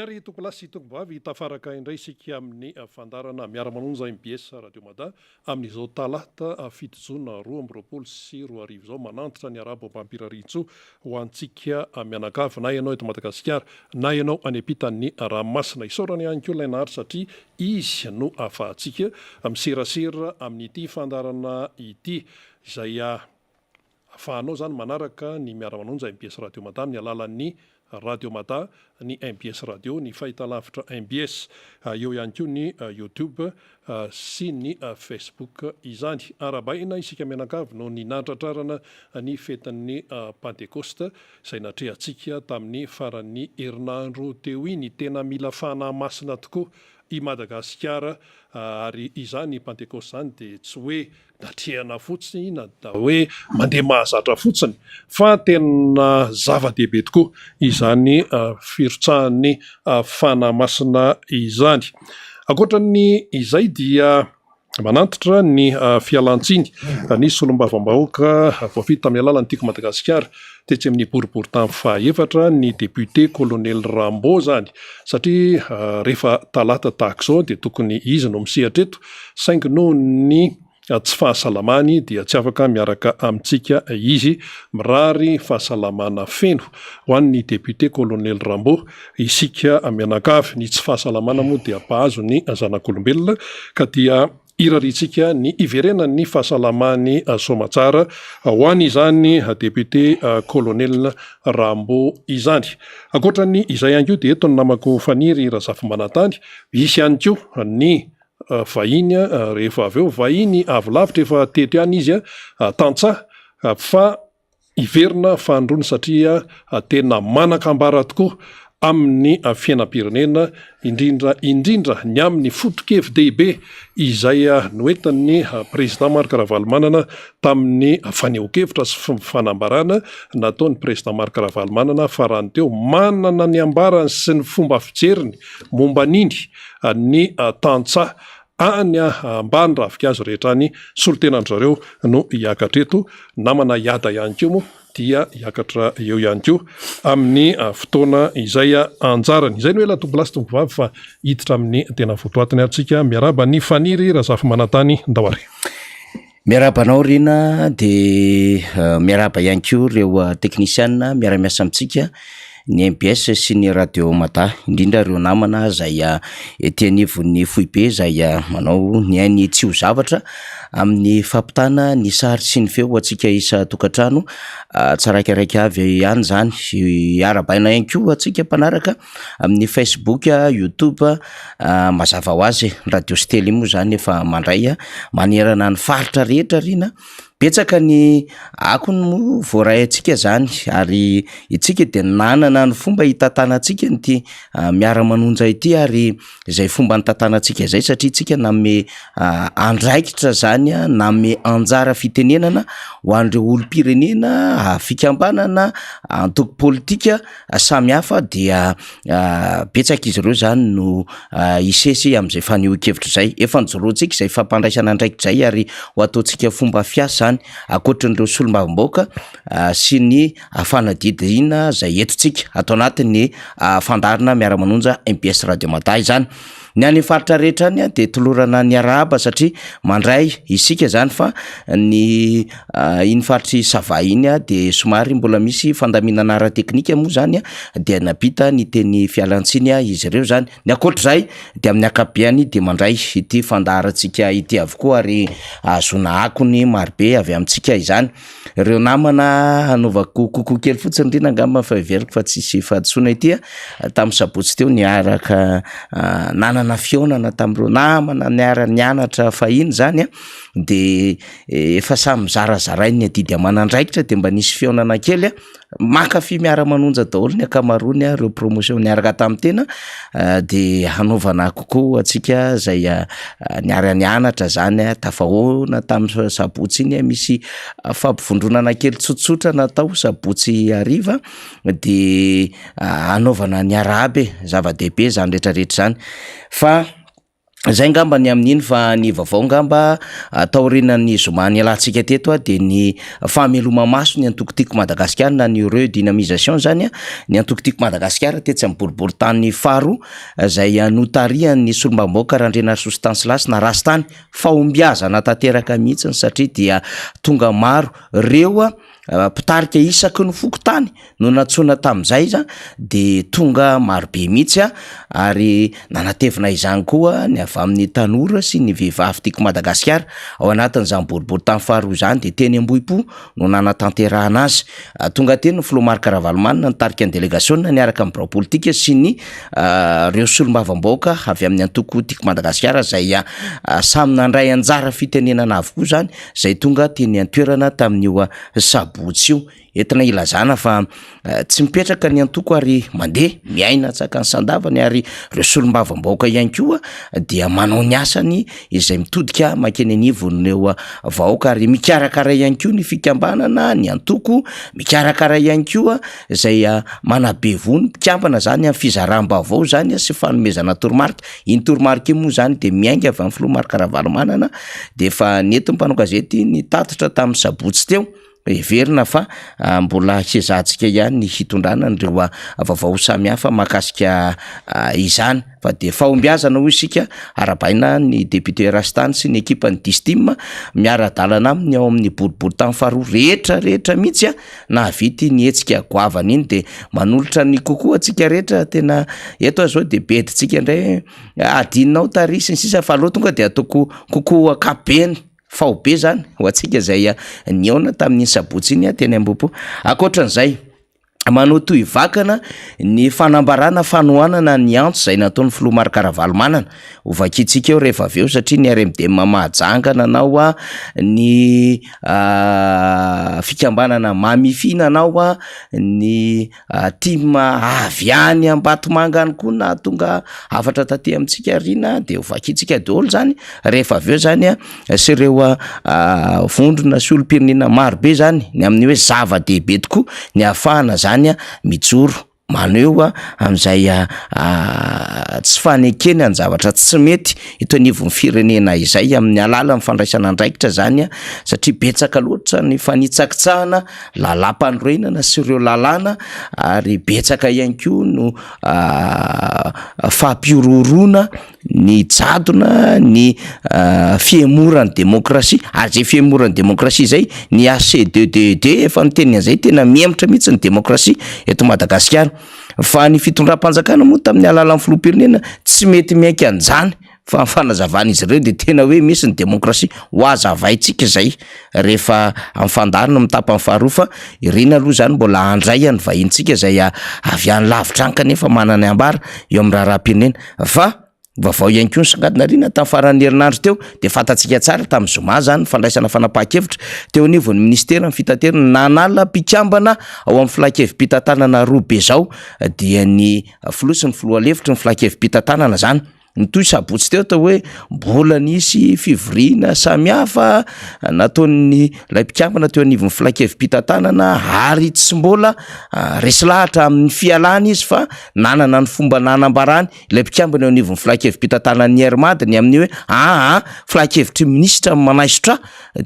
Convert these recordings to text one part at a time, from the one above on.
Ariary tokolasy tokovavy tafaraka indray isika amin'ny fandarana miara-manonja MBS Radio Mada amin'izao talata fito jona 2024 zao manantitra ny arabo mpampirarintso ho antsika mianakavy na ianao eto Madagasikara na ianao any ampitan'ny ranomasina isaorany ihany koa lainahary satria izy no ahafahantsika miserasera amin'ity fandarana ity izay ahafahanao zany manaraka ny miara-manonja MBS Radio Mada amin'ny alalan'ny Radio Mada, ny MBS Radio, ny fahitalavitra MBS, eo ihany koa ny YouTube sy ny Facebook izany. Arabaina isika mianakavy no ny natratrarana ny fetin'ny Pentecoste izay natrehantsika tamin'ny faran'ny herinandro teo iny tena mila fanahy masina tokoa i Madagasikara ary izany Pentecoste zany dia tsy hoe natrehana fotsiny na da hoe mandeha mahazatra fotsiny fa tena zava-dehibe tokoa izany firotsahan'ny fanahy masina izany. Ankoatran'ny izay dia manantitra ny fialantsiny ny solombavam-bahoaka voafita tamin'ny alalan'ny Tiako Madagasikara tetsy amin'ny boribory tamin'ny fahaefatra ny député colonel Rambo zany satria rehefa talata tahak'izao dia tokony izy no misehatra eto saingy noho ny tsy fahasalamany dia tsy afaka miaraka amintsika izy mirary fahasalamana feno ho an'ny député colonel Rambo isika mianakavy ny tsy fahasalamana moa dia mpahazo ny zanak'olombelona ka dia iraritsika ny iverenan'ny fahasalamany somatsara ho an'izany député colonel Rambo izany. Ankoatran'ny izay ihany koa dia eto ny namako faniry Razafy Manantany isy ihany koa ny vahiny rehefa avy eo vahiny avy lavitra efa teto ihany izy tantsaha fa iverina fandrony satria tena manan-kambara tokoa amin'ny fiainam-pirenena indrindra ny amin'ny foto-kevin-dehibe izay noentin'ny président Marc Ravalomanana tamin'ny fanehoan-kevitra sy fanambarana nataon'ny président Marc Ravalomanana farany teo manana ny ambarany sy ny fomba fijeriny momba niny ny tantsaha any ambany ravikazo rehetra any solotenany zareo no hiakatra eto namana iada ihany koa moa dia hiakatra eo ihany koa amin'ny fotoana izay anjarany. Izay no ela tombolasy tombovavy fa hiditra amin'ny tena votoatiny antsika miaraba ny faniry Razafy Manantany Ndawary. Miarabanao Rina dia miaraba ihany koa ireo teknisianina miara-miasa amintsika ny MBS sy ny Radio Mada indrindra ireo namana izay ety anivon'ny Foibe izay manao ny ainy tsy ho zavatra amin'ny fampitana ny sary sy ny feo antsika isa tokantrano tsaraikaraika avy ihany zany arabaina ihany koa antsika mpanaraka amin'ny Facebook, YouTube mazava ho azy radio sy tele moa zany efa mandray manerana ny faritra rehetra Rina betsaka ny akony moa voaray antsika zany ary itsika dia nanana ny fomba hitantanantsika ny miara-manonja ity ary izay fomba nitantanantsika izay satria itsika name andraikitra zany name anjara fitenenana ho an'ireo olom-pirenena fikambanana antoko politika samy hafa dia betsaka izy ireo zany no isesy amin'izay fanehoan-kevitra izay efa nijoroantsika izay fampandraisana andraikitra izay ary ho ataontsika fomba fiasa akoatran'ireo solombavam-bahoaka sy ny fanadidina izay entontsika atao anatin'ny fandarana miara-manonja MBS Radio Mada izany. Ny any faritra rehetra any dia tolorana ny arahaba satria mandray isika zany fa ny iny faritry Sava iny dia somary mbola misy fandaminana ara-teknika moa zany dia napita ny teny fialantsiny izy ireo zany. Ny akoatr'izay dia amin'ny akabeany dia mandray ity fandaharantsika ity avokoa ary azona akony marobe avy amintsika izany. Ireo namana hanaovako kokoa kely fotsiny Rina angamba fa iveriko fa tsisy fahadisoana ity tamin'ny sabotsy teo niaraka nanana fionana tamin'ireo namana niara-nianatra fahiny zany dia efa samy zarazarainy ny adidy amanandraikitra dia mba nisy fionana kely makafy miara-manonja daholo ny akamaroany ireo promotion niaraka tamin'ny tena dia hanaovana kokoa antsika izay niara-nianatra zany tafahoana tamin'ny sabotsy iny misy fampivondronana kely tsotsotra natao sabotsy hariva dia hanaovana niara aby zava-dehibe zany rehetrarehetra zany fa zay ngamba ny amin'iny fa ny vaovao ngamba taorinany zomany alantsika teto de ny fameloma maso ny antokotiko Madagasikara na ny redynamisation zany ny antokotiko Madagasikara tetsy amin'ny boribory tany faro zay notarian'ny solombamboaka Randrenarysy Stanislas na Rastany fahombiazana tanteraka mihitsiny satria dia tonga maro reo pitarika isaky ny fokotany no natsona tam'izay de tonga marobe mihitsy ary nanatevina izany koa ny avy amin'ny tanora sy ny vehivavy tiako Madagasikara ao anatin'izany boribory tany faharoa zany de teny Ambohipo no nanatanterahana azy tonga teny ny Filomarka Ravalomanina nitarika ny délégation niaraka amin'ny birao politika sy ny reo solombavamboaka avy amin'ny antoko tiako Madagasikara zay samy nandray anjara fitenenana avokoa zany zay tonga teny antoerana tamin'io sabotsy io entina ilazana fa tsy mipetraka ny antoko ary mandeha miaina tsaka ny sandavany ary reo solombavamboaka ihany koa dia manao ny asany izay mitodika makeny anivon'ireo vahoaka ary mikarakara ihany koa ny fikambanana ny antoko mikarakara ihany koa zay manabe vony mpikambana zany amin'ny fizaram-baovao zany sy fanomezana toromarika iny toromarika moa zany de miainga avy amin'ny Filomarka Ravalomanana de efa nentin'ny mpanao gazety nitatitra tamin'ny sabotsy teo everina fa mbola hezahantsika ihany ny hitondrana nireo vaovao samihafa mahakasika izany fa de fahombiazana hoy isika arabaina ny député Rastany sy ny ekipany Distim miara-dalana aminy ao amin'ny boribory tany faharoa rehetra mihitsy na vity ny hetsika goavana iny de manolotra ny kokoa atsika rehetra tena eto zao de beditsika indray adinao tarisy ny sisa fa aloha tonga de ataoko kokoa kapeny faobe zany ho atsika zay niona tamin'ny sabotsy iny teny Ambohipo akoatran'izay manao toy vakana ny fanambarana fanohanana ny antso zay nataon'ny Filomarka Ravalomanana ovakitsika eo rehefa aveo satria ny RMD mahajanga nanao ny fikambanana mamifina nanao ny team avy any Ambatomanga any koa na tonga afatra taty amintsika rina de ovakitsika daholo zany rehefa aveo zany sy ireo vondrona sy olom-pirenena marobe zany ny amin'ny hoe zava-dehibe tokoa ny ahafahana zany mijoro maneo am'izay tsy fanekeny any zavatra tsy mety ito anivon'ny firenena izay amin'ny alala mifandraisana andraikitra zany satria betsaka loatra ny fanitsakitsahana lalam-panorenana sy ireo lalàna ary betsaka ihany koa no fampiororona ny jadona ny fiemoran'ny demokrasia ary zay fiemoran'ny demokrasia zay ny ACDD efa niteny an'izay tena miemitra mihitsy ny demokrasia eto Madagasikara fa ny fitondram-panjakana moa tamin'ny alalan'ny filoham-pirenena tsy mety miainka an'izany fa fanazavana izy ireo de tena hoe misy ny demokrasia ho azavaitsika zay rehefa amin'ny fandarina mitapa amin'ny faharoa fa ireny aloha zany mbola handray any vahintsika zay avy any lavitra any kanefa manana ambara eo amin'ny raharam-pirenena fa vaovao ihany koa nisongadina rina tamin'ny faran'ny herinandro teo de fantatsika tsara tamin'ny zoma zany fandraisana fanapahan-kevitra teo anivon'ny ministera ny fitaterana nanala mpikambana ao amin'ny filakevim-pitantanana roa be zao dia ny filosy ny filohalevitra ny filakevim-pitantanana zany nitoy sabotsy teo atao hoe mbola nisy fivoriana samihafa nataon'ny lay mpikambana teo anivon'ny filakevim-pitantanana ary tsy mbola resy lahatra amin'ny fialana izy fa nanana ny fomba nanambarany lay mpikambana eo anivon'ny filakevim-pitantanany Hermadiny amin'ny hoe filakevitry minisitra manaisotra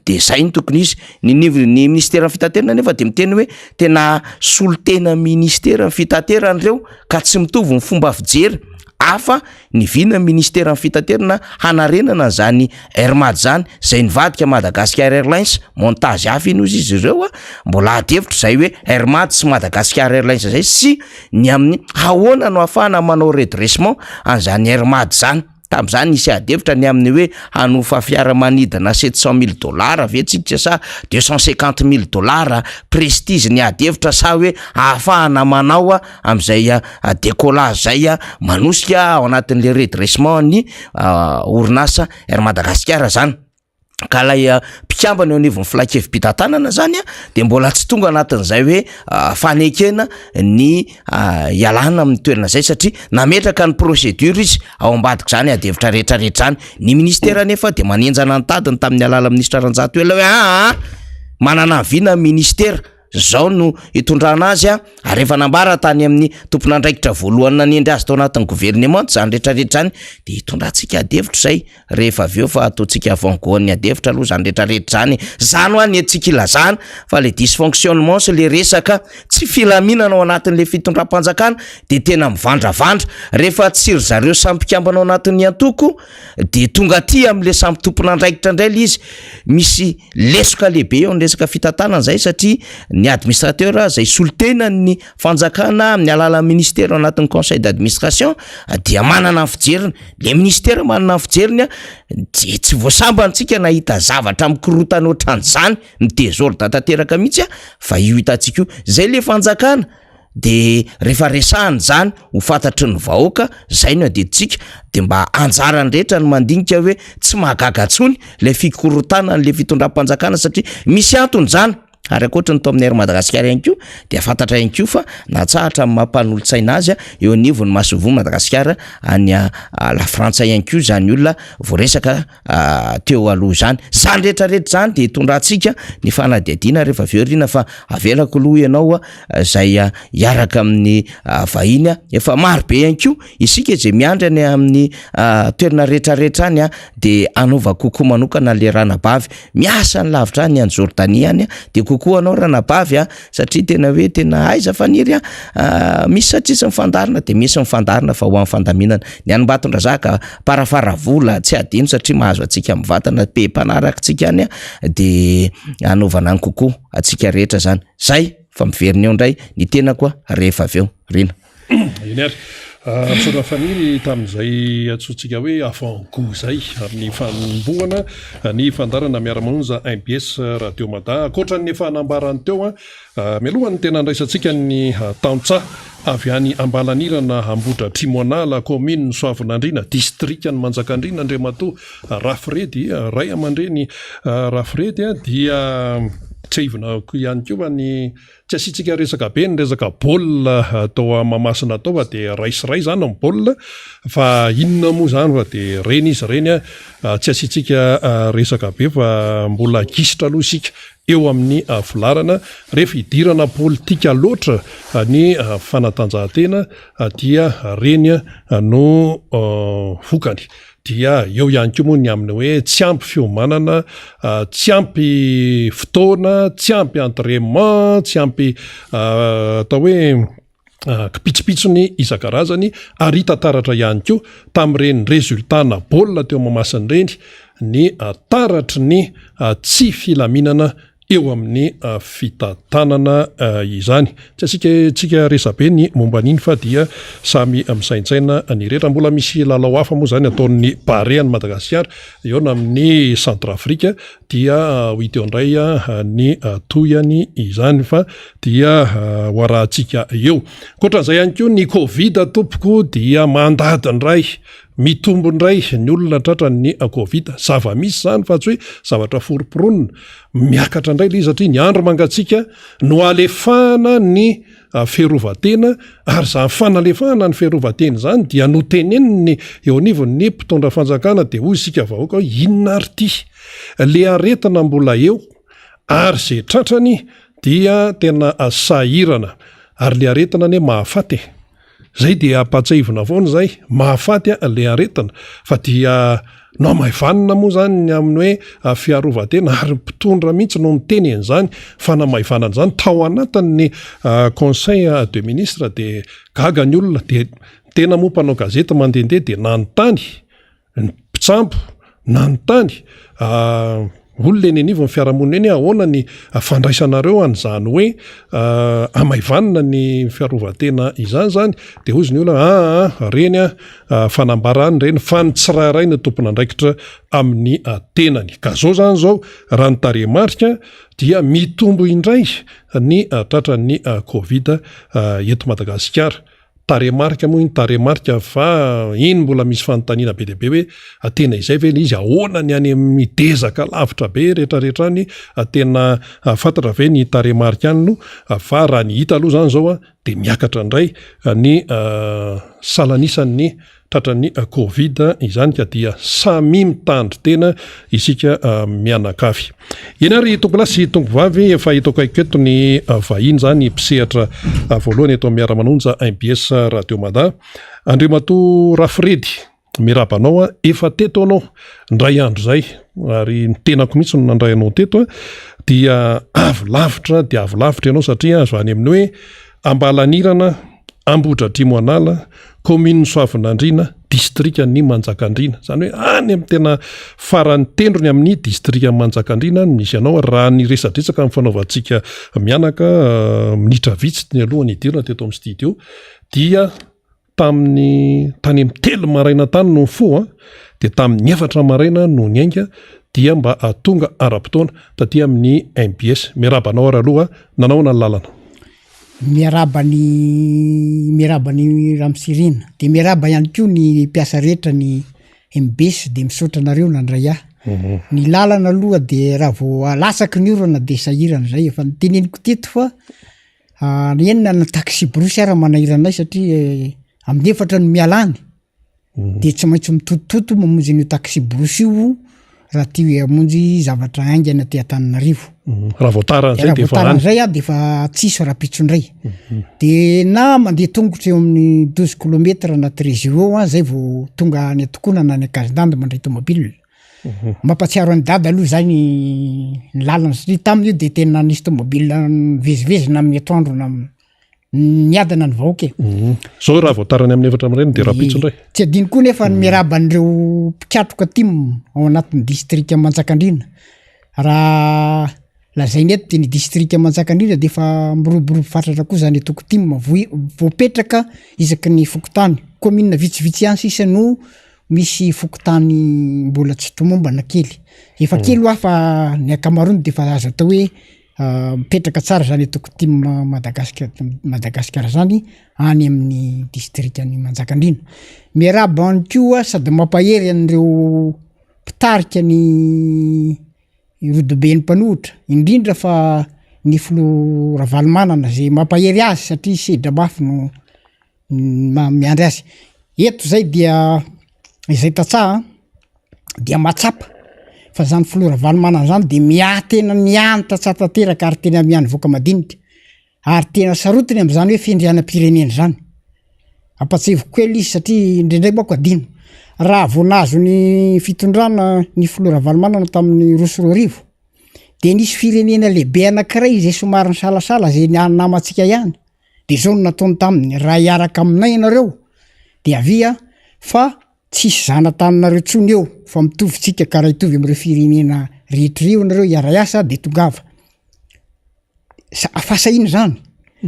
de zay ny tokony izy ny ministera ny fitaterana nefa de miteny hoe tena solotena ministera ny fitaterana reo ka tsy mitovy ny fomba fijery hafa ny vina ministera ny fitaterana hanarenana zany Hermad zany zay nivadika Madagascar Airlines montage hafa iny ozy izy ireo mbola adevitra zay hoe Hermad sy Madagascar Airlines zay sy ny amin'ny hahoana no afahana manao redressement an'izany Hermad zany tam'izany nisy adevitra ny amin'ny hoe hanofa fiaramanidina $700,000 vetsika sa $250,000 prestige ny adevitra sa hoe ahafahana manao am'izay décollage zay manosika ao anatin'le redressement ny orinasa Air Madagascar zany ka lay mpikambana eo anivon'ny filakevim-pitantanana zany de mbola tsy tonga anatin'izay hoe fanekena ny ialana amin'ny toerana zay satria nametraka ny procédure izy ao ambadika zany adevitra rehetrarehetra zany ny ministera nefa de manenjana ny tadiny tamin'ny alala ministra Ranjatoela hoe manana vina ministera zao no itondrana azy ary rehefa nambara tany amin'ny tompon'andraikitra voalohany nanendry azy tao anatin'ny gouvernement zany rehetrarehetra zany de itondrantsika adevitra zay rehefa aveo fa ataontsika avangony adevitra aloha zany rehetrarehetra zany zany hoany antsika ilazana fa le dysfonctionnement sy le resaka tsy filaminana ao anatin'le fitondram-panjakana de tena mivandravandra rehefa tsiry zareo sampikambana ao anatin'ny antoko de tonga aty am'le samby tompon'andraikitra indray le izy misy lesoka lehibe eo am'resaka fitantanana zay satria ny administrateur zay solitena ny fanjakana amin'ny alalan'ny ministère anatin'ny conseil d'administration dia manana ny fijeriny le ministère manana ny fijeriny de tsy voasambantsika nahita zavatra mikorotana ohatran'izany ny désordre tanteraka mihitsy fa io hitantsika io zay le fanjakana de rehefa resahany zany ho fantatry ny vahoaka zay no adiditsika de mba anjarany rehetra ny mandinika hoe tsy mahagaga ntsony le fikorotana n'le fitondram-panjakana satria misy antony zany ary akoatra ny to amin'ny Madagasikara ihany koa de afantatra ihany koa fa natsahatra amin'ny mampanolo-tsaina azy eo anivon'ny masovo Madagasikara any la Frantsa ihany koa zany olona voaresaka teo aloha zany rehetrarehetra zany de itondrantsika ny fanadihadiana rehefa verina fa avelako aloha ianao zay iaraka amin'ny vahiny efa maro be ihany koa isika zay miandry any amin'ny toerana rehetrarehetra any de anova kokoa manokana le ranabavy miasa ny lavitra any Jordanie any de kokoa anao ranabavy satria tena hoe tena aiza faniry misy satria sy mifandarina de misy mifandarina fa ho amin'ny fandaminana ny Anim-Batondra zaka parafara vola tsy adino satria mahazo atsika mivatana be mpanaraka tsika any de anaovana ny kokoa atsika rehetra zany zay fa miverina eo indray ny tena koa rehefa aveo rina misaotra faniry tamin'izay atsotsika hoe afango zay amin'ny fanomboana ny fandarana miara-manonja MBS Radio Mada akoatra ny efa nambarany teo mialohany tena andraisantsika ny taontsaha avy any Ambalanirana Ambotra Trimonala commune Soavinandriana district ny Manjakandriana Andriamato Rafredy ray aman-dreny Rafredy dia tsy ivona ihany koa ny tsy asitsika resaka be ny resaka baolina atao mamasina atao de raisiray zany amin'ny baolina fa inona moa zany fa de reny izy reny tsy asitsika resaka be fa mbola gisitra aloha isika eo amin'ny filarana rehefa idirana politika loatra ny fanatanjahantena dia reny no vokany dia eo ihany koa moa ny amin'ny hoe tsy ampy fiomanana tsy ampy fotoana tsy ampy entraînement tsy ampy atao hoe kipitsopitsony isan-karazany ary tataratra ihany koa tamin'ireny résultat na baolina teo mamasiny reny ny taratry ny tsy filaminana eo amin'ny fitantanana izany tsy tsika resabe ny momban'iny fa dia samy misaintsaina ny rehetra mbola misy lalao hafa moa zany ataon'ny Barea ny Madagasikara eo na amin'ny Centrafrika dia hita eo indray ny toyany izany fa dia hoarahantsika eo koatran'izay ihany koa ny Covid tompoko dia mandady indray mitombo indray ny olona tratran'ny Covid zava-misy zany fa tsy hoe zavatra foroporonina miakatra indray le satria ny andro mangatsika no alefahana ny fiarovatena ary zany fanalefahana ny fiarovatena zany dia no teneniny eo anivon'ny mpitondra fanjakana de hoy isika vahoaka hoe inona ary ty le aretina mbola eo ary zay tratrany dia tena sahirana ary le aretina ne mahafaty zay dia apatsaivona foana zay mahafaty le aretina fa dia no maivanina moa zany amin'ny hoe fiarovatena ary mpitondra mihitsy no miteny an'izany fa namaivanana zany tao anatin'ny conseil de ministre de gaga ny olona de tena moa mpanao gazety mandendeha de nanontany ny mpitsambo nanontany olona eny anivon'ny fiarahamonina eny ahoana ny fandraisanareo an'izany hoe amaivanina ny fiarovatena izany zany de hozy ny olona reny fanambarany reny fa ny tsirairay ny tompon'andraikitra amin'ny tenany ka zao zany zao raha ny tarehimarika dia mitombo indray ny tratran'ny Covid eto Madagasikara tarehimarika moa iny tarehimarika fa iny mbola misy fanontaniana be dia be hoe tena izay ve izy ahoana ny any midezaka lavitra be rehetrarehetra any tena fantatra ve ny tarehimarika any no fa raha ny hita aloha zany zao de miakatra indray ny salanisan'ny tratran'ny covid izany ka dia samy mitandry tena isika mianakavy. Eny ary tompolasy tombovavy efa hitako aiketo ny vahiny zany mpisehatra voalohany eto miara-manonja MBS Radio Mada, Andriamato Rafredy mirabanao efa teto anao ndray andro zay ary ny tenako mihitsy no nandray anao teto dia avolavitra ianao satria azo any amin'ny hoe Ambalanirana, Ambotra Trimoanala, commune Soavinandriana, districtny Manjakandriana. Zany hoe any amin'ny tena farany tendrony amin'ny district Manjakandriana misy anao raha ny resadresaka amin'ny fanaovantsika mianaka minitra vitsy ny alohan'ny idirana teto amin'ny studio dia tamin'ny tany amin'ny telo maraina tany no fo dia tamin'ny 4 maraina no nyainga dia mba atonga ara-potoana taty amin'ny MBS. Miarabanao ara aloha nanaona ny lalana. Miarabany Ramsirina de miaraba ihany koa ny mpiasa rehetra ny MBS de misaotra nareo nandray ahy. Ny lalana aloha de raha vao lasaka ny orana de sahirana zay efa niteneniko teto fa enina na taxi brosy ara manahiranay satria amin'ny 4 no mialany de tsy maintsy mitotototo mamonjy ny taxi brosy io raha ty amonjy zavatra aingana ty Antananarivo. Raha voatarana zay de de efa tsisy rapitsondray. De na mandeha tongotra eo amin'ny 12 km na 13 eo zay vao tonga any atokoana na ny Akazidanda mandray tomobile. Mampatsiaro any dada aloha zay ny lalana satria tamin'io de tena nisy tomobile vezivezina amin'ny atoandro na niadana ny vahoaka. Zao raha voatarany amin'ny 4 maraina de rapitsondray. Tsy adino koa nefa ny miaraban'ireo mpiatroka timo ao anatin'ny district Manjakandriana. Raha lazainy eto de ny district Manjakandriana de efa miroborobo fatratra koa zany etoko timo voapetraka isaky ny fokotany. Commune vitsivitsy ihany sisa no misy fokotany mbola tsy tomombana kely. Efa kely fa ny akamarony de efa azo atao hoe mipetraka tsara zany etoko timo Madagasikara zany any amin'ny district any Manjakandriana. Miaraba any koa sady mampahery an'ireo mpitarika ny rodoben'ny mpanohitra indrindra fa ny filo Ravalomanana zay mampahery azy satria sedra mafy no miandry azy. Eto zay dia izay tatsaha dia matsapa fa zany filo Ravalomanana zany de tena mianatra tsatateraka ary tena miany voaka madinika ary tena sarotiny amin'izany hoe fendrianam-pirenena zany. Ampatseviko kely izy satria indrindray mako adino. Raha vonazo ny fitondrana ny filo Ravalomanana tamin'ny Roa sy Roarivo de nisy firenena lehibe anankiray izay somary ny salasala zay namatsika ihany de zao no nataony taminy raha hiaraka aminay ianareo de avia fa tsisy zana-taninareo tsony eo fa mitovitsika karaha hitovy amin'ireo firenena rehetra io nareo iara-iasa de tongava afasahina zany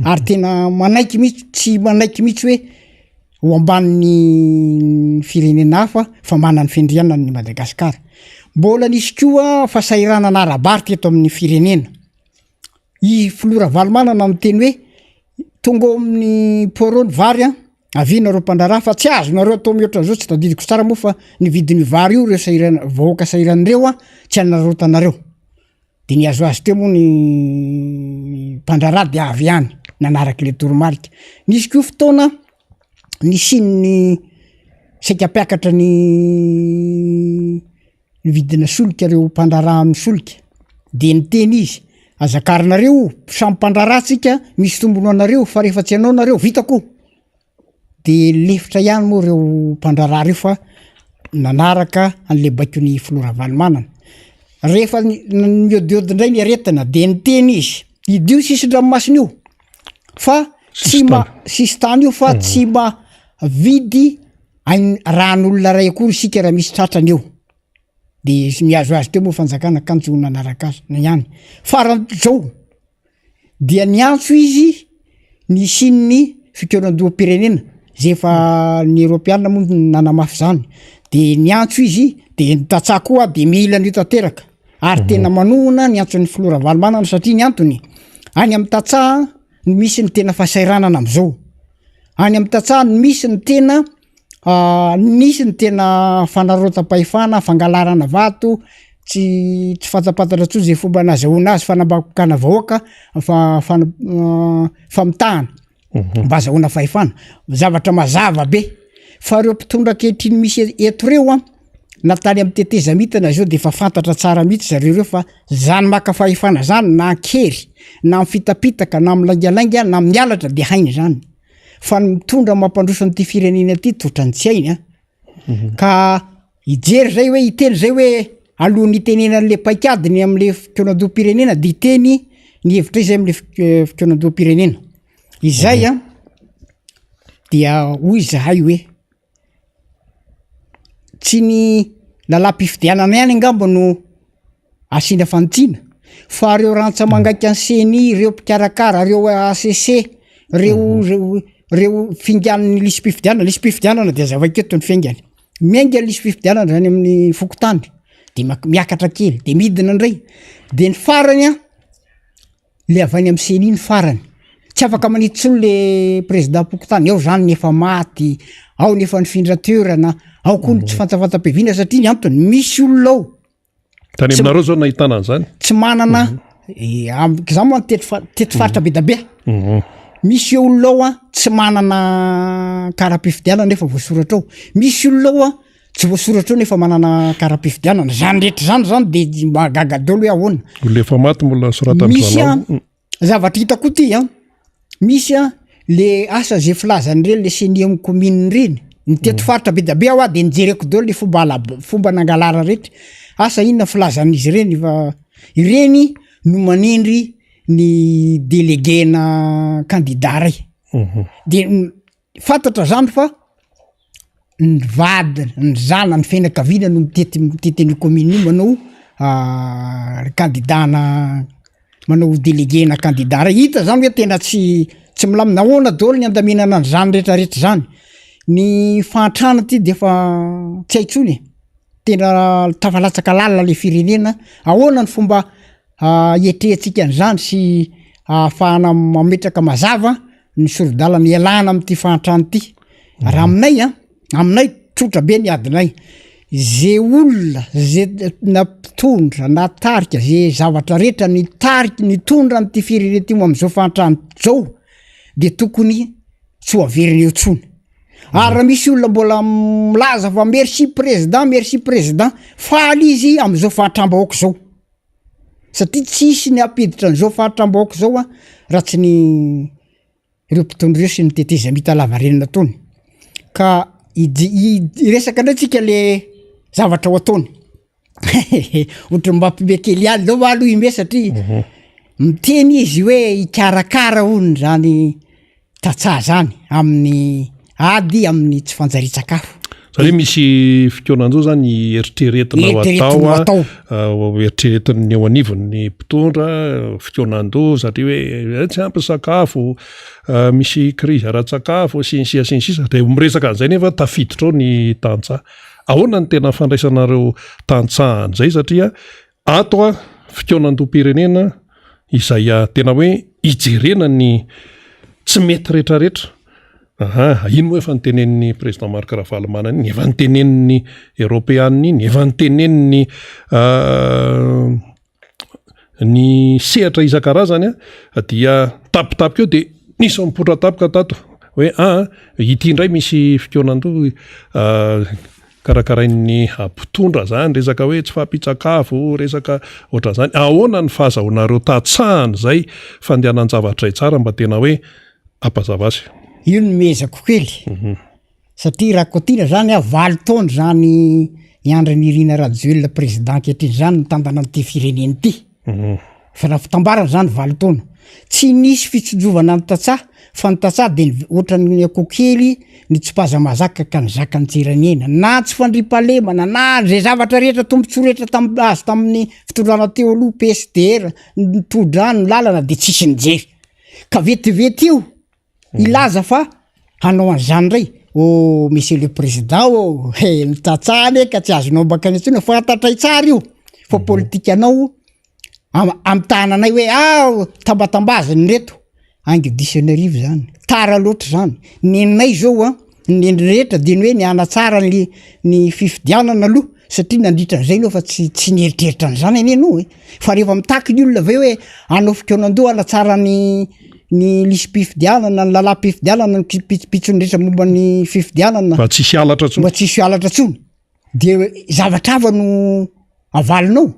ary tena manaiky mihitsy tsy manaiky mihitsy hoe ho ambanin'ny firenena hafa fa manany fendriana ny Madagasikara. Mbola nisy koa fasahirana anara-baritra eto amin'ny firenena. I filo Ravalomanana miteny hoe tonga amin'ny porony vary avinareo mpandraraha fa tsy azonareo atao mihoatra zao tsy tadidiko tsara moa fa ny vidin'ny vary io reo sahirana vahoaka sahiran'ireo tsy anarotanareo. De ny azo azy teo moa ny mpandraraha de avy ihany nanaraky le toromarika. Nisy koa fotoana nisiny saika ampiakatra ny vidina solika reo mpandraraha amin'ny solika de niteny izy azakarinareo samy mpandraraha tsika misy tombony anareo fa rehefa tsy anao nareo vitako de lefitra ihany moa reo mpandraraha reo fa nanaraka an'le baikony filo Ravalomanana. Rehefa miodiody indray ny aretina de niteny izy idio sisy ndranomasina io fa sisy tany io fa tsy vidy ran'olona ray akory sika raha misy tratrany eo de miazo azy teo moa fanjakana kanjo nanaraka azy na ihany farany zao dia niantso izy ny sininy fitoeran-doham-pirenena zay efa ny Europeana moa nanamafy zany de niantso izy de nitatsaha koa de mila ny tanteraka ary tena manohona niantso ny filo Ravalomanana satria ny antony any amin'ny tatsaha misy ny tena fahasahiranana am'izao. Any amin'ny tatsaha misy ny tena fanarotam-pahefana fangalarana vato tsy fatapatatra tso zay fomba nazahoana azy fanambakana vahoaka famitahana mba azahoana fahefana zavatra mazava be fa reo mpitondra ankehitriny misy eto reo a natany amin'ny tetezamita zao de efa fantatra tsara mihitsy zareo reo fa zany maka fahefana zany na ankery na amin'ny fitapitaka na amin'ny laingalainga na amin'ny alatra de hainy zany fa ny mitondra mampandroso an'ity firenena aty totrany tsy hainy a ka ijery zay hoe iteny zay hoe alohan'ny itenenan'le paikadiny amin'le fikonan-doam-pirenena de iteny ny hevitra izay amin'le fikonan-doam-pirenena izay a dia hoy zahay hoe tsy ny lalam-pifidianana ihany angamba no asiana fantsiana fa reo rantsa mangaika ny CNI reo mpikarakara reo ACC reo fingan'ny lisy mpifidianana de zava-keto ny fiaingany miainga lisy fifidianana zany amin'ny fokotany de miakatra kely de midina indray de ny farany a le avy any amin'ny CNI ny farany tsy afaka manitsy le président pokotany ao zany nefa maty ao nefa ny findrateurana ao koa tsy fantafantam-piviana satria ny antony misy olona ao tany aminareo zao nahitana an'izany tsy manana za moa tety faritra be da be misy olona ao a tsy manana kara-pifidianana nefa voasoratra ao misy olona ao a tsy voasoratra ao nefa manana kara-pifidianana zany rehetra zany de magagadolo hoe ahoana olona efa maty mbola sorata misy a zavatra hitako ty a misy a le asa zay filazany reny le CNI amin'ny commune reny ny teto faritra be da be ao a de nijereko dolo le fomba nangalara rehetra asa inona filazan'izy reny fa ireny no manindry ny délégué-na candidat ray de fantatra zany fa ny vady ny zana ny fianakaviana no miteteny commune io manao candidat-na manao délégué-na candidat ray hita zany hoe tena tsy milamina ahoana daholo ny andaminana ny zany rehetrarehetra zany ny fahantrana ty de fa tsy haitsony tena tafalatsaka lalina le firenena ahoana ny fomba ietrehantsika an'izany sy ahafahana mametraka mazava ny sorodalana ialana amin'ity fahantrano ty raha aminay tsotra be ny adinay ze olona ze na mpitondra na tarika ze zavatra rehetra ny tarika ny tondra n'ity firenena ty mo am'izao fahantrano zao de tokony tsy ho averina eo tsony ary raha misy olona mbola milaza fa merci président faly izy am'izao fahatram-bahoaka zao satria tsisy ny apiditra an'izao fahatram-bahoaka zao a raha tsy ny ireo mpitondra ireo sy ny tetezamita lavarenina tony ka iresaka indray tsika le zavatra ho ataony ohatra mbampimekely aly zao aloha ime satria miteny izy hoe ikarakara hony zany tatsà zany amin'ny ady amin'ny tsy fanjari-tsakafo zany misy fikonan-jao zany eritreretina ho atao eritreretin'ny eo anivon'ny mpitondra fikonan-do satria hoe tsy ampy sakafo misy krizy ara-tsakafo sinsisa de miresaka an'izay nefa tafiditra ao ny tantsaha ahoana ny tena fandraisanareo tantsahany zay satria ato a fikonan-do-pirenena izay tena hoe ijerena ny tsy mety rehetrarehetra ino moa efa nytenen'ny président Marc Ravalomanana iny efa nytenen'ny européanina iny efa nytenen'ny ny sehatra isan-karazany dia tapitapika eo de nisy mipotra tapika tato hoe ity indray misy fikonan-do karakarain'ny mpitondra zany resaka hoe tsy fampitsakafo resaka ohatra zany ahoana ny fahazahoanareo tatsahany zay fandehanan-javatra tsara mba tena hoe ampazava azy io ny mezako kely satria raha kotina zany a 20 taona zany Andry Nirina Rajoelina président ankehitriny zany nitantana an'ity fireneny ity fa raha fitambarana zany 20 taona tsy nisy fitsojovana ny tatsà fa ny tatsà de ohatra ny akokely ny tsipaza mazaka ka ny zaka ny tsiranena na tsy fandripalemana na zay zavatra rehetra tombontsorehetra azo tamin'ny fitondrana teo aloha PSDR nitondrano ny lalana de tsisy nijery ka vetivety io ilaza fa hanao an'izany ray monsieur le président ny tatsany ka tsy azonao bakany antsony fa tatray tsara io fa politika anao amin'ny tananay hoe tambatambazany reto angy 19 zany tara loatra zany nenay zao ny rehetra de ny hoe ny anatsara ny fifidianana aloha satria nandritra an'izay nao fa tsy nieritreritra an'izany anenao fa rehefa mitaky ny olona aveo hoe anao fikonan-do anatsara ny ny lisy mpifidianana ny lalahy-mpifidianana ny pitsony rehetra momba ny fifidianana mba tsisy alatra tsony mba tsisy alatra tsony de zavatra ava no avalinao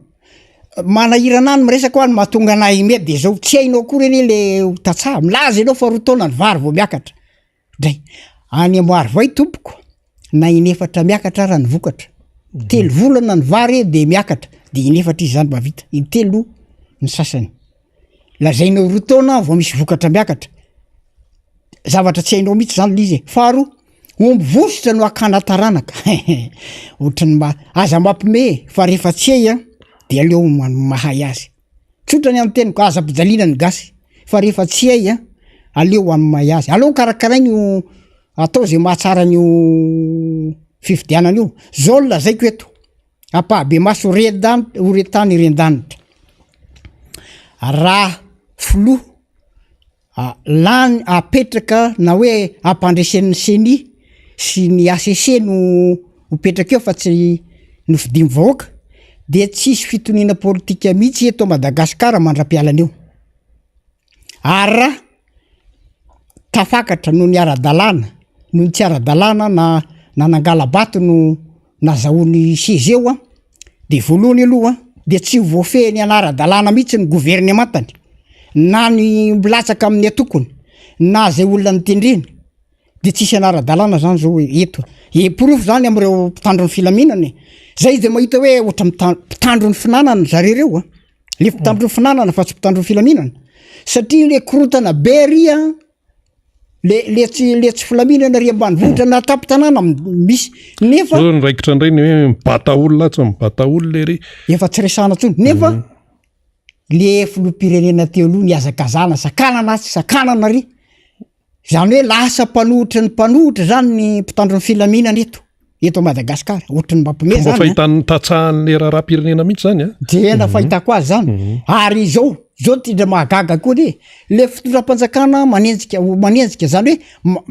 manahirana any miresaka ho any mahatonga anay me de zao tsy hainao koa reny le tatsaha milaza ianao fa rotaona ny vary vao miakatra dray any amoary vai tompoko na inefatra miakatra raha ny vokatra telo volana ny vary de miakatra de inefatra izy zany mba vita intelo ny sasany lazainao rotaona vao misy vokatra miakatra zavatra tsy hainao mihitsy zany lizy faro omby vositra no akana taranaka ohatrany aza mampime fa rehefa tsy hay de aleo mahay azy tsotrany amin'ny teniko aza mpijaliana ny gasy fa rehefa tsy hay aleo amin'ny mahay azy aleo karakarainy atao zay mahatsara nyo fifidianana io zao lazaiko eto apahabe maso horetany ren-danitra raha filo lany apetraka na hoe ampandresen'ny seni sy ny ACC no mipetraka eo fa tsy nofidimy vahoaka de tsisy fitoniana politika mihitsy eto Madagasikara mandra-pialana eo ary raha tafakatra no ny ara-dalàna no ny tsy ara-dalàna na nangala-bato no nazahoany seza eo de voalohany aloha de tsy voafehny anara-dalàna mihitsy ny gouvernementany na ny mbilatsaka amin'ny atokony na zay olona nitendreny de tsisy anara-dalàna zany zao eto proof zany am'ireo mpitandro ny filaminana zay de mahita hoe ohatra mpitandro ny finanana zareo le mpitandro ny finanana fa tsy mpitandro ny filaminana satria le korotana beria le tsy filaminana ry ambany vohitra na tapy-tanàna misy nefa nraikitra indray ny hoe mibata olona tsy mibata olona ry efa tsy resana tsony nefa le filoham-pirenena teo aloha ny azakazana sakanana tsy sakanana ry zany hoe lasa mpanohitra ny mpanohitra zany ny mpitandro ny filaminana eto Madagasikara ohatrany mampime zany fomba fahitany tatsahan'le raharam-pirenena mihitsy zany tena fahitako azy zany ary zao tindra mahagaga koa de le fitondram-panjakana manenjika zany hoe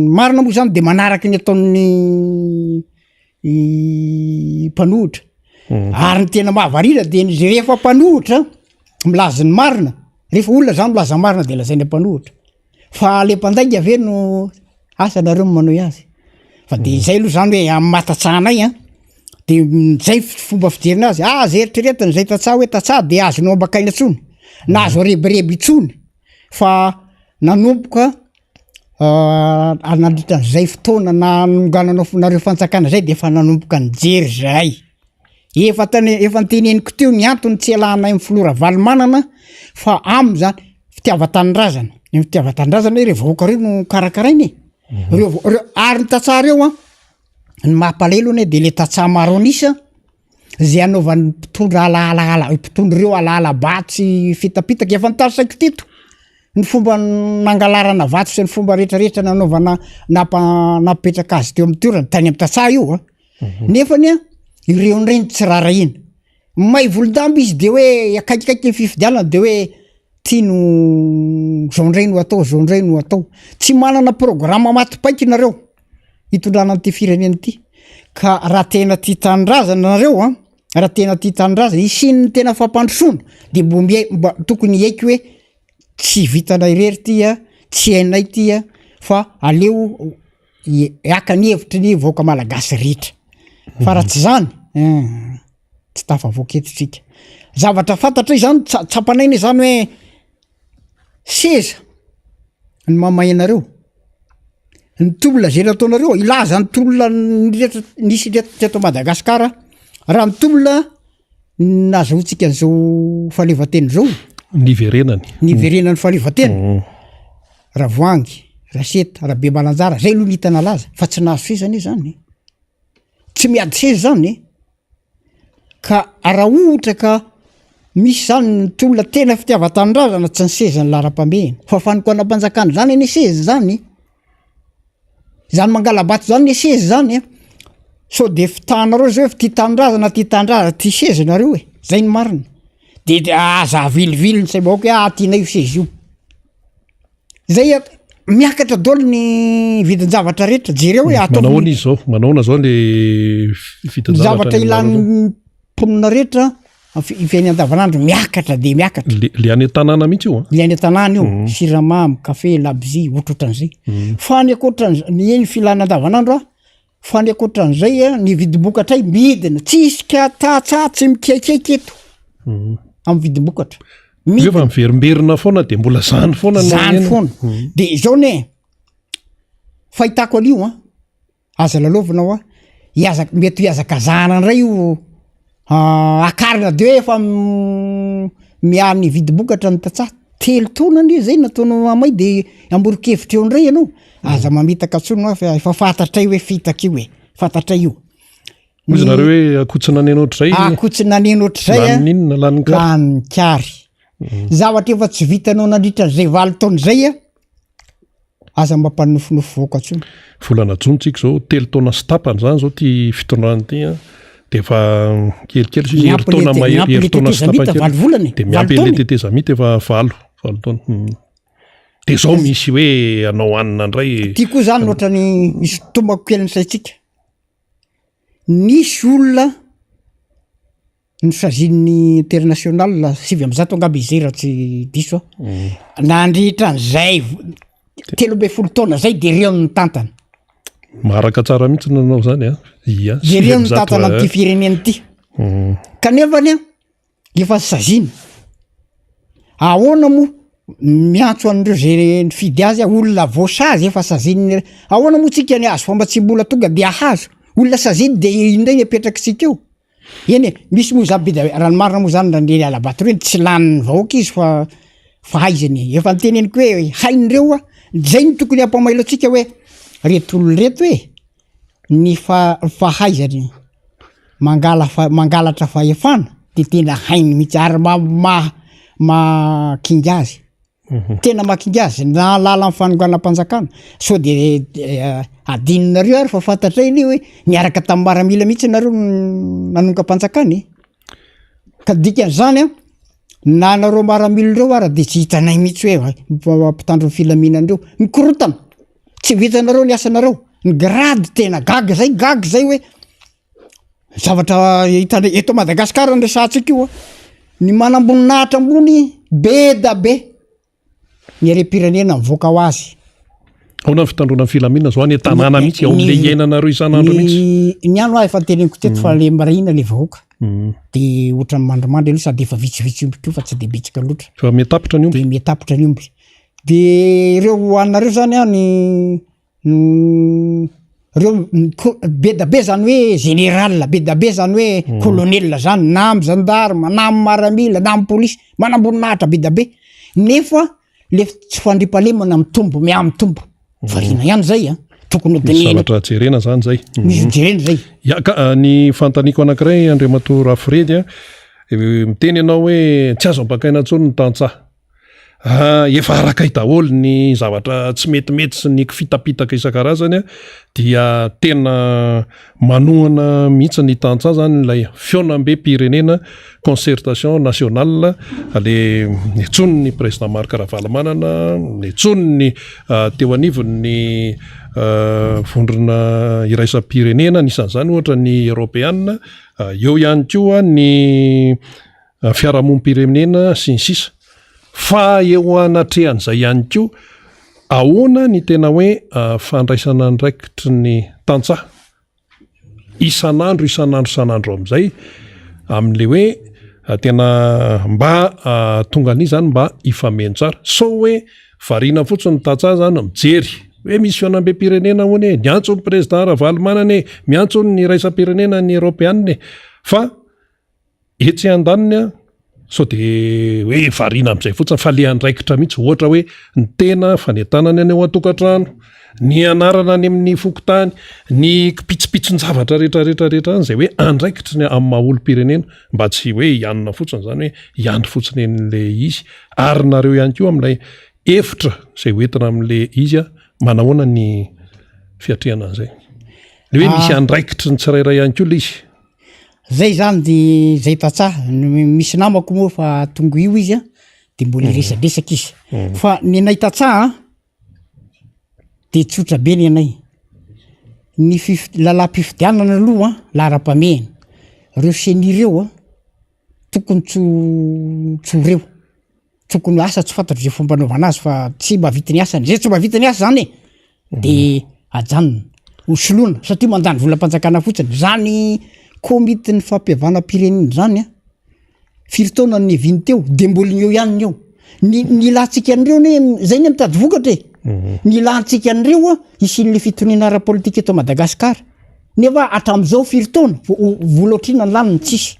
marina moa zany de manaraka ny ataon'ny mpanohitra ary ny tena mahavarira de rehefa mpanohitra milaza ny marina rehefa olona zany milaza marina de lazainy mpanohitra fa le mpandainga ave no asanareo manao azy fa de zay aloha zany hoe amin'ny matatsahanay de zay fomba fijerina azy zay eritreretiny zay tatsaha hoe tatsaha de azonao ambakaina tsony na azo arebireby tsony fa nanomboka nandritra zay fotoana na nongananao nareo fanjakana zay de efa nanomboka nijery zay efa niteneniko teo ny antony tsy alahana amin'ny filora valimanana fa am zany fitiava-tanindrazana ny fitiava-tanindrazana re vahoaka reo no karakarainy ary ny tatsaha reo ny mampalelo de le tatsaha maro anisa zay anaovan'ny mpitondra mpitondra reo alaala-batsy fitapitaka efa nitarisaiko tito ny fomba nangalarana vatsy sy ny fomba rehetrarehetra nanaovana napetraka azy teo amin'ny toerana tany amin'ny tatsaha io nefany ireo nireny tsy rarahina may volodamby izy de hoe akaikikaiky ny fifidianana de hoe tiano zao ndray no atao zao ndray no atao tsy manana programa matipaika nareo hitondrana n'ity firenena ity ka raha tena tia tanindrazana nareo raha tena tia tanindrazana isin'ny tena fampandrosoana de mba tokony haiko hoe tsy vitanay rery tya tsy hainay tya fa aleo aka ny hevitry ny vahoaka malagasy rehetra fa raha tsy zany tsy tafavoaketitsika zavatra fantatra zany tsapanaina zany hoe seza ny mamay anareo ny tolona zay nataonareo ilaza ny tolona nisy teto Madagasikara raha ny tolona nazahoantsika an'izao fahaleovatena zao niverenany fahaleovatena ravoangy raseta raha be malanjara zay lo nitana laza fa tsy nahazo sezany zany tsy miady seza zany ka raha ohatra ka misy zany ny tolona tena fitiava-tanindrazana tsy ny sezany lara-pamehana fa fanokana-mpanjakana zany ny seza zany mangalabato zany ny seza zany so de fitanareo zao tia tanindrazana tia seza nareo zay ny marina de aza viliviliny say bahoaka tiana io seza io zay miakatra dolo ny vidin-javatra rehetra jereo hoe manahoana izy zao manahoana zao le zavatra ilan'ny mponina rehetra ifeny andavanandro miakatra de miakatra le any tanàna mihitsy io le any tanàna io siramamy kafe labzi ohatrohatran'izay fa ny akoatran'ny filana andavanandro fa ny akoatran'izay ny vidibokatra midina tsisy katatsatsy mikaikaiky eto amin'ny vidibokatra efa miverimberina foana de mbola zany foana zany foana de izao ne fahitako an'io aza lalovina mety hiazakazahana ndray io akarina de hoe efa miany vidibokatra ny tatsaha telo taonany zay nataonao amay de amborokevitra eo ndray ianao aza mamitaka tsony fa efa fantatray hoe fitaka io fantatray io izy nareo hoe akotsina any ohatr'izay akotsina any ohatr'izay laninina lany kary zavatra efa tsy vitanao nandritra zay 20 taona zay aza mampanofinofo voaka tsony volana jontsika zao telo taona sy tapany zany zao ty fitondrany ty de efa kelikely sy eritona sy tapakely de miampy le tetezamity efa valo taona de zao misy hoe anao anina ndray ty koa zany ohatra ny misy tombako kely ny saitsika nisy olona ny sazin'ny international 700 angaby izay raha tsy diso nandritra an'izay 30 taona zay de reo ny tantana maraka tsara mihitsy nanao zany de reo ny tantana am'ty fireneny ty kanefany efa saziny ahoana moa miantso an'ireo zay fidy azy olona voasazy efa saziny ahoana moa tsika ny azo fomba tsy mbola tonga de ahazo olona saziny de indray apetraky tsika eo eny misy moa zabe da ranomarina moa zany nandreny alabato reny tsy laniny vahoaka izy fa haizany efa nyteneniko hoe hain'ireo zay ny tokony ampamailo atsika hoe reto olo reto ny fahaizany mangalatra fahefana de tena hainy mihitsy ary makingy azy tena makingy azy na lala amin'ny fanonganam-panjakana so de adininareo ary fa fantatray ny hoe niaraka tamin'ny maramila mihitsy nareo nanonga-panjakany ka dikan'izany na nareo maramila reo ara de tsy hitanay mihitsy hoe mpitandro ny filaminandreo mikorotana tsy vitanareo ny asanareo ny grady tena gaga zay hoe zavatra hitanay eto Madagasikara nresantsika io ny manamboninahitra ambony be da be ny arem-pirenena mivoaka ho azy ao na fitandrona filamina zao any tanàna mihitsy ao le iainanareo isan'andro mihitsy ny ano efa teneniko teto fa le marina le vahoaka de ohatrany mandromandry aloha sady efa vitsivitsy omby fa tsy de betsika loatra fa metapitra ny omby de metapitra ny omby de reo anareo zany reo be da be zany hoe général be da be zany hoe colonel zany na amy gendarme na amy maramila na amy polisy manamboninahitra be da be nefa le tsy fandripalemana mitombo mitombo varina ihany zay tokony zavatra jerena zany zay misy jerena zay ka ny fantaniko anankiray Andriamato Rafredy miteny ianao hoe tsy azo ampakaina ntsony ny tantsaha efa arakay daholo ny zavatra tsy metimety sy ny fitapitaka isan-karazany dia tena manohana mihitsy ny tantsaha zany ilay fionam-be pirenena concertation nationale le netsony ny président Marc Ravalomanana netsony ny teo anivon'ny vondrona iraisam-pirenena nisan'izany ohatra ny européenne eo ihany koa ny fiarahamonim-pirenena sy ny sisa fa eo anatrehan'izay ihany koa ahoana ny tena hoe fandraisana ndraikitry ny tantsaha isan'andro amin'izay amin'le hoe tena mba tonga ny zany mba ifameno tsara so hoe variana fotsiny ny tantsaha zany mijery hoe misy fianam-be-pirenena hoany ny antso ny président Ravalomanana miantso ny raisam-pirenena ny européenne fa etsy andaniny so de hoe variana amin'izay fotsiny fa le andraikitra mihitsy ohatra hoe ny tena fanentanany any ao an-tokantrano ny anarana any amin'ny fokotany ny pitsipitsony zavatra rehetrarehetrarehetra zay hoe andraikitry ny amin'ny maha-olo-pirenena mba tsy hoe hianona fotsiny zany hoe hiandry fotsiny n'le izy ary nareo ihany koa amin'ilay efitra zay hoentina amin'le izy manahoana ny fiatrehana an'izay le hoe misy andraikitry ny tsirairay ihany koa le izy zay zany de zay tantsaha misy namako moa fa tongo io izy de mbola resadresaka izy fa ny anay tantsaha de tsotra be ny anay ny lala-pifidianana aloha lahara-pamehana reo senireo tokony tsoreo tokony asa tsy fantatro zay fombanaovana azy fa tsy mavita ny asany zay tsy mavita ny asa zany de ajanona osoloana satria mandany volam-panjakana fotsiny zany komity ny fampiavana pirenena zany a firitaona ny viny teo de mbola eo ihany eo ny lahantsika an'ireo ne zay ny mitady vokatra ny lahantsika an'ireo a isin'le fitoniana ara-politika eto Madagasikara nefa atram'izao firitaona vola ohatrina laniny tsisy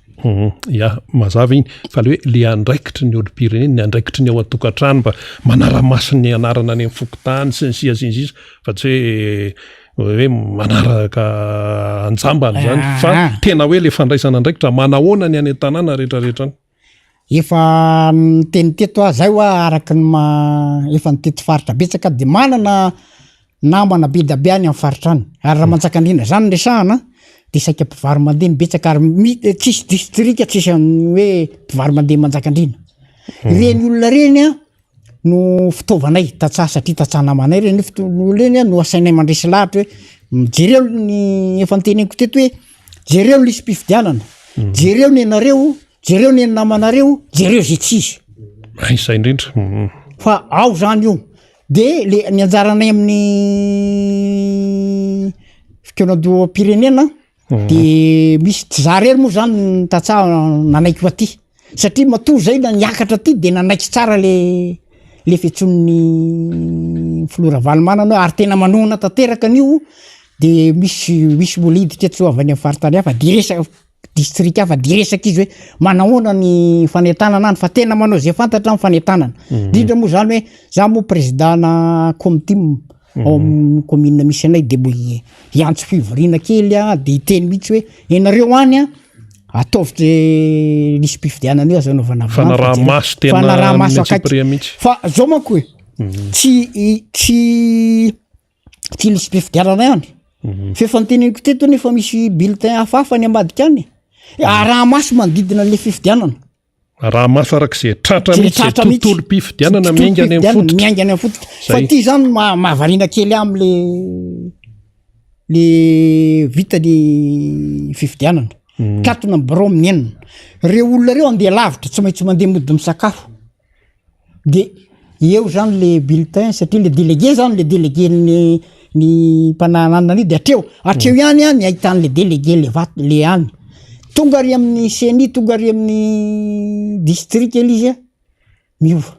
ya mazava iny fa le hoe le andraikitry ny olo-pirenena ny andraikitry ny ao an-tokantrano mba manara-maso ny anarana any amin'ny fokotany sy ny siasinzisa fa tsy hoe manaraka anjambany zany fa tena hoe le fandraisana andraikitra manahoana ny any an-tanàna rehetrarehetra efa teny teto zay hoa araky efa niteto faritra betsaka de manana namana be da be any amin'ny faritrany ary raha manjakandrina zany resahana de saika mpivary mandeha ny betsaka ary tsisy distrika tsisy hoe mpivary mandeha manjakandrina reny olona reny a no fitaovanay tatsaha satria tatsaha namanay reny reny a no asainay mandresy lahatra hoe jereo ny efa niteneniko teto hoe jereo lisy mpifidianana jereo ny anareo jereo ny namanareo jereo zay tsisy izay indrindra fa ao zany io de le ny anjaranay amin'ny fikeonadoam-pirenena de misy tsy zarery moa zany tatsaha nanaiky aty satria matoa zay na niakatra aty de nanaiky tsara le fiatson'ny filoravalomana ary tena manohana tanteraka an'io de misy mbola hiditra tso avy any amin'ny faritany hafa diresaka distrika hafa diresaka izy hoe manahoana ny fanentanana any fa tena manao zay fantatra amin'ny fanentanana indrindra moa zany hoe za moa présidana comité ao amin'ny commune misy anay de mbo hiantso fivoriana kely a de hiteny mihitsy hoe enareo any a ataovy nisy mpifidianana io azanaovana fanaraha-maso tena metsipria mihitsy fa zao manko hoe tsy lisy mpifidianana ihany fefa niteneniko teto nefa misy bulletin hafahafa ny amadika any raha maso manodidina le fifidianana raha maso arak'izay tratra mihitsy zay tontolo mpifidianana miaingany amin'ny fototra fa ty zany mahavariana kely am'le vita ny fifidianana katona bro amin'ny enina reo olona reo andeha lavitra tsy maintsy mandeha mody misakafo de eo zany le bulletin satria le délégué zany le délégué ny mpananana io de atreo ihany a ny ahitan'le délégué le any tonga ary amin'ny CNI tonga ary amin'ny district izy a miova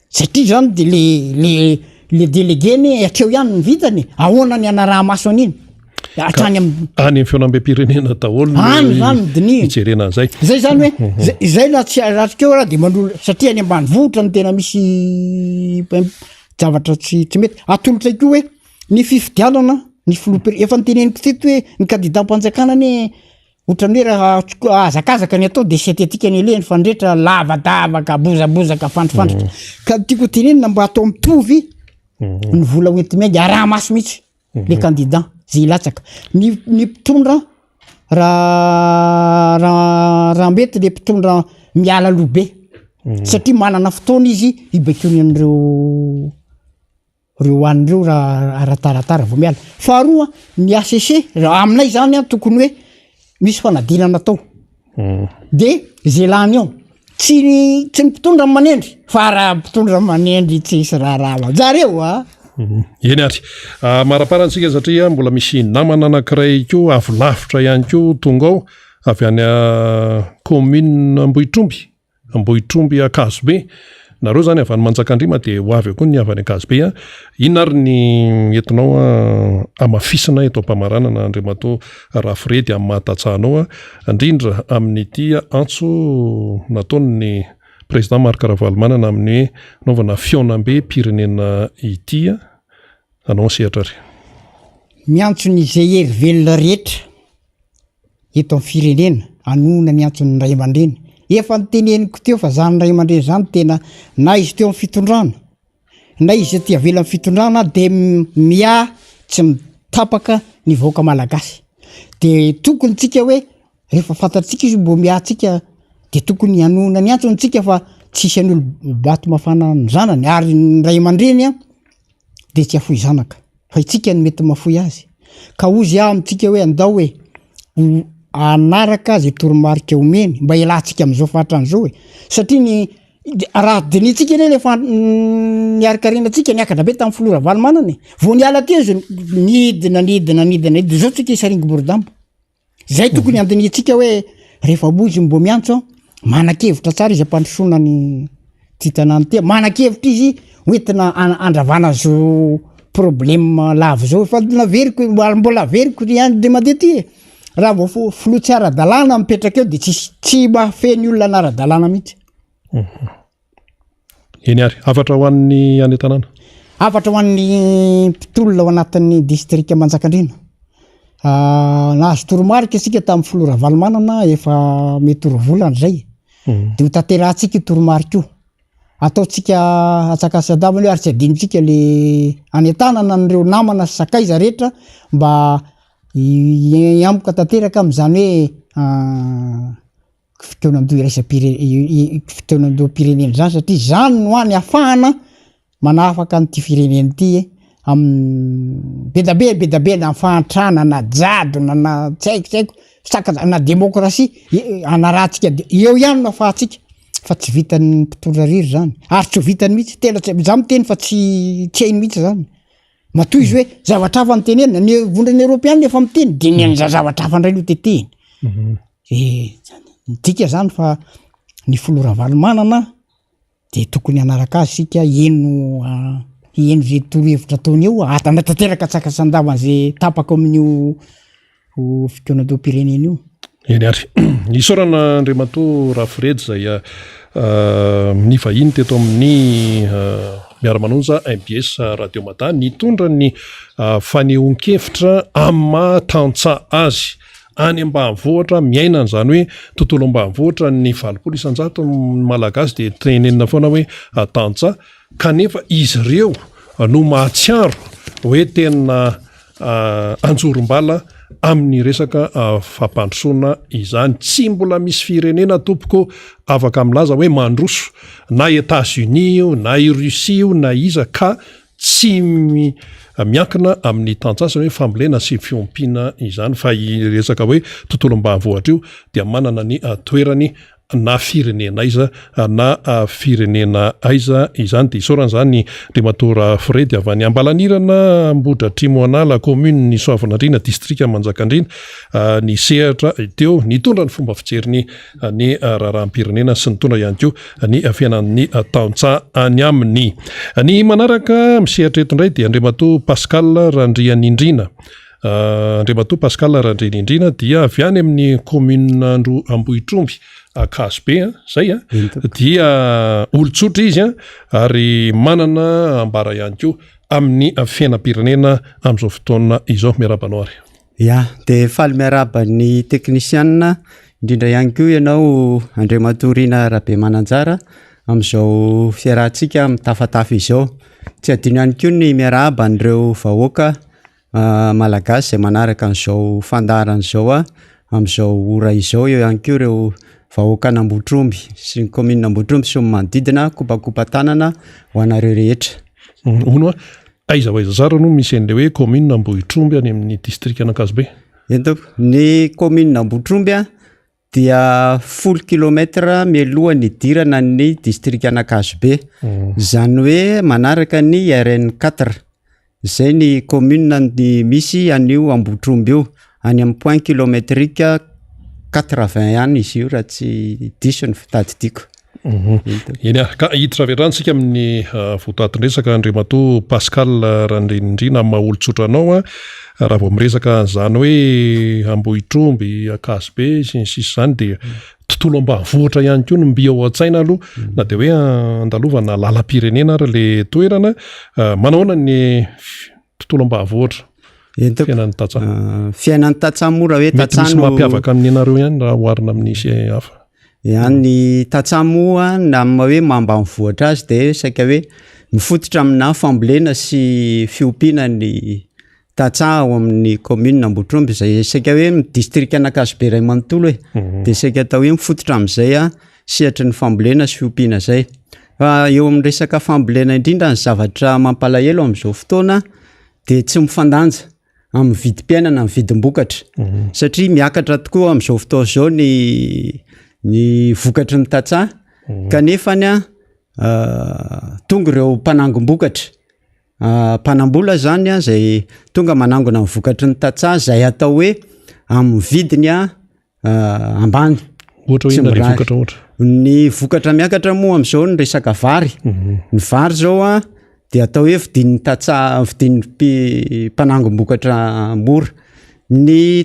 satria zany de le délégué ny atreo ihany ny vitany ahoana ny anaraha maso an'iny atrany any amin'ny fionam-be-pirenena daholo zany dini ijerena an'izay zay zany hoe zay na tsy ratrikeo raha de manolo satria any ambany vohitra no tena misy zavatra tsy mety atolotra ko hoe ny fifidianana ny filoper efa niteneniko teto hoe ny candidat-mpanjakana ny ohatrany hoe raha azakazaka ny atao de setetika ny eleny fandretra lavadavaka bozabozaka fandrifandritra ka tiako tenenina mba atao mitovy ny vola oenti miainga araha maso mihitsy le candidat zay ilatsaka ny mpitondra raha mety le mpitondra miala lobe satria manana fotoana izy hibaikony an'ireo an'ireo raha arataratara vao miala faharoa ny ACC aminay zany a tokony hoe misy fanadinana atao de zay lany ao tsy mipitondra manendry fa raha mpitondra manendry tsy isy raha zareo a eny ary maraparantsika satria mbola misy namana anankiray ko avolavitra ihany ko tonga ao avy any commune Ambohitromby Akazobe nareo zany avy any Manjakandrima de ho avy koa ny avy any Akazobe inona ary ny entinao amafisana eto ampamaranana Andriamato Rafiredy amin'ny mahatatsahanao indrindra amin'ity antso nataony président Marc Ravalomanana amin'ny naovana fionam-be pirenena ity anao sehatra ary miantso ny zay hery velona rehetra eto amin'ny firenena anona ny antso ny ray aman-dreny efa niteneniko teo fa zany ray aman-dreny zany tena na izy teo amin'ny fitondrana na izy ty avela amin'ny fitondrana de tsy mitapaka ny vahoaka malagasy de tokony tsika hoe rehefa fantatsika izy mbo miatsika de tokony anona ny antso ntsika fa tsisy an'olo bato mafana ny zanany ary ny ray aman-dreny de tsy afoy zanaka fa itsika ny mety mafoy azy ka ozy amintsika hoe andao hoe anaraka zay toromarika omeny mba ilahntsika am'izao fatran'izao satria ny raha dinitsika eny lefa niarikarenatsika niakatra be tamin'ny filora valomanana vo niala ty zo nidina zao tsika isaringy bordambo zay tokony andinitsika hoe rehefa bozy mbo miantso manan-kevitra tsara izy ampandrosoana ny titanany ty manan-kevitra izy hoentina andravana zao problème lava zao fa naveriko mbola veriko any de mandeha ty raha vo filotsy ara-dalàna mipetraka eo de tsy mahafeny olona anara-dalàna mihitsy eny ary afatra ho an'ny any tanàna afatra ho an'ny mpitolona ao anatin'ny distrika Manjakandriana nahazo toromarika isika tamin'ny filora valomanana efa mety rovolana zay de ho tanterahantsika toromarika io ataotsika atsakasadavana ary tsy adinitsika le anentanana an'ireo namana sy sakaiza rehetra mba amboka tanteraka am'izany hoe fitoenan-do fitoenan-do pireneny zany satria zany no any afahana manafaka nyty fireneny ty bedabe na fahantrana na jadona na tsaikosaiko na demokrasia anarahantsika eo ihany no afahantsika fa tsy vitan'ny mpitondra riry zany ary tsy ho vitany mihitsy tena za miteny fa tsy hainy mihitsy zany matoy izy hoe zavatra hafa nytenena ny vondrany Europeanina efa miteny de nyanza zavatra hafa ndray no teteny dika zany fa ny filora valomanana de tokony anaraka azy sika eno zay torohevitra ataony eo atana tanteraka tsakasandavana zay tapaka amin'io fitoenan-do pireneny io eny ary isorana Andriamatoa Rafiredy zay ny vahiny teto amin'ny miara-manonja MBS Radio Mata nitondra ny fanehoan-kevitra amma tantsa azy any ambanivohitra miainana zany hoe tontolo ambanivohitra ny 700 malagasy de tenenina foana hoe tantsa kanefa izy ireo no mahatsiaro hoe tena anjorom-bala amin'ny resaka fampandrosoana izany tsy mbola misy firenena tompoko afaka milaza hoe mandroso na Etats-Unis io na i Russie io na iza ka tsy miankina amin'ny tantsasany hoe fambolena sy fiompiana izany fa resaka hoe tontolo ambanivohitra io dia manana ny toerany na firenena aiza na firenena aiza izany de isorana zany Andriamatoa Rafiredy avy any Ambalanirana Ambodra Atrimo Anala commune ny Soavinandriana distrika Manjakandriana ny sehatra teo nitondra ny fomba fijeriny ny raharam-pirenena sy nitondra ihany koa ny fiainan'ny tantsa any aminy ny manaraka misehatra eto indray dia Andriamatoa Pascal Randrianindrina Andriamatoa Pascal Randrianindrina dia avy any amin'ny commune Ambohitromby Akazobe zay dia olotsotra izy ary manana ambara ihany koa amin'ny fiainam-pirenena amin'izao fotoana izao miarabanao ary de faly miaraba ny teknisianina indrindra ihany koa ianao Andriamatoa Rina Rabe Mananjara amin'izao fiarahantsika mitafatafa izao tsy adino ihany koa ny miaraba an'ireo vahoaka malagasy zay manaraka an'izao fandarana izao amin'izao ora izao eo ihany koa ireo vahoaka n'Ambohitromby sy ny commune n'Ambohitromby sy ny manodidina kopakopa-tanana ho anareo rehetra ono aiza ho aiza zara no misy an'ilay hoe commune n'Ambohitromby any amin'ny distrika an'Akazobe entako ny commune n'Ambohitromby dia 10 kilometra mialoha ny dirana ny distrika an'Akazobe zany hoe manaraka ny RN4 zay ny commune ny misy an'io Ambohitromby io any amin'ny point kilometrika 80 ihany izy io raha tsy diso ny fitadidiako eny ka hiditra verantsika amin'ny votoatin-resaka Andriamatoa Pascal Randrianindrina amin'ny maha-olotsotra anao raha vao miresaka zany hoe Ambohitromby Akazobe sy ny sisa zany dia tontolo ambanivohitra ihany koa no mbi ao an-tsaina aloha na dia hoe andalovana lalam-pirenena ary le toerana manahoana ny tontolo ambanivohitra fiainan'ny tantsaha fiainan'ny tantsaha-mora hoe mety misy mampiavaka amin'ny anareo ihany raha oharina amin'isy hafa ny tantsaha-moa na hoe mambanivohitra azy dia saika hoe mifototra amina fambolena sy fiompiana ny tantsaha ao amin'ny commune n'Ambohitromby zay saika hoe distrika an'Akazobe Ray manontolo dia saika atao hoe mifototra amin'izay sehatra ny fambolena sy fiompiana zay fa eo amin'ny resaka fambolena indrindra ny zavatra mampalahelo amin'izao fotoana dia tsy mifandanja amin'ny vidim-piainana ny vidim-bokatra satria miakatra tokoa amin'izao fotoana izao ny vokatry ny tantsaha kanefany tonga ireo mpanangom-bokatra mpanambola zany zay tonga manangona ny vokatry ny tantsaha zay atao hoe amin'ny vidiny ambany ny vokatra miakatra moa amin'izao ny resaka vary ny vary zao dia atao hoe vidin'ny tantsaha vidin'ny mpanangom-bokatra mora ny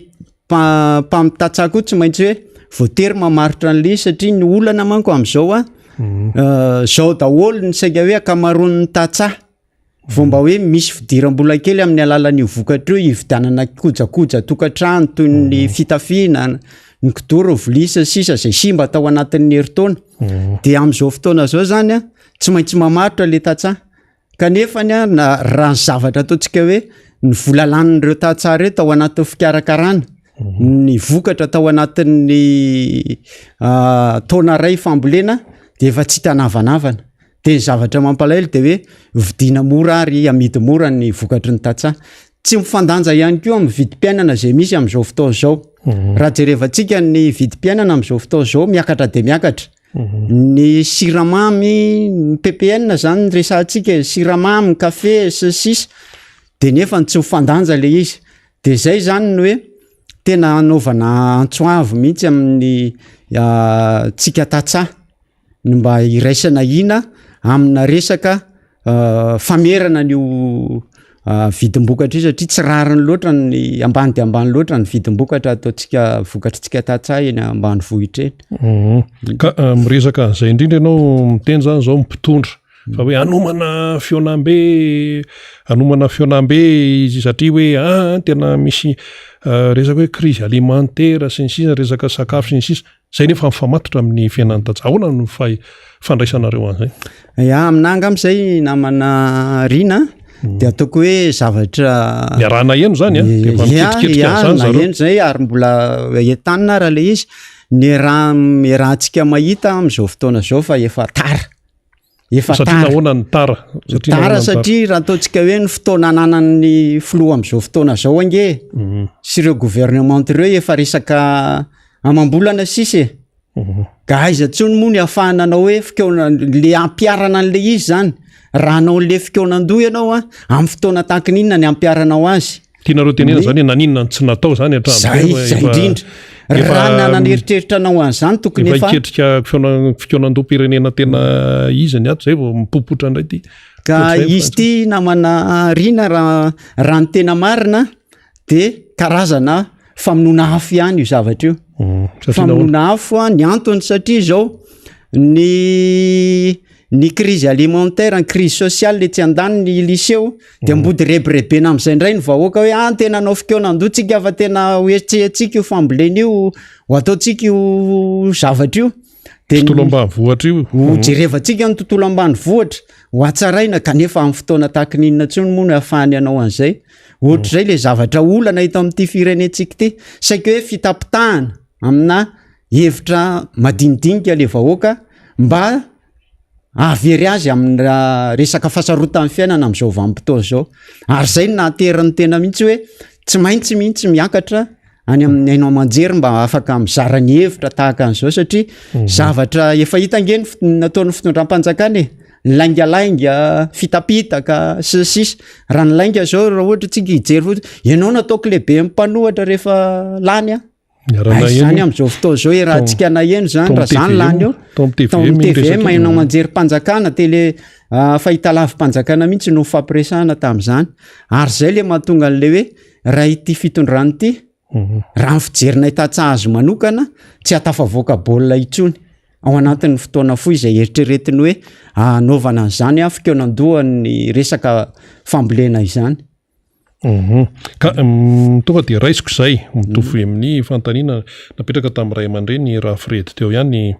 mpamitantsaha koa tsy maintsy hoe voatery mamaritra an'le satria ny olana manko amin'izao zao daholo ny saika hoe akamaroan'ny tantsaha vao mba hoe misy fidiram-bola kely amin'ny alalan'io vokatra io hividianana kojakoja tokantrano toy ny fitafiana ny kidoro volisa sisa zay simba atao anatin'ny herintaona dia amin'izao fotoana zao zany tsy maintsy mamaritra le tantsaha kanefany raha ny zavatra ataontsika hoe ny vola lanin'ireo tantsaha ireo tao anatin'ny fikarakarana ny vokatra tao anatin'ny taona ray fambolena dia efa tsy hitanavanavana dia ny zavatra mampalahelo dia hoe vidiana mora ary amidy mora ny vokatry ny tantsaha tsy mifandanja ihany koa amin'ny vidim-piainana zay misy amin'izao fotoana izao raha jerevantsika ny vidim-piainana amin'izao fotoana izao miakatra dia miakatra ny siramamy ny ppn zany ny resantsika siramamy ny kafe sisa dia nefa tsy mifandanja le izy dia zay zany ny hoe tena anaovana antsoavo mihitsy amin'ny tsika tantsaha ny mba iraisana ina amina resaka famerana n'io vidim-bokatra io satria tsy rariny loatra ny ambany dia ambany loatra ny vidim-bokatra ataontsika vokatritsika tantsaha eny ambany vohitra eny ka miresaka an'izay indrindra ianao miteny zany zao mimpitondra fa hoe anomana fionambe izy satria hoe tena misy resaka hoe crise alimentaire sy ny sisa resaka sakafo sy ny sisa zay nefa mifamatotra amin'ny fiainan'ny tantsaha ahoana no fandraisanareo an'izay aminanga am'izay namana rina dia ataoko hoe zavatra miarahana eno zany eno zay ary mbola entanina raha le izy ny rahantsika mahita amin'izao fotoana zao fa efa tara tara satria raha ataontsika hoe ny fotoana ananan'ny filoha amin'izao fotoana zao ange sy ireo gouvernement ireo efa resaka amam-bolana sisy ka aiza tsony moa ny ahafahana anao hoe fikaona le ampiarana an'le izy zany raha anao le fikaonan-doha ianao amin'ny fotoana tahaka n'inona ny ampiaranao azy tianareo tenena zany naninona tsy natao zany zay indrindra raha nananeritreritra anao an'izany tokony efa iketrika fikaonan-doha-pirenena tena izy ny ato zay vao mipopotra indray ty ka izy ty namana rina raha ny tena marina dia karazana famonoana afo ihany io zavatra io famonoana afo ny antony satria zao ny crise alimentaire ny crise sociale le tsy andany ny liseo dia mbody rebirebena amin'izay indray ny vahoaka hoe tena anao fikaonan-doha-tsika fa tena hoetsehantsika io fambolena io ho ataontsika io zavatra io tontolo ambanivohatra io ho jerevantsika ny tontolo ambanivohatra ho atsaraina kanefa amin'ny fotoana tahaka n'inona tsony moa no ahafahany ianao an'izay ohatra zay le zavatra olana hita amin'ity firenentsika ity saika hoe fitapitahana amina hevitra madinidinika le vahoaka mba avery azy amin'ny resaka fahasarotan'ny fiainana amin'izao vanim-potoana zao ary zay nateriny tena mihitsy hoe tsy maintsy mihitsy miakatra any amin'ny hainao aman-jery mba afaka mizarany hevitra tahaka an'izao satria zavatra efa hitangeny nataon'ny fitondram-panjakana laingalainga fitapitaka sisa raha ny lainga zao raha ohatra tsika hijery fotsy ianao nataoko lehibe mpanohatra rehefa lany zany amin'izao fotoana zao raha tsika naheno zany raha zany lany eo TVM hainao manjery mpanjakana tele fahitalavim-panjakana mihitsy no fampiresahana tamin'izany ary zay le mahatonga an'le hoe raha ity fitondrany ity raha ny fijerina hitatsaha azo manokana tsy hatafavoaka baolina itsony ao anatin'ny fotoana foy izay eritreretiny hoe anaovana an'izany fikaonan-doha ny resaka fambolena izany ka tonga dia raisiko izay mitovy amin'ny fantaniana napetraka tamin'ny ray aman-dreny raha Fredy teo ihany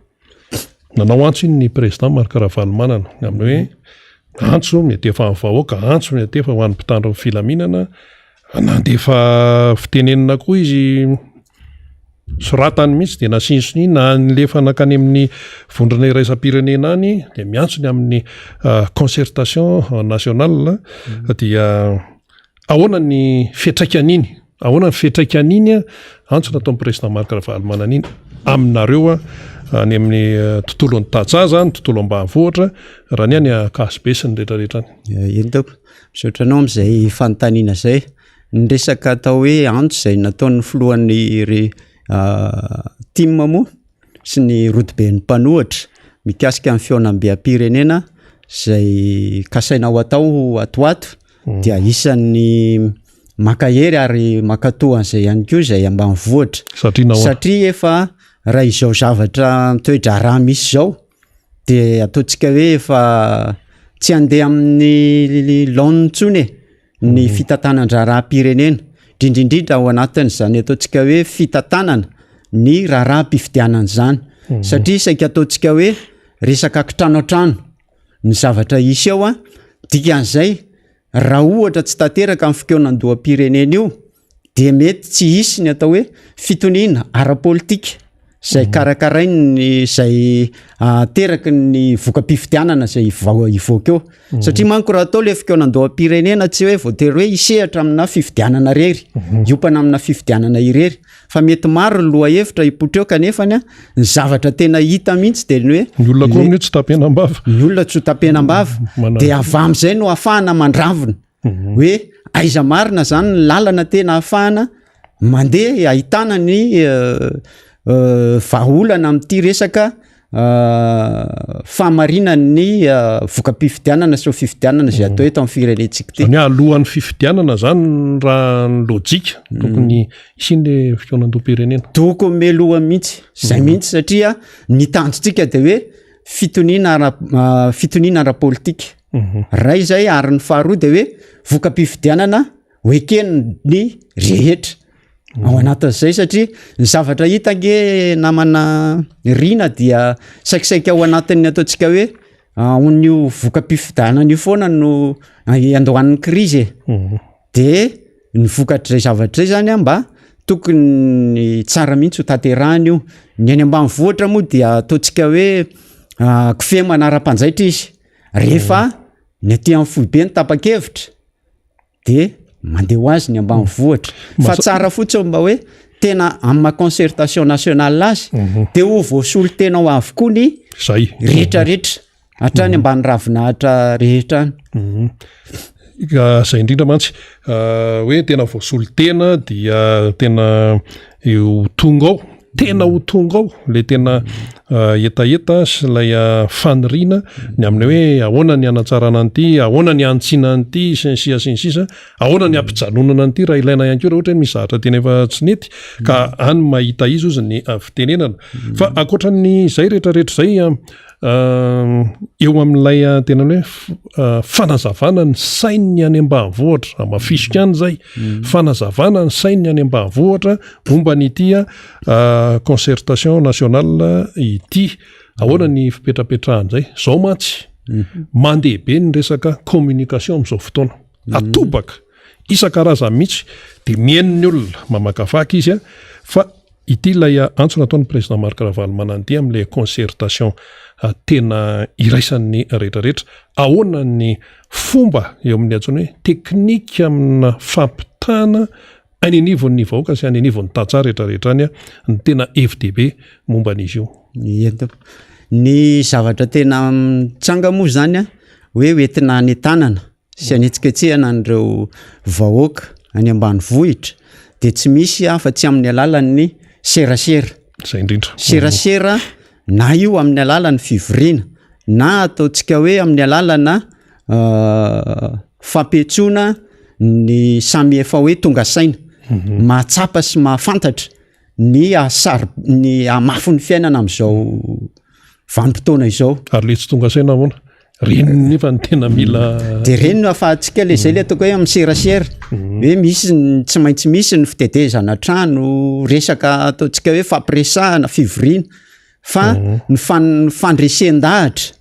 nanao antso iny ny président Marc Ravalomanana amin'ny hoe antso mety efa amin'ny vahoaka antso mety efa ho an'ny mpitandro amin'ny filaminana nandefa fitenenina koa izy soratany mihitsy dia nasinsony na nilefa nakany amin'ny vondrona iraisam-pirenena any dia miantsony amin'ny concertation nationale dia ahoana ny fiatraikan'iny ahoana ny fiatraikan'iny antso natao président Marc Ravalomanan'iny aminareo any amin'ny tontolon'ny Tantsaza ny tontolo ambanivohitra raha ny any akasibe sy ny rehetrarehetra any entako misaotranao amin'izay fanontaniana zay ny resaka atao hoe antso izay nataon'ny filohan'ny team moa sy ny rotoben'ny mpanohatra mikasika amin'ny fiaonam-beam-pirenena izay kasaina ho atao atoato dia isan'ny makahery ary makatoan'izay ihany koa izay ambanivohitra satria efa raha izao zavatra mitoetra raha misy zao dia ataontsika hoe efa tsy handeha amin'ny laoniny intsony ny fitantanan-draharaha-pirenena indrindrindrindra ao anatin'izany ataontsika hoe fitantanana ny raharaha-pifidianana izany satria saika ataontsika hoe resaka kitrano an-trano ny zavatra isy ao dikan'izay raha ohatra tsy tanteraka amin'ny fikeonandoham-pirenena io dia mety tsy hisy ny atao hoe fitoniana ara-politika izay karakarainy izay teraka ny voka-pifidianana izay ivoaka eo satria manko raha atao le fikeonandoham-pirenena tsy hoe voatery hoe isehatra amina fifidianana rery iopana amina fifidianana irery fa mety maro loha hevitra ipotreo kanefany ny zavatra tena hita mihitsy dia ny hoe ny olona koa amin'io tsy tapenam-bava ny olona tsy ho tapenam-bava dia avy amin'izay no ahafahana mandravina hoe aiza marina zany ny lalana tena ahafahana mandeha ahitana ny vahaolana amin'ity resaka fahamarinany voka-pifidianana sy fifidianana izay atao eto amin'ny firenentsika ty. Zany alohan'ny fifidianana zany raha ny lojika tokony isiny le fikeonandoham-pirenena. Tokony mialoha mihitsy izay mihitsy satria ny tanjontsika dia hoe fitoniana ara-politika. Raha izay ary ny faharoa dia hoe voka-pifidianana hoekeny ny rehetra. Ao anatin'izay satria ny zavatra hitange namana rina dia saikisaiky ao anatin'ny ataontsika hoe on'io voka-pifidianana io foana no andohan'ny krizy dia ny vokatrizay zavatra zay zany mba tokony tsara mihitsy ho tanterahana io ny any ambanivohitra moa dia ataontsika hoe kofehy manara-panjaitra izy rehefa ny aty amin'ny foibe ny tapa-kevitra dia mandeha ho azy ny ambanivohitra fa tsara fotsiny mba hoe tena amin'ny concertation nationale azy dia ho voasolo tena ho avokoa ny rehetrarehetra hatrany ambany ravinahitra rehetra any. Izay indrindra mantsy hoe tena voasolo tena dia tena io tonga ao tena ho tonga ao le tena etaeta sy ilay faniriana ny amin'ny hoe ahoana ny anatsarana an'ity ahoana ny antsiana an'ity sy ny sisa ahoana ny ampijanonana an'ity raha ilaina ihany koa raha ohatra hoe misy zavatra tena efa tsy nety ka any mahita izy ozy ny fitenenana fa ankoatran'ny izay rehetrarehetra zay eo amin'ilay tena hoe fanazavana ny sainy any ambanivohitra mafisika any zay fanazavana ny sainy any ambanivohitra momba nyity concertation nationale ity ahoana ny fipetrapetrahany zay zao mantsy mandehabe ny resaka communication amin'izao fotoana atobaka isan-karazany mihitsy dia mihain'ny olona mamakafaky izy fa ity ilay antso nataon'ny président Marc Ravalomanan'ity amin'ilay concertation tena iraisan'ny rehetrarehetra ahoana ny fomba eo amin'ny antsony hoe teknika amina fampitana any anivon'ny vahoaka sy any anivon'ny tantsaha rehetrarehetra any ny tena FDB momba an'izy io. Ny zavatra tena mitsanga moa zany hoe hoentina any tanana sy anetsiketsehana an'ireo vahoaka any ambanivohitra dia tsy misy afa tsy amin'ny alalan'ny serasera. Izay indrindra. Serasera na io amin'ny alalan'ny fivoriana na ataontsika hoe amin'ny alalana fampetsona ny samy efa hoe tonga saina mahatsapa sy mahafantatra ny amafy ny fiainana amin'izao vanim-potoana izao. Ary le tsy tonga saina ahoana reniny nefa ny tena mila dia reniny afahantsika le zay le ataoko hoe amin'ny serasera hoe misy tsy maintsy misy ny fitetezana trano resaka ataontsika hoe fampiresahana fivoriana fa ny fandresen-dahatra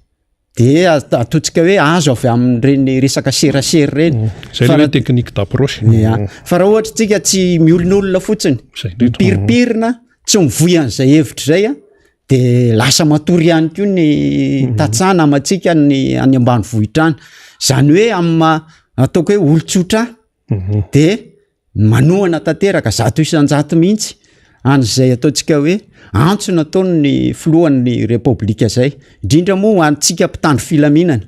dia ataontsika hoe azo avy amin'ireny resaka serasera reny zay le hoe technique d'approche fa raha ohatra tsika tsy miolon'olona fotsiny mipiripirina tsy mivoy an'izay hevitra zay dia lasa matory ihany koa ny tatsana amatsika ny any ambanivohitra any zany hoe ataoko hoe olon-tsotra de manoana tanteraka zato isanjato mihitsy an'izay ataontsika hoe antso nataony ny filohan'ny repoblika zay indrindra moa antsika mpitandro filaminana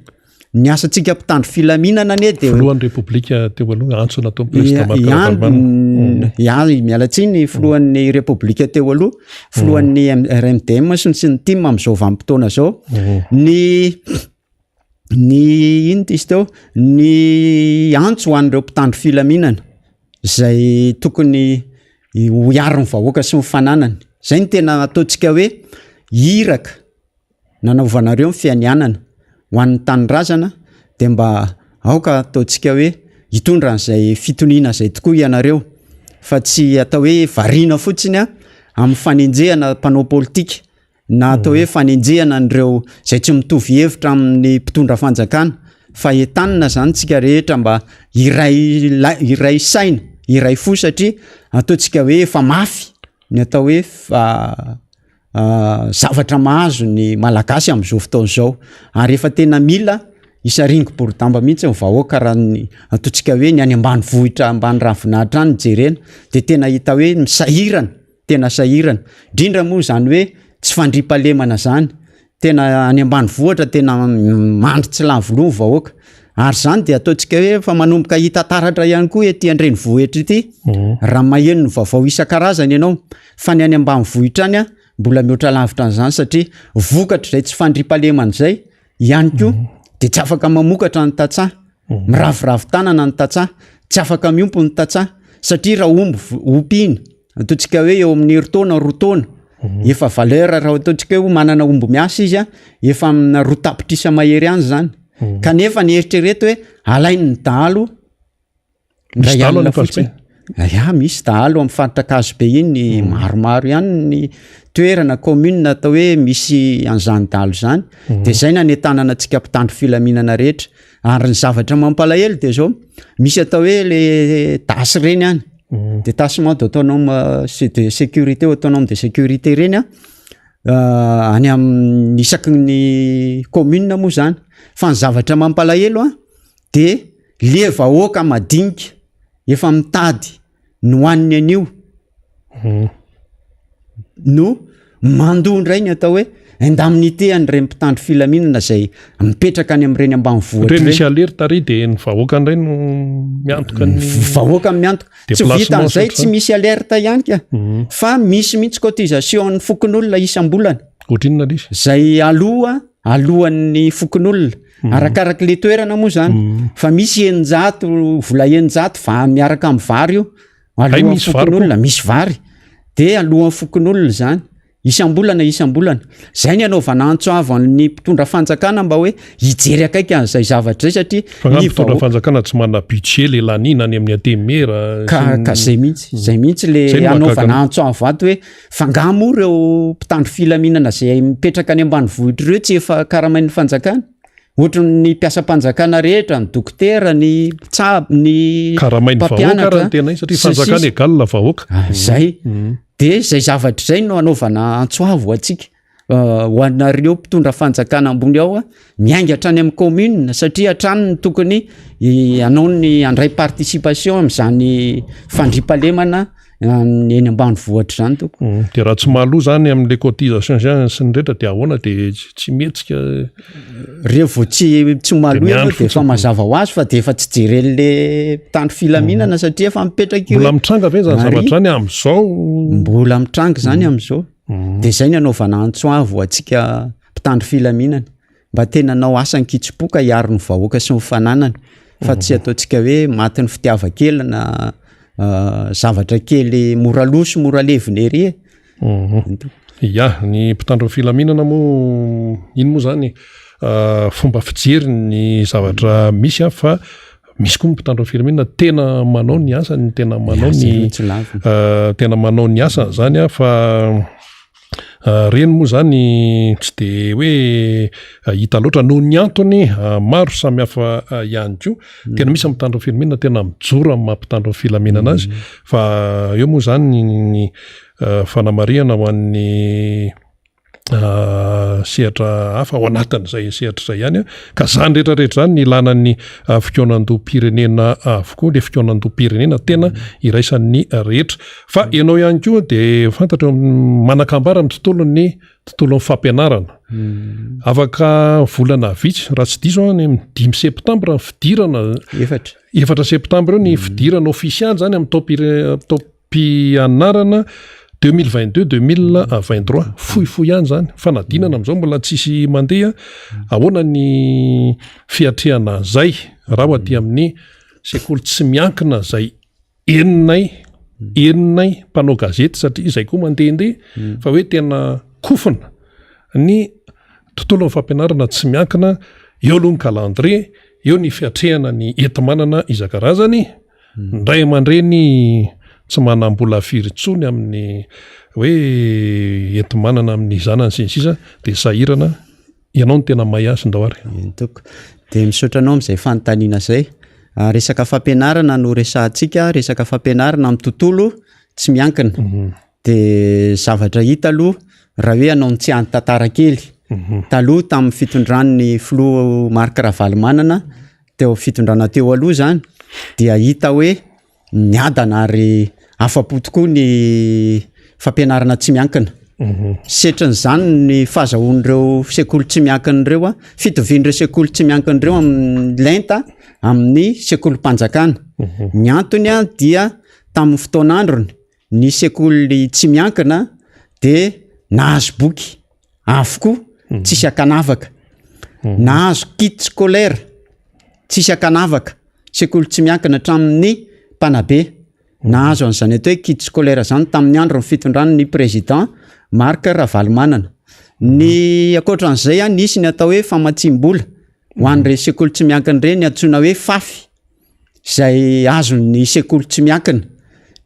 ny asantsika mpitandro filaminana ane de filohan'ny repoblika teo aloha antso nataony president mialatsy ny filohan'ny repoblika teo aloha filohan'ny RMDM sy ny tim am'izao vanim-potoana zao ny ino izy teo ny antso ho an'ireo mpitandro filaminana zay tokony hoiaro ny vahoaka sy mifananany zay ny tena ataontsika hoe iraka nanaovanareo ny fianianana ho an'ny tanyrazana de mba aoka ataontsika hoe hitondra n'izay fitoniana zay tokoa ianareo fa tsy atao hoe variana fotsiny amin'ny fanenjehana mpanao politika na atao hoe fanenjehana an'ireo zay tsy mitovy hevitra amin'ny mpitondra fanjakana fa entanina zany tsika rehetra mba iray saina iray fo satria ataontsika hoe efa mafy ny atao hoe zavatra mahazo ny malagasy am'izao fotoana zao ary efa tena mila isaringo bordamba mihitsy ny vahoaka raha ny ataontsika hoe ny any ambany vohitra ambany ravinahitra any jerena de tena hita hoe tena sahirana indrindra moa zany hoe tsy fandripalemana zany tena any ambany vohatra tena mandry tsy lavoloa ny vahoaka ary zany de ataontsika hoe fa manomboka hita taratra ihany koa ety andreny vohitra ity raha maheno ny vaovao isan-karazany ianao fa ny any ambany vohitra any mbola mihoatra lavitra an'izany satria vokatra zay tsy fandripalemana zay ihany koa de tsy afaka mamokatra ny tatsaha miravoravo tanana ny tatsaha tsy afaka miompo ny tatsaha satria raha omby ompina ataontsika hoe eo amin'ny heritaona rotaona efa valeur raha ataontsika hoe manana omby miasa izy efa amina rotapitrisa mahery any zany kanefa ny eritrereto hoe alainy ny dahalo misy dahalo fotsiny misy dahalo amin'ny faritra Kazobe iny maromaro ihany ny toerana commune atao hoe misy an'izany dahalo zany de zay na nentanana antsika mpitandro filaminana rehetra ary ny zavatra mampalahelo de zao misy atao hoe le tasy reny any détachement d'autonome de sécurité autonome de sécurité reny any amin'ny isaky ny commune moa zany fa ny zavatra mampalahelo de le vahoaka madinika efa mitady no hoaniny anio no mandondra iny atao hoe indemnité an'ireny mpitandro filaminana zay mipetraka any amin'ireny ambany vohatra misy alerta ry de ny vahoaka an'ireny no miantoka ny vahoaka miantoka tsy vita an'izay tsy misy alerta ihany ka fa misy mihitsy cotisation ny fokon'olona isam-bolana ohatrinona izy zay alohan'ny fokon'olona arakaraka le toerana moa zany fa misy eninjato vola eninjato va miaraka amin'ny vary io alohan'ny fokon'olona misy vary de alohan'ny fokon'olona zany isam-bolana zay ny anaovana antsoavo ny mpitondra fanjakana mba hoe hijery akaiky an'izay zavatra zay satria ny mpitondra fanjakana tsy manana budget le lanina any amin'ny atemera ka zay mihitsy le anaovana antsoavo ato hoe fangamo reo mpitandro filaminana zay mipetraka any ambany vohitra ireo tsy efa karamain'ny fanjakana ohatra ny mpiasa-panjakana rehetra ny dokotera ny ny karamain'ny vahoaka tena satria fanjakana egalina vahoaka zay de zay zavatra zay no anaovana antsoavo atsika ho anareo mpitondra fanjakana ambony ao miainga hatrany amin'ny commune satria hatrany ny tokony anao ny andray participation amin'izany fandripalemana eny ambany vohatra zany toko de raha tsy mahaloa zany amin'le cotisation zany sy ny rehetra de ahoana de tsy metsika revo tsy mahaloa de efa mazava ho azy fa de efa tsy jeren'le mpitandro filaminana satria efa mipetraka io mbola mitranga ve zany zavatra zany am'izao mbola mitranga zany am'izao de zay ny anaovana antsoavo atsika mpitandro filaminana mba tena nao asany kitsipoka hiaro ny vahoaka sy ny fananana fa tsy ataontsika hoe maty ny fitiava-kely na zavatra kely moraloso moralevina ery ny mpitandro filaminana moa iny moa zany fomba fijery ny zavatra misy fa misy koa mpitandro filaminana tena manao ny asany tena manao ny asany zany fa reny moa zany tsy de hoe hita loatra noho ny antony maro samihafa ihany koa tena misy mpitandro filaminana tena mijoro amin'ny mampitandro filaminana azy fa eo moa zany ny fanamariana ho an'ny sehatra hafa ao anatin'izay sehatra izay ihany ka zany rehetrarehetra zany ny ilanan'ny fikoanandoam-pirenena avokoa le fikoanandoam-pirenena tena iraisan'ny rehetra fa ianao ihany koa dia fantatra manakambara amin'ny tontolon'ny fampianarana afaka volana vitsy raha tsy diso any 5 septambra fidirana 4 septambra eo ny fidirana ofisialy zany amin'ny taom-pianarana 2022-2023 fohifohy ihany zany fanadinana amin'izao mbola tsisy mandeha ahoana ny fiatrehana zay raha ho aty amin'ny sekoly tsy miankina zay eninay mpanao gazety satria izay koa mandehandeha fa hoe tena kofina ny tontolo ny fampianarana tsy miankina eo aloha ny calendrier eo ny fiatrehana ny entimanana isan-karazany ndray aman-dreny tsy manambola firy-tsony amin'ny hoe entimanana amin'ny zanany sisa dia sahirana ianao ny tena mahay azy ndao ary dia misaotranao amin'izay fanontaniana izay resaka fampianarana no resahantsika resaka fampianarana amin'ny tontolo tsy miankina dia zavatra hita aloha raha hoe anao ny tsy hany tantara kely taloha tamin'ny fitondran'ny filoha Marc Ravalomanana teo fitondrana teo aloha zany dia hita hoe miadana ary afa-po tokoa ny fampianarana tsy miankina setran'izany ny fahazahoan'ireo sekoly tsy miankin'ireo fitovian'ireo sekoly tsy miankin'ireo amin'ny lenta amin'ny sekoly mpanjakana ny antony dia tamin'ny fotoan'androny ny sekoly tsy miankina dia nahazo boky avokoa tsisy akanavaka nahazo kit scolaire tsisy akanavaka sekoly tsy miankina hatramin'ny mpanabe nahazo an'izany atao hoe kit scolaire zany tamin'ny andro ny fitondrany ny président Marc Ravalomanana ny akoatran'izay nisy ny atao hoe famatsim-bola ho an'ireny sekoly tsy miankina ireny antsoina hoe fafy izay azon'ny sekoly tsy miankina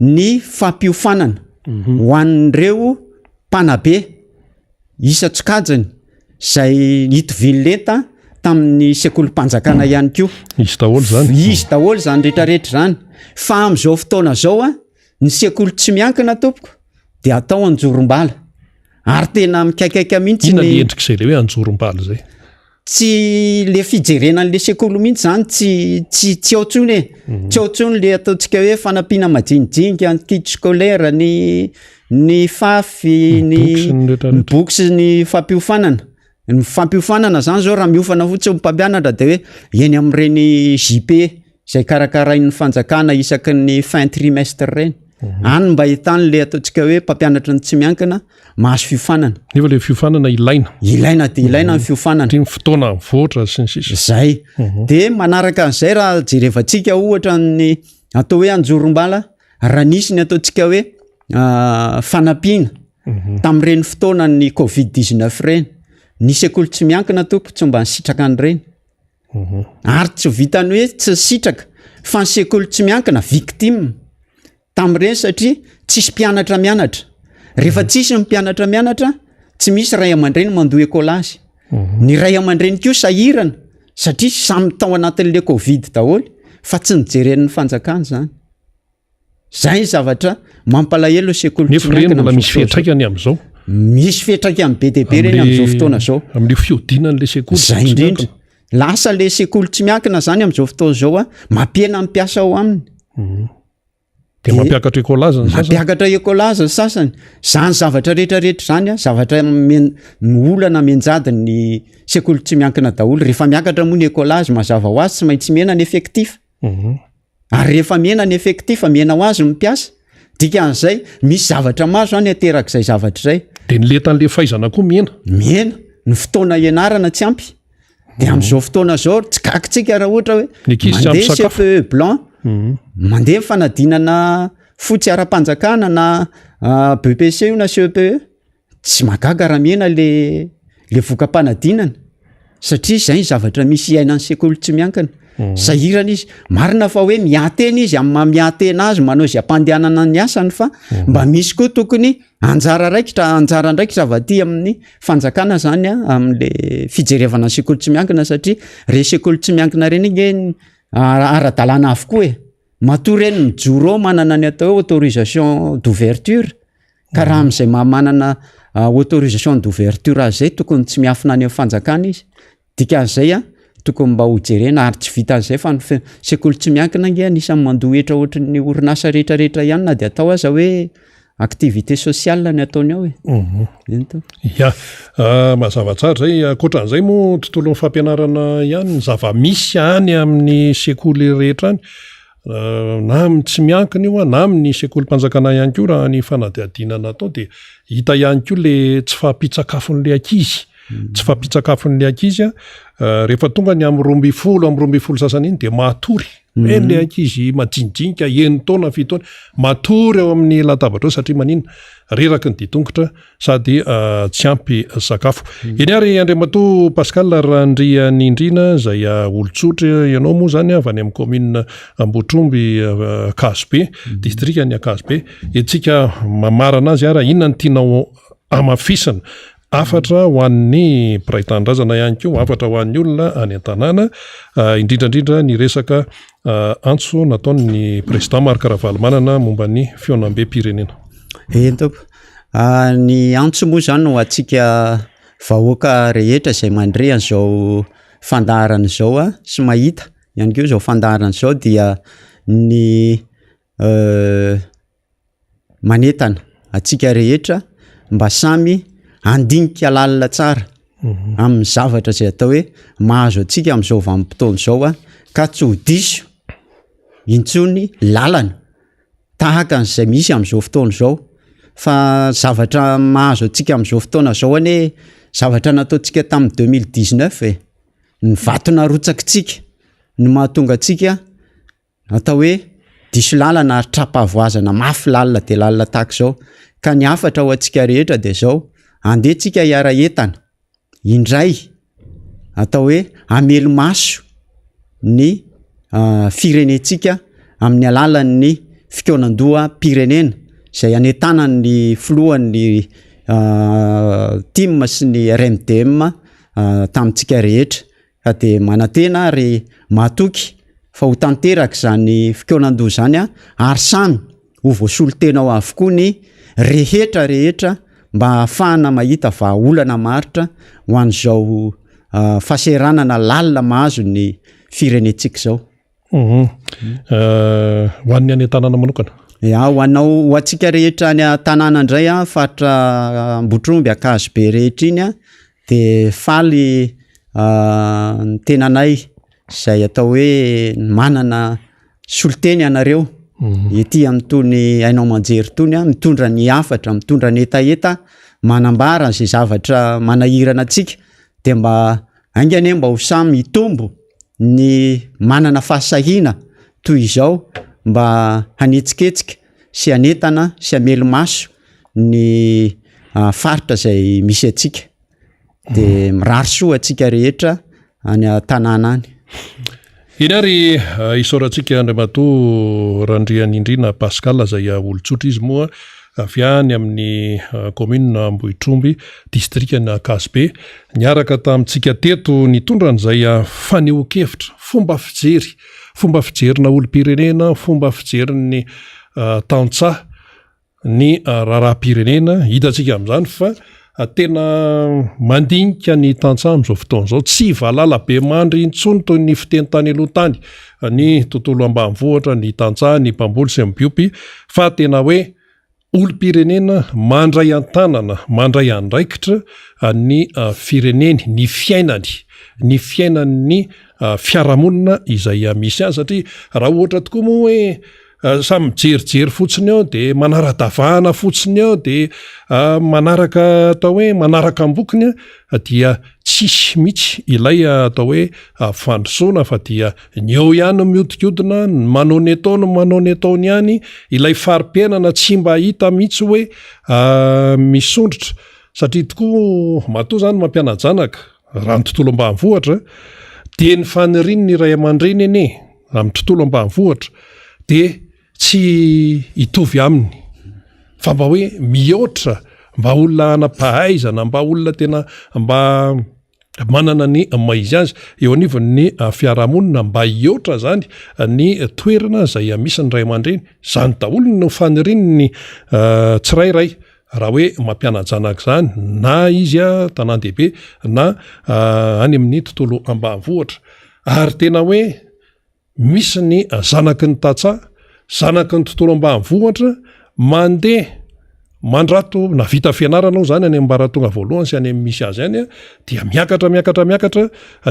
ny fampiofanana ho an'ireo mpanabe isa-tsokajany izay hitoviny lenta tamin'ny sekoly mpanjakana ihany koa izy daholo zany rehetrarehetra zany fa amin'izao fotoana zao ny sekoly tsy miankina tompoko dia atao anjorom-bala ary tena mikaikaika mihitsy inona ny endrik'izay le hoe anjorom-bala zay tsy le fijerenan'le sekoly mihitsy zany tsy ao tsony tsy ao tsony le ataontsika hoe fanampiana majinijinika ny kit scolaire ny fafy ny boky sy ny fampiofanana ny fampiofanana zany zao raha miofana fotsy mpampianatra dia hoe eny amin'ireny JP izay karakarain'ny fanjakana isaky ny fin trimestre reny any mba hitany le ataontsika hoe mpampianatra ny tsy miankina mahazo fiofanana nefa le fiofanana ilaina dia ilaina ny fiofanana ny fotoana mivoatra sy ny sisa zay dia manaraka an'izay raha jerevantsika ohatra ny atao hoe anjorom-bala raha nisy ny ataontsika hoe fanampiana tamin'ireny fotoana ny covid-19 reny ny sekoly tsy miankina toko tsy mba nisitraka an'ireny ary tsy vitany hoe tsy sitraka fa ny sekoly tsy miankina victime tamin'ireny satria tsisy mpianatra mianatra rehefa tsisy ny mpianatra mianatra tsy misy ray aman-dreny mandoa ekolazy ny ray aman-dreny koa sahirana satria samy tao anatin'le covid daholo fa tsy nijeren'ny fanjakana zany zay zavatra mampalahelo sekoly nefa reny mbola misy fiantraikany amin'izao misy fiantraika amin'ny be dia be reny amin'izao fotoana zao amin'io fiodinan'le sekoly zay indrindra lasa le sekoly tsy miankina zany amin'izao fotoana zao mampiena mpiasa ao aminy dia mampiakatra ekolaza ny sasany mampiakatra ekolaza ny sasany zany zavatra rehetrarehetra zany zavatra olana menjady ny sekoly tsy miankina daholo rehefa miakatra moa ny ekolazy mazava ho azy tsy maintsy miena ny effectif ary rehefa miena ny effectif miena ho azy mpiasa dikan'izay misy zavatra maro zany aterak'izay zavatra zay dia ny letan'le fahaizana koa miena ny fotoana ianarana tsy ampy dia amin'izao fotoana zao tsy gakintsika raha ohatra hoe mandeha CPE blanc mandeha fanadinana fotsy ara-panjakana na BPC io na CPE tsy magaga raha miena le voka-panadinana satria izay zavatra misy iainan'ny sekoly tsy miankina sahirana izy marina fa hoe miatena izy amin'ny mamiatena azy manao izay ampandehanana ny asany fa mba misy koa tokony anjara ndraiky zavaty amin'ny fanjakana zany amin'le fijerevana sekoly tsy miankina satria re sekoly tsy miankina reny nge ara-dalàna avokoa matoa reny mijoro ao manana ny atao hoe autorisation d'ouverture ka raha amin'izay manana autorisation d'ouverture zay tokony tsy miafina any amin'ny fanjakana izy dikan'izay tokony mba hojerena ary tsy vita an'izay fa sekoly tsy miankina nge anisan'ny mandohetra ohatran'ny orinasa rehetrarehetra ihany na de atao aza hoe activité sociale ny ataony ao ya mazava tsara zay akoatran'izay moa tontolo ny fampianarana ihany zava-misy any amin'ny sekoly rehetra any na amin'ny tsy miankina io na amin'ny sekoly mpanjakana ihany koa raha ny fanadihadinana atao de hita ihany koa le tsy fampitsakafon'le ankizy tsy fampitsakafon'le ankizy rehefa tonga ny amin'ny 20 sasany iny de matory le ankizy majinijinika eny taona fitaona matory ao amin'ny latabatra satria manina reraky ny ditongotra sady tsy ampy sakafo eny ary Andriamatoa Pascal Randriany Indrina zay olon-tsotra ianao moa zany avy any amin'ny commune Ambotromby Kazobe districtny Akazobe etsika mamarana azy ara inona ny tianao amafisana afatra ho an'ny mpiray tanindrazana ihany koa afatra ho an'ny olona any an-tanàna indrindrandrindra ny resaka antso nataony président Marc Ravalomanana momba ny fionam-be-pirenena entoko ny antso moa zany ho atsika vahoaka rehetra izay mandre an'izao fandaharana izao sy mahita ihany koa zao fandaharana izao dia ny manetana atsika rehetra mba samy andinika lalina tsara amin'ny zavatra zay atao hoe mahazo atsika amin'izao vanim-potoana zao ka tsy ho diso intsony lalana tahaka an'izay misy amin'izao fotoana zao fa zavatra mahazo atsika amin'izao fotoana zao hoe zavatra nataontsika tamin'ny 2019 ny vatona rotsakitsika ny mahatonga atsika atao hoe diso lalana ary trapavoazana mafy lalina de lalina tahaka zao ka ny afatra ho atsika rehetra de zao andehtsika hiara entana indray atao hoe amelo maso ny firenetsika amin'ny alalan'ny fikonan-doha pirenena izay anentanany filohan'ny team sy ny RMDM tamintsika rehetra ka de manantena ary matoky fa ho tanteraka zany fikonan-doha zany ary samy ho voasolo-tena ao avokoa ny rehetra mba ahafahana mahita vahaolana maritra ho an'izao fahaseranana lalina mahazo ny firenetsika zao ho an'ny any tanàna manokana ho anao ho atsika rehetra ny tanàna indray faritra Ambotromby Akazobe rehetra iny de faly ny tenanay izay atao hoe manana soloteny ianareo ety amin'tony ainao manjery tony mitondra ny afatra mitondra ny etaeta manambara zay zavatra manahirana atsika de mba aingane mba ho samy hitombo ny manana fahasahina toy izao mba hanetsiketsika sy anetana sy amelo maso ny faritra zay misy atsika de mirary soa atsika rehetra any tanàna any iny ary isaorantsika Andriamatoa Randriany Indrina Pascal zay olon-tsotra izy moa avy any amin'ny commune Ambohitromby districtny Akazobe niaraka tamintsika teto nitondra an'izay fanehoan-kevitra fomba fijerina olo-pirenena fomba fijerin'ny tantsaha ny raharaha-pirenena hitatsika amin'izany fa tena mandinika ny tantsaha amin'izao fotoana zao tsy valala be mandry intsony toy ny fiteny tany aloha tany ny tontolo ambanivohitra ny tantsaha ny mpamboly sy mibiompy fa tena hoe olo-pirenena mandray an-tanana mandray andraikitra ny fireneny ny fiainany fiarahamonina izay misy azy satria raha ohatra tokoa moa hoe samy mijerijery fotsiny ao de manara-davahana fotsiny ao de manaraka atao hoe manaraka ambokiny dia tsisy mihitsy ilay atao hoe fandrosoana fa dia ny eo ihany miodikodina manao ny ataony ihany ilay fari-piainana tsy mba hita mihitsy hoe misondrotra satria tokoa matoa zany mampianajanaka raha ny tontolo ambanivohitra de ny faniriny ny ray aman-dreny eny amin'ny tontolo ambanivohitra de tsy hitovy aminy fa mba hoe mihoatra mba olona anampahaizana mba olona tena mba manana ny maizy azy eo anivon'ny fiarahamonina mba hihoatra zany ny toerana zay misy ny ray aman-dreny zany daholo no faniriny ny tsirairay raha hoe mampiana-janaka zany na izy a tanàn-dehibe na any amin'ny tontolo ambanivohitra ary tena hoe misy ny zanaky ny tatsaha zanaky ny tontolo ambanivohitra mandeha mandrato na vita fianarana ao zany any ambaratonga voalohany sy any amin'ny misy azy any a dia miakatra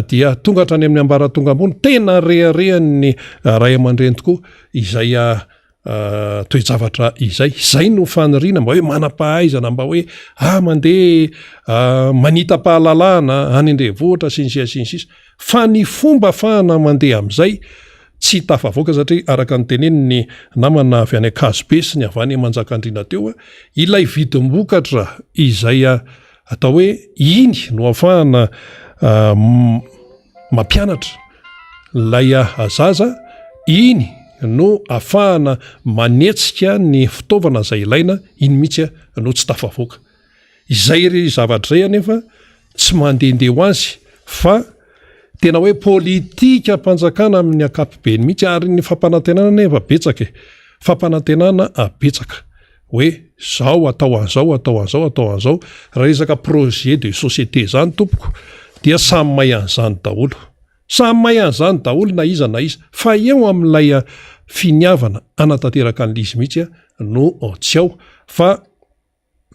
dia tonga hatrany amin'ny ambaratonga ambony tena reharehan'ny ray aman-dreny tokoa izay toe-javatra izay no faniriana mba hoe manam-pahaizana mba hoe mandeha manita-pahalalana any andrenivohitra sinsis fa ny fomba fahana mandeha amin'izay tsy tafavoaka satria araka ny teneny ny namana avy any akazobe sy ny avany manjakandriana teo ilay vidim-bokatra izay atao hoe iny no ahafahana mampianatra lay zaza iny no ahafahana manetsika ny fitaovana izay ilaina iny mihitsy no tsy tafavoaka izay zavatra izay anefa tsy mandehandeha ho azy fa tena hoe politika mpanjakana amin'ny akapobeny mihitsy ary ny fampanantenana nefa betsaka fampanantenana betsaka hoe zao atao an'izao raha resaka projet de société zany tompoko dia samy mahay an'izany daholo na iza fa eo amin'ilay finiavana anatanteraka an'ilay izy mihitsy no tsy ao fa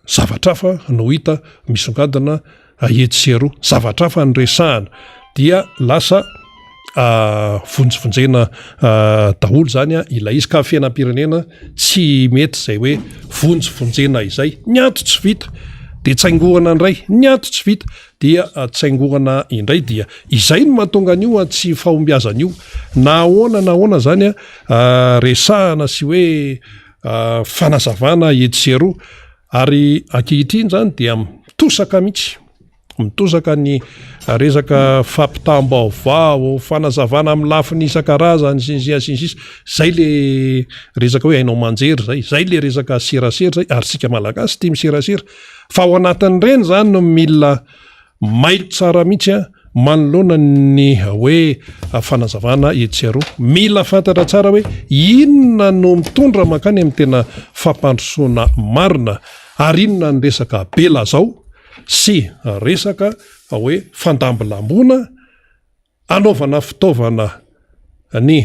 zavatra hafa no hita misongadina etsero zavatra hafa ny resahana dia lasa vonjevonjena daholo zany ilay izy ka fiainam-pirenena tsy mety zay hoe vonjevonjena izay ny ato tsy vita dia tsaingohana indray ny ato tsy vita dia tsaingohana indray dia izay no mahatonga an'io tsy fahombiazan'io na ahoana zany resahana sy hoe fanazavana etsero ary ankehitriny zany dia mitosaka mihitsy mitosaka ny resaka fampitam-baovao fanazavana amin'ny lafiny isan-karazany sinsis zay le resaka hoe hainao manjery zay le resaka serasera zay ary sika malagasy tia miserasera fa ao anatin'ireny zany no mila mailo tsara mihitsy manoloana ny hoe fanazavana etsero mila fantatra tsara hoe inona no mitondra makany amin'ny tena fampandrosoana marina ary inona ny resaka bela zao sy resaka hoe fandambilambona anaovana fitaovana ny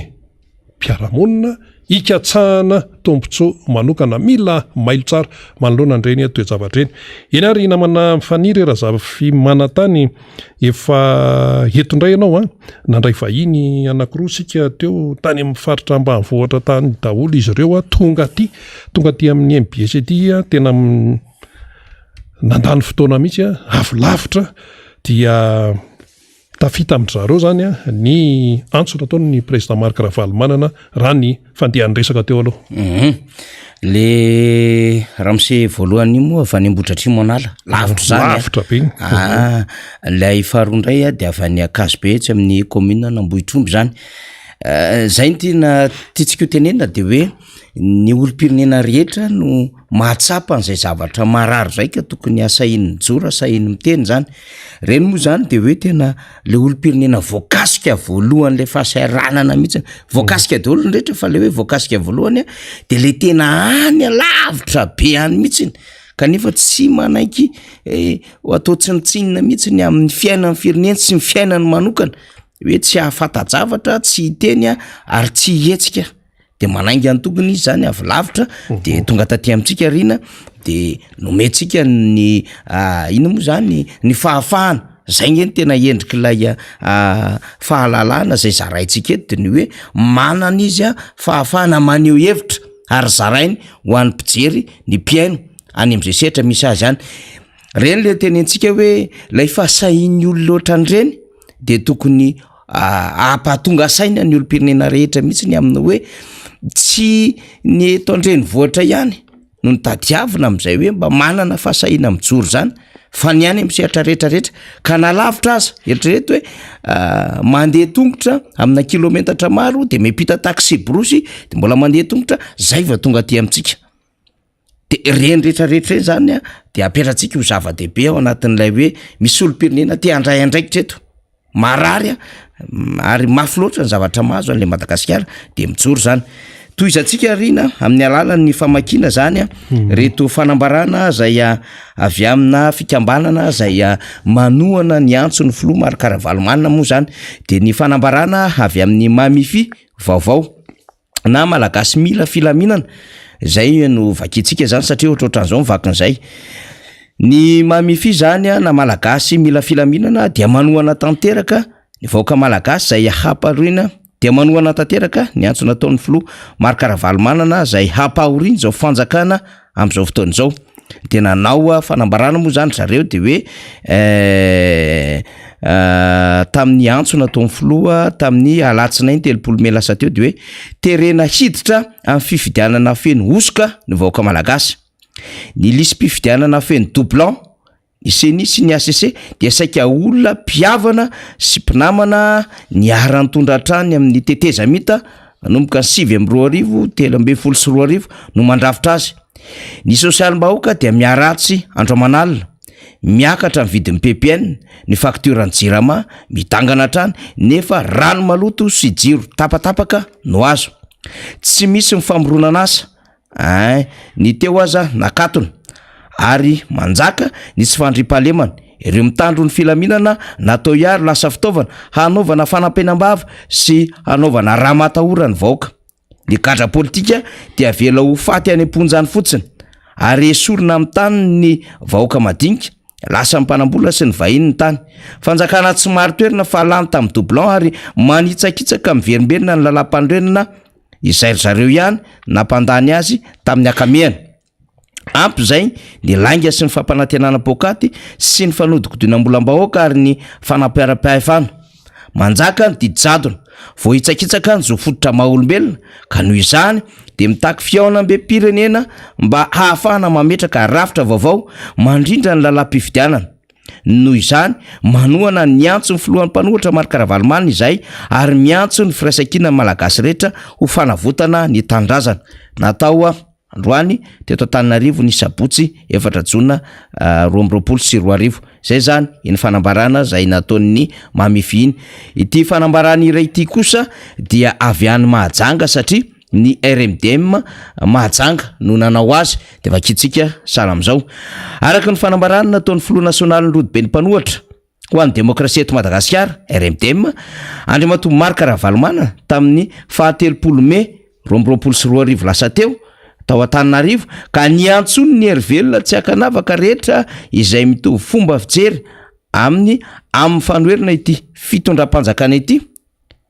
mpiaramonina ikatsahana tombontsoa manokana mila mailo tsara manoloana an'ireny toe-javatra eny eny ary namana faniry razafy manantany efa etondray ianao nandray vahiny anankiroa sika teo tany amin'ny faritra ambanivohitra tany daholo izy ireo tonga ty amin'ny MBS ty tena nandany fotoana mihitsy avy lavitra dia tafita amin'ny zareo zany ny antso nataony ny président Marc Ravalomanana raha ny fandehan'ny resaka teo aloha le ramose voalohany moa avy any Ambohidratrimo anala lavitra zany lay faharoa indray dia avy any Akazobe tsy amin'ny commune n'Ambohitromby zany zay ny tiantsika tenenina dia hoe ny olo-pirenena rehetra no mahatsapa an'izay zavatra marary zay ka tokony asahin'ny jora asahin'ny miteny zany reny moa zany dia hoe tena le olo-pirenena voakasika voalohan'le fahasahiranana mihitsy voakasika daholo ny rehetra fa le hoe voakasika voalohany dia le tena any lavitra be any mihitsy kanefa tsy manaiky atao tsinitsinina mihitsy ny amin'ny fiainan'ny firenena sy ny fiainany manokana hoe tsy hahafatajavatra tsy hiteny ary tsy hihetsika dia manainga ny tokony izy zany avy lavitra dia tonga taty amintsika rina dia nomentsika ny ina moa zany ny fahafahana zay ngeny tena endrik'ilay fahalalana zay zaraintsika eto ny hoe manana izy fahafahana maneho hevitra ary zarainy ho an'ny mpijery ny mpiaino any amin'izay sehatra misy azy any reny le tenentsika hoe lay fahasahin'ny olo loatra an'ireny dia tokony ampahatonga saina ny olo-pirenena rehetra mihitsy ny amina hoe tsy ny eto andrenivohitra ihany no nitadiavina amin'izay hoe mba manana fahasahina mijoro zany fa ny any amin'ny sehatra rehetrarehetra ka nalavitra aza eritrereto hoe mandeha tongotra amina kilometatra maro dia mipita taxi brosy dia mbola mandeha tongotra zay va tonga aty amintsika dia reny rehetrarehetra reny zany dia apetratsika ho zava-dehibe ao anatin'ilay hoe misy olo-pirenena te handray andraikitra eto marary ary mafy loatra ny zavatra mahazo an'le Madagasikara dia mijoro zany toy izantsika rina amin'ny alalan'ny famakina zany a reto fanambarana zay avy amina fikambanana zay manoana ny antso ny filoha Marc-Ravalomanina moa zany de ny fanambarana avy amin'ny mamify vaovao na malagasy mila filaminana zay no vakitsika zany satria ohatrohatran'izao mivakin'izay ny mamify zany na malagasy mila filaminana dia manoana tanteraka ny vahoaka malagasy zay hampahoriana dia manoana tanteraka ny antso nataon'ny filoha Marc-Ravalomanana zay hampahoriana zao fanjakana am'izao fotoana izao de nanao fanambarana moa zany zareo de hoe tamin'ny antso nataon'ny filoha tamin'ny alatsinainy 3 May lasa teo de hoe terena hiditra amin'ny fifidianana feno osoka ny vahoaka malagasy ny lisy mpifidianana feno doublan ny CENI sy ny ACC dia saika olona mpiavana sy mpinamana ny ara-nitondra hatrany amin'ny teteza mita manomboka ny 7 3 no mandrafitra azy ny sosialim-bahoaka dia miaratsy andromanalina miakatra ny vidin'ny PPN ny fakturany jirama mitangana hatrany nefa rano maloto sy jiro tapatapaka no azo tsy misy mifamorona asa ny teo aza nakatona ary manjaka ny tsy fandrimpahalemana ireo mitandro ny filaminana natao iary lasa fitaovana hanaovana fanampenam-bava sy hanaovana raha matahora ny vahoaka ny gadra politika dia avela ho faty any am-ponjany fotsiny ary esorina amin'ny tany ny vahoaka madinika lasa mpanambola sy ny vahiny ny tany fanjakana tsy maro toerana fa lany tamin'ny doublan ary manitsakitsaka miverimberina ny lalam-pandrenana izay zareo ihany nampandany azy tamin'ny akamehany ampy zay ny lainga sy ny fampanantenana pokaty sy ny fanodikodinam-bolam-bahoaka ary ny fanampiara-pahefana manjaka ny didijadona vo hitsakitsaka ny zo fototra maha-olombelona ka noho izany de mitaky fiaonam-be pirenena mba hahafahana mametraka rafitra vaovao mandrindra ny lalam-pifidianana noho izany manoana ny antso ny filohan'ny mpanohatra Marc-Ravalomanina izay ary miantso ny firaisankina malagasy rehetra ho fanavotana ny tandrazana natao androany teto Antananarivo ny sabotsy 4 Jona 2024 zay zany iny fanambarana zay nataon'ny mamify iny ity fanambarana iray ity kosa dia avy any Mahajanga satria ny RMDM Mahajanga no nanao azy de vakitsika sala am'izao araka ny fanambarana nataon'ny filoha nasionaly ny Rodiben'ny mpanohatra ho an'ny demokrasia eto Madagasikara RMDM Andriamatoa Marc-Ravalomanina tamin'ny 3 May 2024 lasa teo tao Antananarivo ka niantsony ny hervelona tsy akanavaka rehetra izay mitovy fomba fijery amin'ny fanoherina ity fitondram-panjakana ity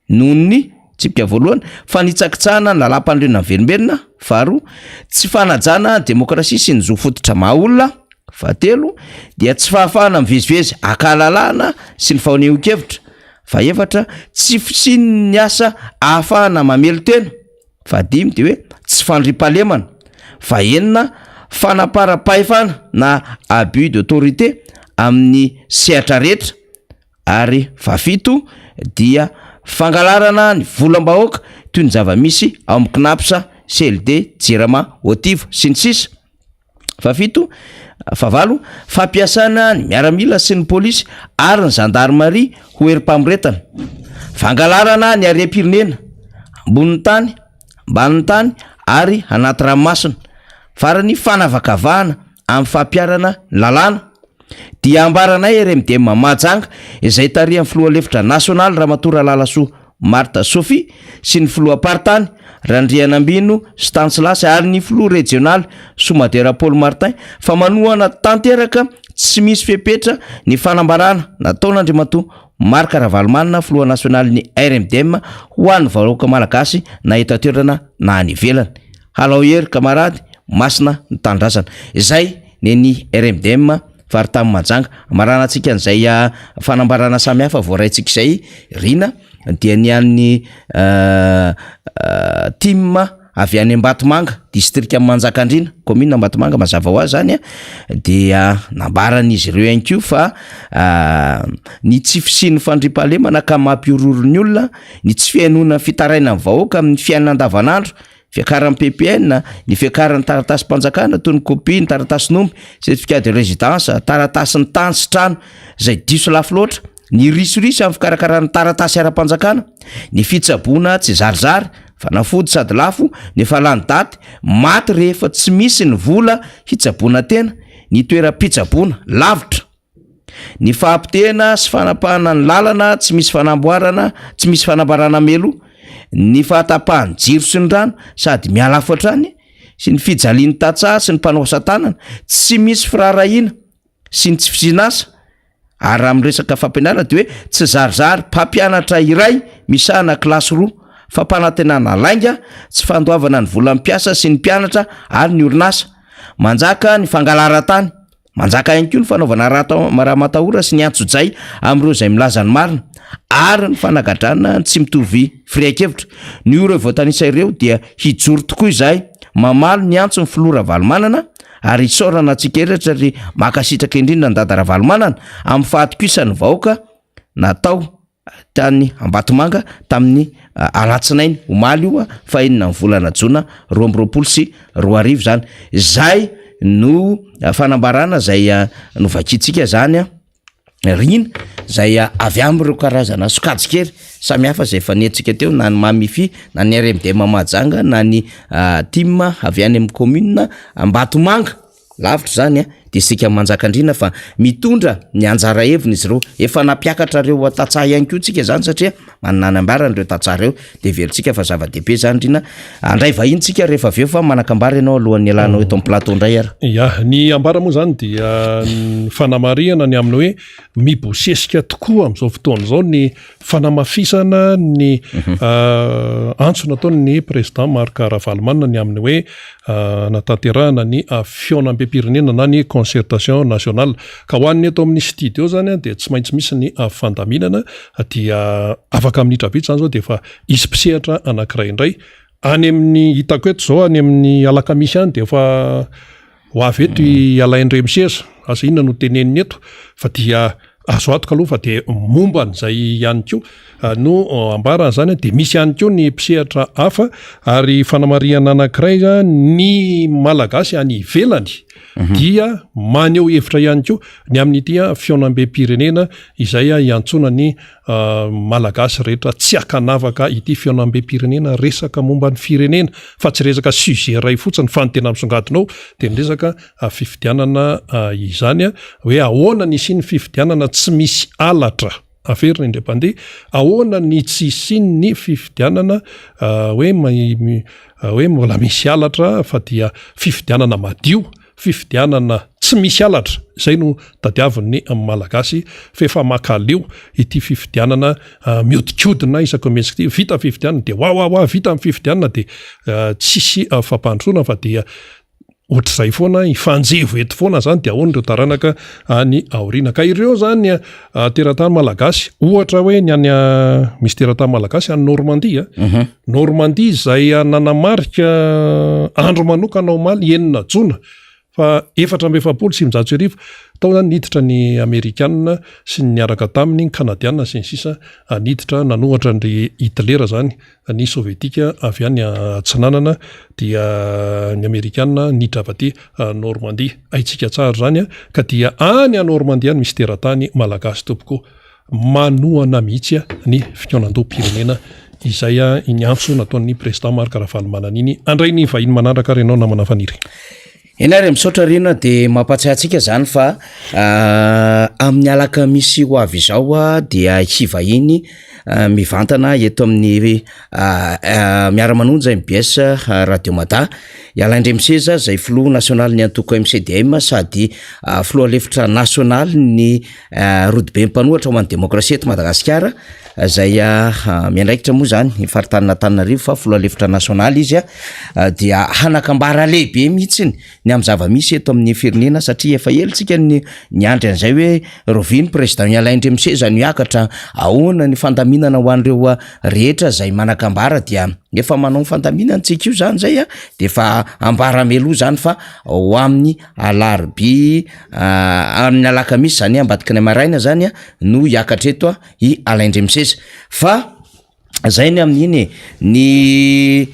noho ny tsipika voalohany fa nitsakitsahana ny lalam-pandrenona miverimberina faharoa tsy fanajana demokrasia sy ny zo fototra mahaolona fahatelo dia tsy fahafahana mivezivezy akalalana sy ny faoneho-kevitra faefatra tsy fisiny ny asa ahafahana mamelo tena fahadimy de hoe tsy fandrimpahalemana fahenina fanapara-pahefana na abus d'autorité amin'ny sehatra rehetra ary fafito dia fangalarana ny volam-bahoaka toy ny zava-misy ao amin'ny knapsa CLD Jirama Otivo sy ny sisa favalo fampiasana ny miaramila sy ny polisy ary ny gendarmerie ho herim-pamoretana fangalarana ny arem-pirenena ambonin'ny tany ambanin'ny tany ary anaty ranomasina farany fanavakavahana amin'ny fampiarana lalàna dia ambaranay RMDM Mahajanga izay tarihan'ny filoha lefitra nasionaly Ramatoa Lalasoa Martha Sophie sy ny filoha partany Randrianambino Stanislas ary ny filoha régional Soumadera Paul Martin fa manoana tanteraka tsy misy fepetra ny fanambarana nataon'Andriamatoa Marc-Ravalomanina filoha nasionaly ny RMDM ho an'ny vahoaka malagasy na eto an-toerana na any ivelany halao hery kamarady masina ny tandrazana izay ny RMDM faritamy Mahajanga marana antsika an'izay fanambarana samihafa voaraintsika izay rina dia ny an'ny team avy any Ambatomanga district Manjakandriana commune Ambatomanga mazava ho azy zany dia nambaran'izy ireo ihany koa fa ny tsy fisiny fandrimpahalemana ka mampiororo ny olona ny tsy fihainoana fitaraina amin'ny vahoaka amin'ny fiainana andavanandro fiakaran'ny PPN ny fiakaran'ny taratasy mpanjakana toy ny copie ny taratasy nomby certificat de résidence taratasy ny tany sy trano zay diso lafo loatra ny risorisy amin'ny fikarakarany taratasy ara-panjakana ny fitsaboana tsy zarizary fanafody sady lafo nefa lany daty maty rehefa tsy misy ny vola hitsaboana tena ny toeram-pitsaboana lavitra ny fahampitena sy fanapahana ny lalana tsy misy fanamboarana tsy misy fanambarana melo ny fahatapahany jiro sy ny rano sady mialafo hatrany sy ny fijaliany tatsaha sy ny mpanaosa tanana tsy misy firarahina sy ny tsy fisinasa ary raha miresaka fampianarana de hoe tsy zarizary mpampianatra iray misahana kilasy roa fampanantenana lainga tsy fandoavana ny vola mpiasa sy ny mpianatra ary ny orinasa manjaka ny fangalara-tany manjaka ihany koa ny fanaovana raha matahora sy ny antsojay amin'ireo izay milaza ny marina ary ny fanagadrana tsy mitovy firainkevitra ny ora voatanisa ireo dia hijoro tokoa izahay mamaly ny antso ny filora valomanana ary isaorana atsikeratra ry makasitraka indrindra ny dadara valomanana amin'ny fahatokisany vahoaka natao tany Ambatomanga tamin'ny alatsinainy omaly io fa enina ny volana jona 2024 zany zay no fanambarana zay novakitsika zany rina zay avy amin'ireo karazana sokajikely samy hafa zay efa nentsika teo na ny mamify na ny RMD Mamajanga na ny team avy any amin'ny commune Ambatomanga lavitra zany de sika manjakandrina fa mitondra ny anjara heviny izy ireo efa napiakatra reo tatsaha ihany koa tsika zany satria manana ny ambarany reo tatsaha reo de velotsika fa zava-dehibe zany rina andray vahiny tsika rehefa aveo fa manakambara ianao alohan'ny alanao eto amin'ny plateau indray ara ya ny ambara moa zany dia ny fanamariana ny amin'ny hoe mibosesika tokoa amin'izao fotoana zao ny fanamafisana ny antso nataony président Marc Ravalomanana ny amin'ny hoe natanterahana ny fionam-be-pirenena na ny concertation nationale ka hoan'ny eto amin'ny studio zany de tsy maintsy misy ny fandaminana dia afaka minitra bitsy zany zao de efa isy mpisehatra anankiray indray any amin'ny hitako eto zao any amin'ny alakamisy any de efa ho avy eto alaindray misehatra asa inona no teneniny eto fa dia azo atoka aloha fa de momba n'izay ihany koa no ambarana zany de misy ihany koa ny mpisehatra hafa ary fanamariana anankiray ny malagasy any ivelany dia maneho hevitra ihany koa ny amin'ity fionam-be-pirenena izay iantsona ny malagasy rehetra tsy akanavaka ity fionam-be-pirenena resaka momba ny firenena fa tsy resaka sujet ray fotsiny fa ny tena misongadinao de ny resaka fifidianana izany hoe ahoana ny siny fifidianana tsy misy alatra aferina indray-pandeha ahoana ny tsy siny ny fifidianana hoe mbola misy alatra fa dia fifidianana madio fifidianana tsy misy alatra zay no tadiavin'ny malagasy fefa makaleo ity fifidianana miodikodina isaka mesika vita fifidianana de wa vita amin'ny fifidianana de tsisy fampandrosoana fa dia ohatr'izay foana ifanjevo eto foana zany de ahoana ireo taranaka any aoriana ka ireo zany teratany malagasy ohatra hoe ny any misy teratany malagasy any Normandie Normandie zay nanamarika andro manokana omaly enina jona fa 420 tao zany niditra ny Amerikanina sy ny niaraka taminy ny Kanadiana sy ny sisa niditra nanohatra ny Hitlera zany ny Sovietika avy any atsinanana dia ny Amerikanina niditra avy Normandie aitsika tsara zany ka dia any Normandie any misy teratany malagasy tompoko manohana mihitsy ny fionam-be-pirenena izay ny antso nataon'ny président Marc Ravalomanana iny andray ny vahiny manaraka renao namana faniry enary misaotra rina de mampatsiahtsika zany fa amin'ny alaka misy ho avy izao dia hivahiny mivantana eto amin'ny miara-manonja MBS Radio Mada ialaindray miseza zay filoha nasionaly ny antoko MCDM sady filoha lefitra nasionaly ny rodibe mpanohatra ho an'ny demokrasia eto Madagasikara zay miandraikitra moa zany faritany Antananarivo fa filoha lefitra nasionaly izy dia hanakambara lehibe mihitsiny ny amin'ny zava-misy eto amin'ny firenena satria efa elitsika ny andry an'izay hoe roviny président ialaindray miseza niakatra ahoana ny fandaminana ho an'ireo rehetra zay manakambara dia efa manao fandaminana tsika io zany zay de efa ambara melo zany fa ho amin'ny alarobia amin'ny alakamisy zany ambadika ny maraina zany no iakatra eto i alaindray miseza fa zay ny amin'iny ny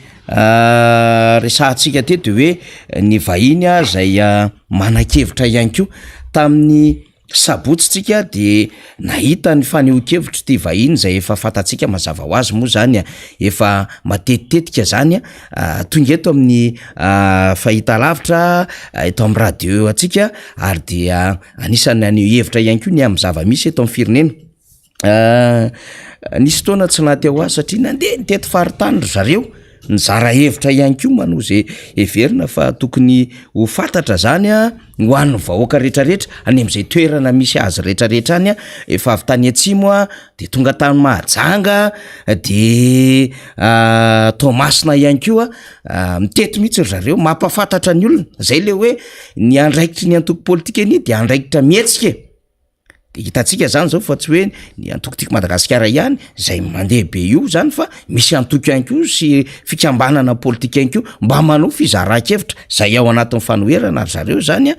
resahantsika teto hoe ny vahiny zay manan-kevitra ihany koa tamin'ny sabotsitsika de nahita ny faneho-kevitro ty vahiny zay efa fantatsika mazava ho azy moa zany efa matetitetika zany tonga eto amin'ny fahita lavitra eto amin'ny radio atsika ary dia anisany aneho hevitra ihany koa ny amin'ny zava-misy eto amin'ny firenena nisy fotoana tsy naty ho azy satria nandeha ny teto faritany ry zareo nizara hevitra ihany koa manao zay everina fa tokony ho fantatra zany ho an'ny vahoaka rehetrarehetra any amin'izay toerana misy azy rehetrarehetra any efa avy tany atsimo de tonga tany Mahajanga de Toamasina ihany koa mitety mihitsy ry zareo mampafantatra ny olona zay le hoe ny andraikitry ny antoko politika iny de andraikitra mihetsika de hitatsika zany zao fa tsy hoe ny antokotika Madagasikara ihany zay mandeha be io zany fa misy antoko ihany koa sy fikambanana politika ihany koa mba manao fizaran-kevitra zay ao anatin'ny fanoherana ry zareo zany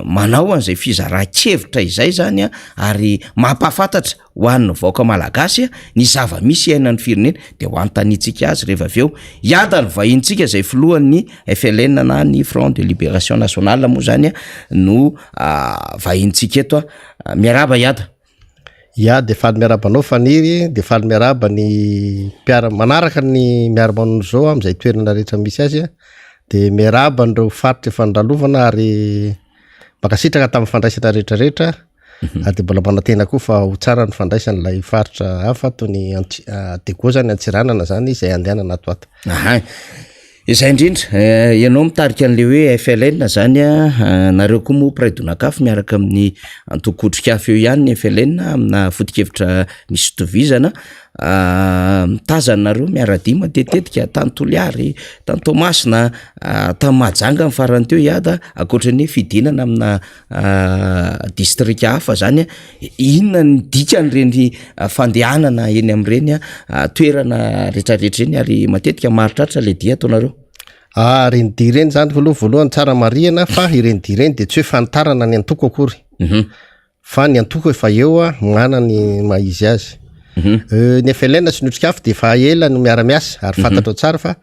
manao an'izay fizaran-kevitra izay zany ary mampafantatra ho an'ny vahoaka malagasy ny zava-misy ainan'ny firenena de ho antanitsika azy rehefa aveo iada ny vahintsika zay filohan'ny FLN na ny Front de Libération Nationale moa zany no vahintsika eto miaraba iada de faly miarabanao faniry de faly miaraba ny manaraka ny miarabanao zao am'izay toerana rehetra misy azy de miaraba nireo faritra fandralovana ary makasitraka tamin'ny fandraisana rehetrarehetra de mbola manatena koa fa ho tsara ny fandraisan'ilay faritra hafa toy ny Dego zany Antsiranana zany izay andehanana ato ato. Izay indrindra ianao mitarika an'le hoe FLN zany nareo koa moa mpirai-donakafo miaraka amin'ny antokotrikafo eo ihany ny FLN amina foto-kevitra misy tovizana mitazana nareo miaradia matetetika tany Toliary tany Toamasina tany Mahajanga ny farany teo iada akoatran'ny fidinana amina distrika hafa zany inona ny dikan'ireny fandehanana eny amin'ireny toerana rehetrarehetra eny ary matetika maritratra le dia ataonareo reny dia ireny zany voalohany tsara marihana fa ireny dia ireny de tsy hoe fantarana ny antoko akory fa ny antoko efa eo mana ny maizy azy ny FLN sy ny otrikafo de fa ela no miara-miasa ary fantatra tsara fa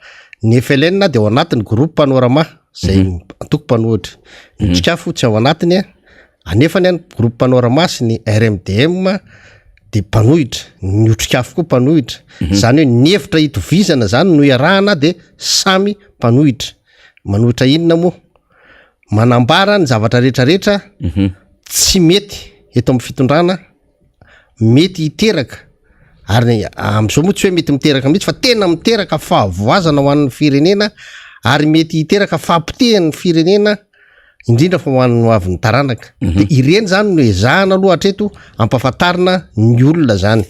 ny FLN de ao anatin'ny groupe panorama zay antoko mpanohitra ny otrikafo tsy ao anatiny anefany any groupe panorama sy ny RMDM de mpanohitra ny otrikafo koa mpanohitra zany hoe ny hevitra hitovizana zany no iarahana de samy mpanohitra manohitra inona moa manambara ny zavatra rehetrarehetra tsy mety eto amin'ny fitondrana mety hiteraka ary am'izao moa tsy hoe mety miteraka mihitsy fa tena miteraka fahavoazana ho an'ny firenena ary mety hiteraka fampitehan'ny firenena indrindra fa ho an'ny hoavin'ny taranaka de ireny zany no ezahana aloha hatreto ampafantarina ny olona zany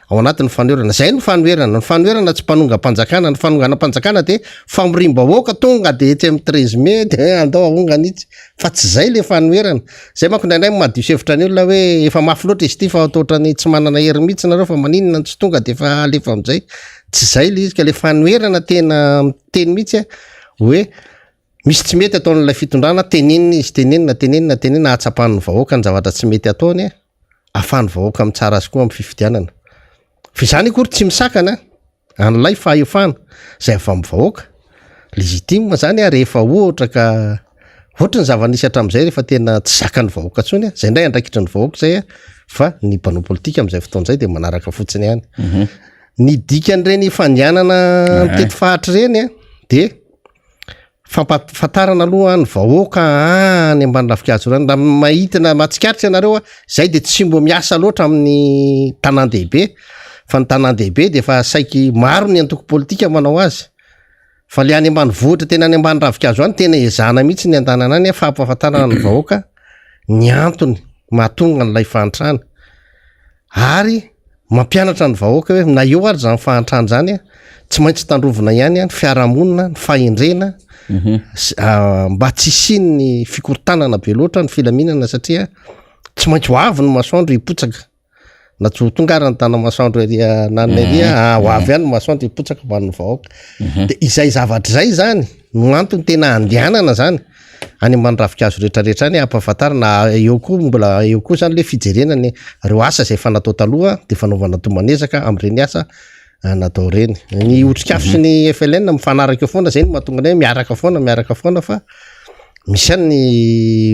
ao anatin'ny fanoherana zay ny fanoherana tsy mpanonga-panjakana ny fanonganam-panjakana de famirim-bahoaka tonga de etsy amin'ny 13 mai de andao ahongana itsy fa tsy zay le fanoherana zay manko indraindray madio sevitra ny olona hoe efa mafy loatra izy ty fa ohatrany tsy manana hery mihitsy nareo fa maninona tsy tonga de efa alefa am'izay tsy zay le izy ka le fanoherana tena teny mihitsy hoe misy tsy mety ataon'ilay fitondrana tenenina izy tenenina atsapan'ny vahoaka ny zavatra tsy mety ataony afahan'ny vahoaka mitsara azy koa amin'ny fifidianana fa izany akory tsy misakana an'ilay fahefana zay efa amin'ny vahoaka legitime zany rehefa ohatra ka ohatra ny zava-nisy hatramin'izay rehefa tena tsy zakan'ny vahoaka tsony zay ndray andraikitra ny vahoaka zay fa ny mpanao politika amin'izay fotoan'izay de manaraka fotsiny ihany ny dikan'ireny fandianana tety fahatra ireny de fampafantarana aloha ny vahoaka any ambany ravikazo rany raha mahitana matsikaritra ianareo zay de tsy mbo miasa loatra amin'ny tanan-dehibe fa ny tanan-dehibe de fa saiky maro ny antoko politika manao azy fa le any ambany vohitra tena any ambany ravikazo any tena ezana mihitsy ny andanana any fa ampafantarana ny vahoaka ny antony mahatonga n'ilay fahantrana ary mampianatra ny vahoaka hoe na eo ary zany fahantrana zany tsy maintsy tandrovina ihany ny fiarahamonina ny fahendrena mba tsy isiny ny fikorontanana be loatra ny filaminana satria tsy maintsy ho avy ny masoandro hipotsaka na tsy ho tonga ary ny tana masoandro nanria ho avy ihany ny masoandro hipotsaka ho an'ny vahoaka de izay zavatra zay zany no antony tena andehanana zany any ambany ravikazo rehetrarehetra any ampafantarana eo koa mbola eo koa zany le fijerenany reo asa zay fa natao taloha de fanaovana tomanezaka am'ireny asa natao reny ny otrikafo sy ny FLN mifanaraka eo foana zay no mahatonga ny miaraka foana fa misy any ny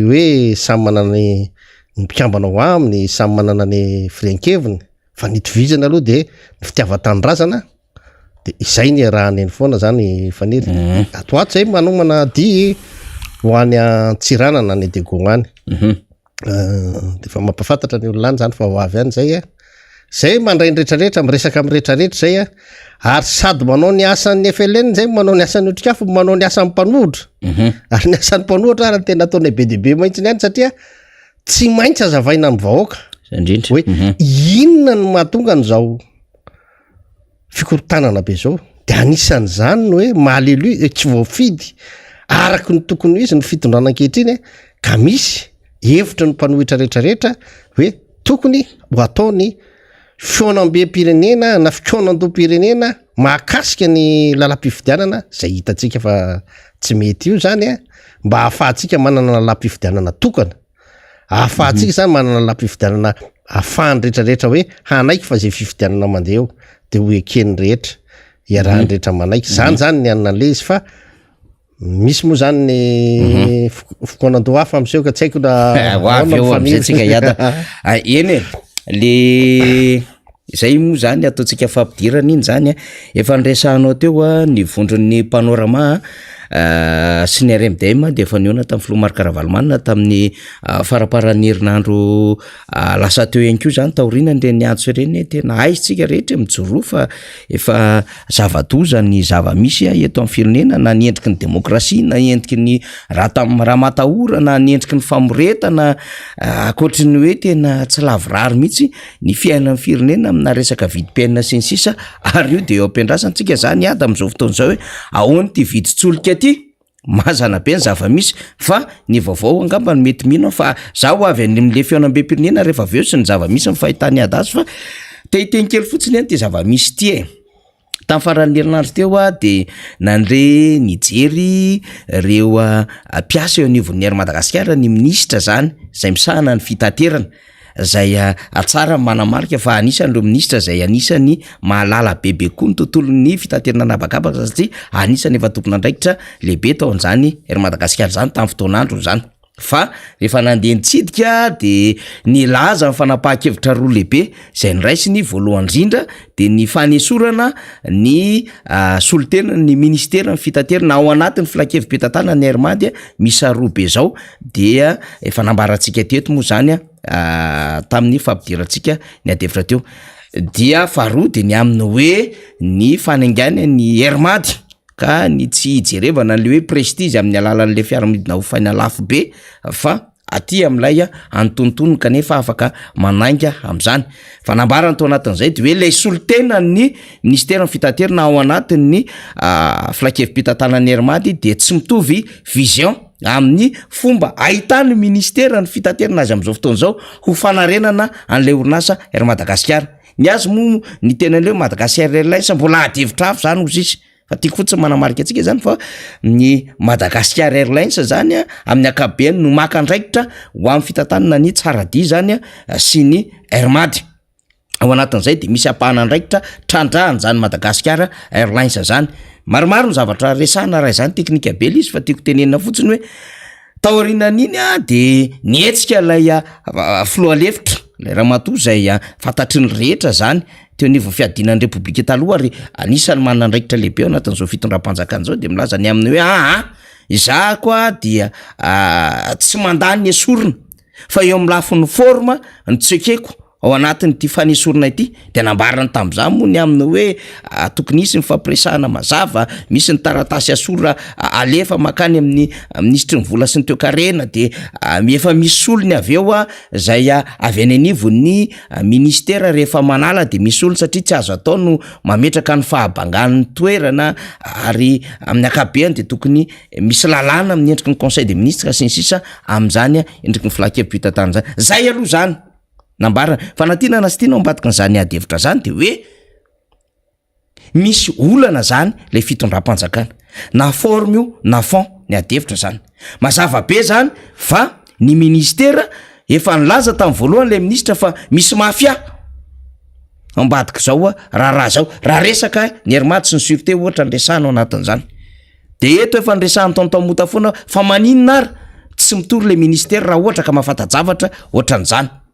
hoe samy manana mpikambana ao aminy samy manana ny firenkeviny fa nitovizana aloha de ny fitiavatandrazana de izay ny rahany foana zany faniry atoato zay manomana dy ho any Antsiranana ny Degoany de fa mampafantatra ny olona any zany fa ho avy any zay zay mandray ny rehetrarehetra miresaka amin'ny rehetrarehetra zay ary sady manao ny asan'ny FLN zay manao ny asan'ny otrikafo manao ny asan'ny mpanohitra ary ny asan'ny mpanohitra ary tena ataonay be de be maintsy ny any satria tsy maintsy azavaina amin'ny vahoaka hoe inona ny mahatonga n'izao fikorotanana be zao de anisan' zany hoe mahalelo tsy voafidy araky ny tokony izy ny fitondrana ankehitriny ka misy hevitra ny mpanohitra rehetrarehetra hoe tokony ho ataony fionam-be-pirenena na fikonan-do-pirenena mahakasika ny lalam-pifidianana zay hitatsika fa tsy mety io zany mba hahafahantsika manana lalam-pifidianana tokana ahafahantsika zany manana lalam-pifidianana ahafahany rehetrarehetra hoe hanaiky fa zay fifidianana mandeha eo de ho ekeny rehetra iarahany rehetra manaiky zany ny anina le izy fa misy moa zany ny fikonan-do hafa am'seho ka tsy haiko eny le zay moa zany ataontsika fampidirana iny zany efa nresahanao teo ny vondron'ny panorama sy ny RMDM de efa niona tamin'ny Filomarka Ravalomanina tamin'ny faraparan'ny herinandro lasa teo ihany koa zany taoriana de ny antso ireny tena aizitsika rehetra mijoro fa efa zava-doza ny zava-misy eto amin'ny firenena na ny endriky ny demokrasia na endriky ny raha matahora na ny endriky ny famoretana akoatry ny hoe tena tsy lavorary mihitsy ny fiainan'ny firenena amina resaka vidim-piainana sy ny sisa ary io de eo ampiandrasantsika zany ada am'izao fotoana zao hoe ahoany ty viditsolika ty mazana be ny zava-misy fa ny vaovao angamba ny mety mino fa zaho avy am'le fiainam-be-pirenena rehefa aveo sy ny zava-misy ny fahitany ady azy fa tehiteny kely fotsiny any ty zava-misy ty tamin'ny faran'ny herinandro teo de nandre nijery reo mpiasa eo anivon'ny Madagasikara ny ministra zany zay misahana ny fitaterana zay atsara manamarika fa anisan'ireo ministra zay anisany mahalala bebe koa ny tontolon'ny fitaterana anabakabaka satria anisany efa tompon'andraikitra lehibe tao an'izany Madagasikara zany tamin'ny fotoan'andro zany fa rehefa nandeha nitsidika de nilaza ny fanapahan-kevitra roa lehibe zay niraisiny voalohany indrindra de ny fanesorana ny solotena ny ministera ny fitaterana ao anatin'ny filan-kevim-petatana ny Hermady misy roa be zao dia efa nambarantsika teto moa zany tamin'ny fampidirantsika ny adevitra teo dia faharoa de ny aminy hoe ny fanaingana ny Hermady ka ny tsy jerevana le hoe prestige amin'ny alalan'le fiaramidina ho faina lafo be fa aty am'lay antontono kanefa afaka manainga am'zany fanambarana tao anatin'izay de hoe lay solotena ny ministera ny fitaterana ao anatin'ny filan-kevim-petatana ny Hermady de tsy mitovy vision amin'ny fomba ahitany ministera ny fitaterana azy am'izao fotoana zao ho fanarenana an'le orinasa Madagasikara ny azy moa ny tenan'le Madagasikara Airlines mbola adevitra afo zany ozy izy fa tiako fotsiny manamarika antsika zany fa ny Madagasikara Airlines zany amin'ny akabeany no maka andraikitra ho amin'ny fitatanana ny tsaradi zany sy ny Hermady ao anatin'izay de misy apahana andraikitra trandrahany zany Madagasikara Airlines zany maromaro ny zavatra resahana raha zany teknika be izy fa tiako tenenina fotsiny hoe taorinan'iny de nietsika lay filohalefitra lay ramatoa zay fantatry ny rehetra zany teo nivo fiadinan'ny Repoblika taloha ary anisany manana andraikitra lehibe ao anatin'izao fitondram-panjakana zao de milaza ny aminy hoe izaho koa dia tsy mandany ny esorina fa eo amin'ny lafin'ny forma ny tsekeko ao anatin'ity fanesorina ity de nambarana tam'izany moa ny aminy hoe tokony isy ny fampiresahana mazava misy ny taratasy asora alefa makany amin'ny ministry ny vola sy ny toe-karena de efa misy solony avy eo zay avy any anivon'ny ministera rehefa manala de misy olony satria tsy azo atao no mametraka ny fahabangan'ny toerana ary amin'ny akabeany de tokony misy lalàna amin'ny endriky ny conseil des ministres sy ny sisa am'izany endriky ny filan-kevim-petatana zany zay aloha zany nambarana fa natinana sy tiana ambadika n'izany adevitra zany de hoe misy olana zany le fitondram-panjakana na forme io na fond ny adevitra zany mazava be zany fa ny ministera efa nilaza tamin'ny voalohany le ministra fa misy mafia ambadika zao raha zao raha resaka ny Hermady sy ny sûreté ohatra nresahana ao anatin'izany de eto efa nresahany taotao mota foana fa maninona ary tsy mitory le ministera raha ohatra ka mahafatajavatra ohatran'izany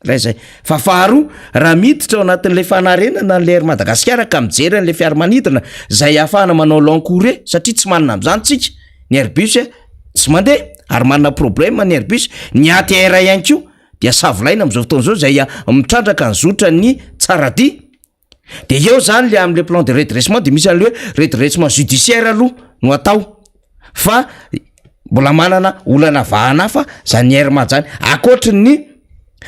ray zay fa faharoa raha miditra ao anatin'lay fanarenana nlay ry Madagasikara ka mijery an'lay fiaramanidina zay ahafahana manao lancouré satria tsy manana am'izany tsika ny Airbus tsy mandeha ary manana problème ny Airbus ny ATR ihany koa dia savolaina am'izao fotoana zao zay mitrandraka ny zotra ny tsaradia de eo zany le am'le plan de redressement de misy an'le hoe redressement judiciaire aloha no atao fa mbola manana olana vahana fa zany airma zany akoatry ny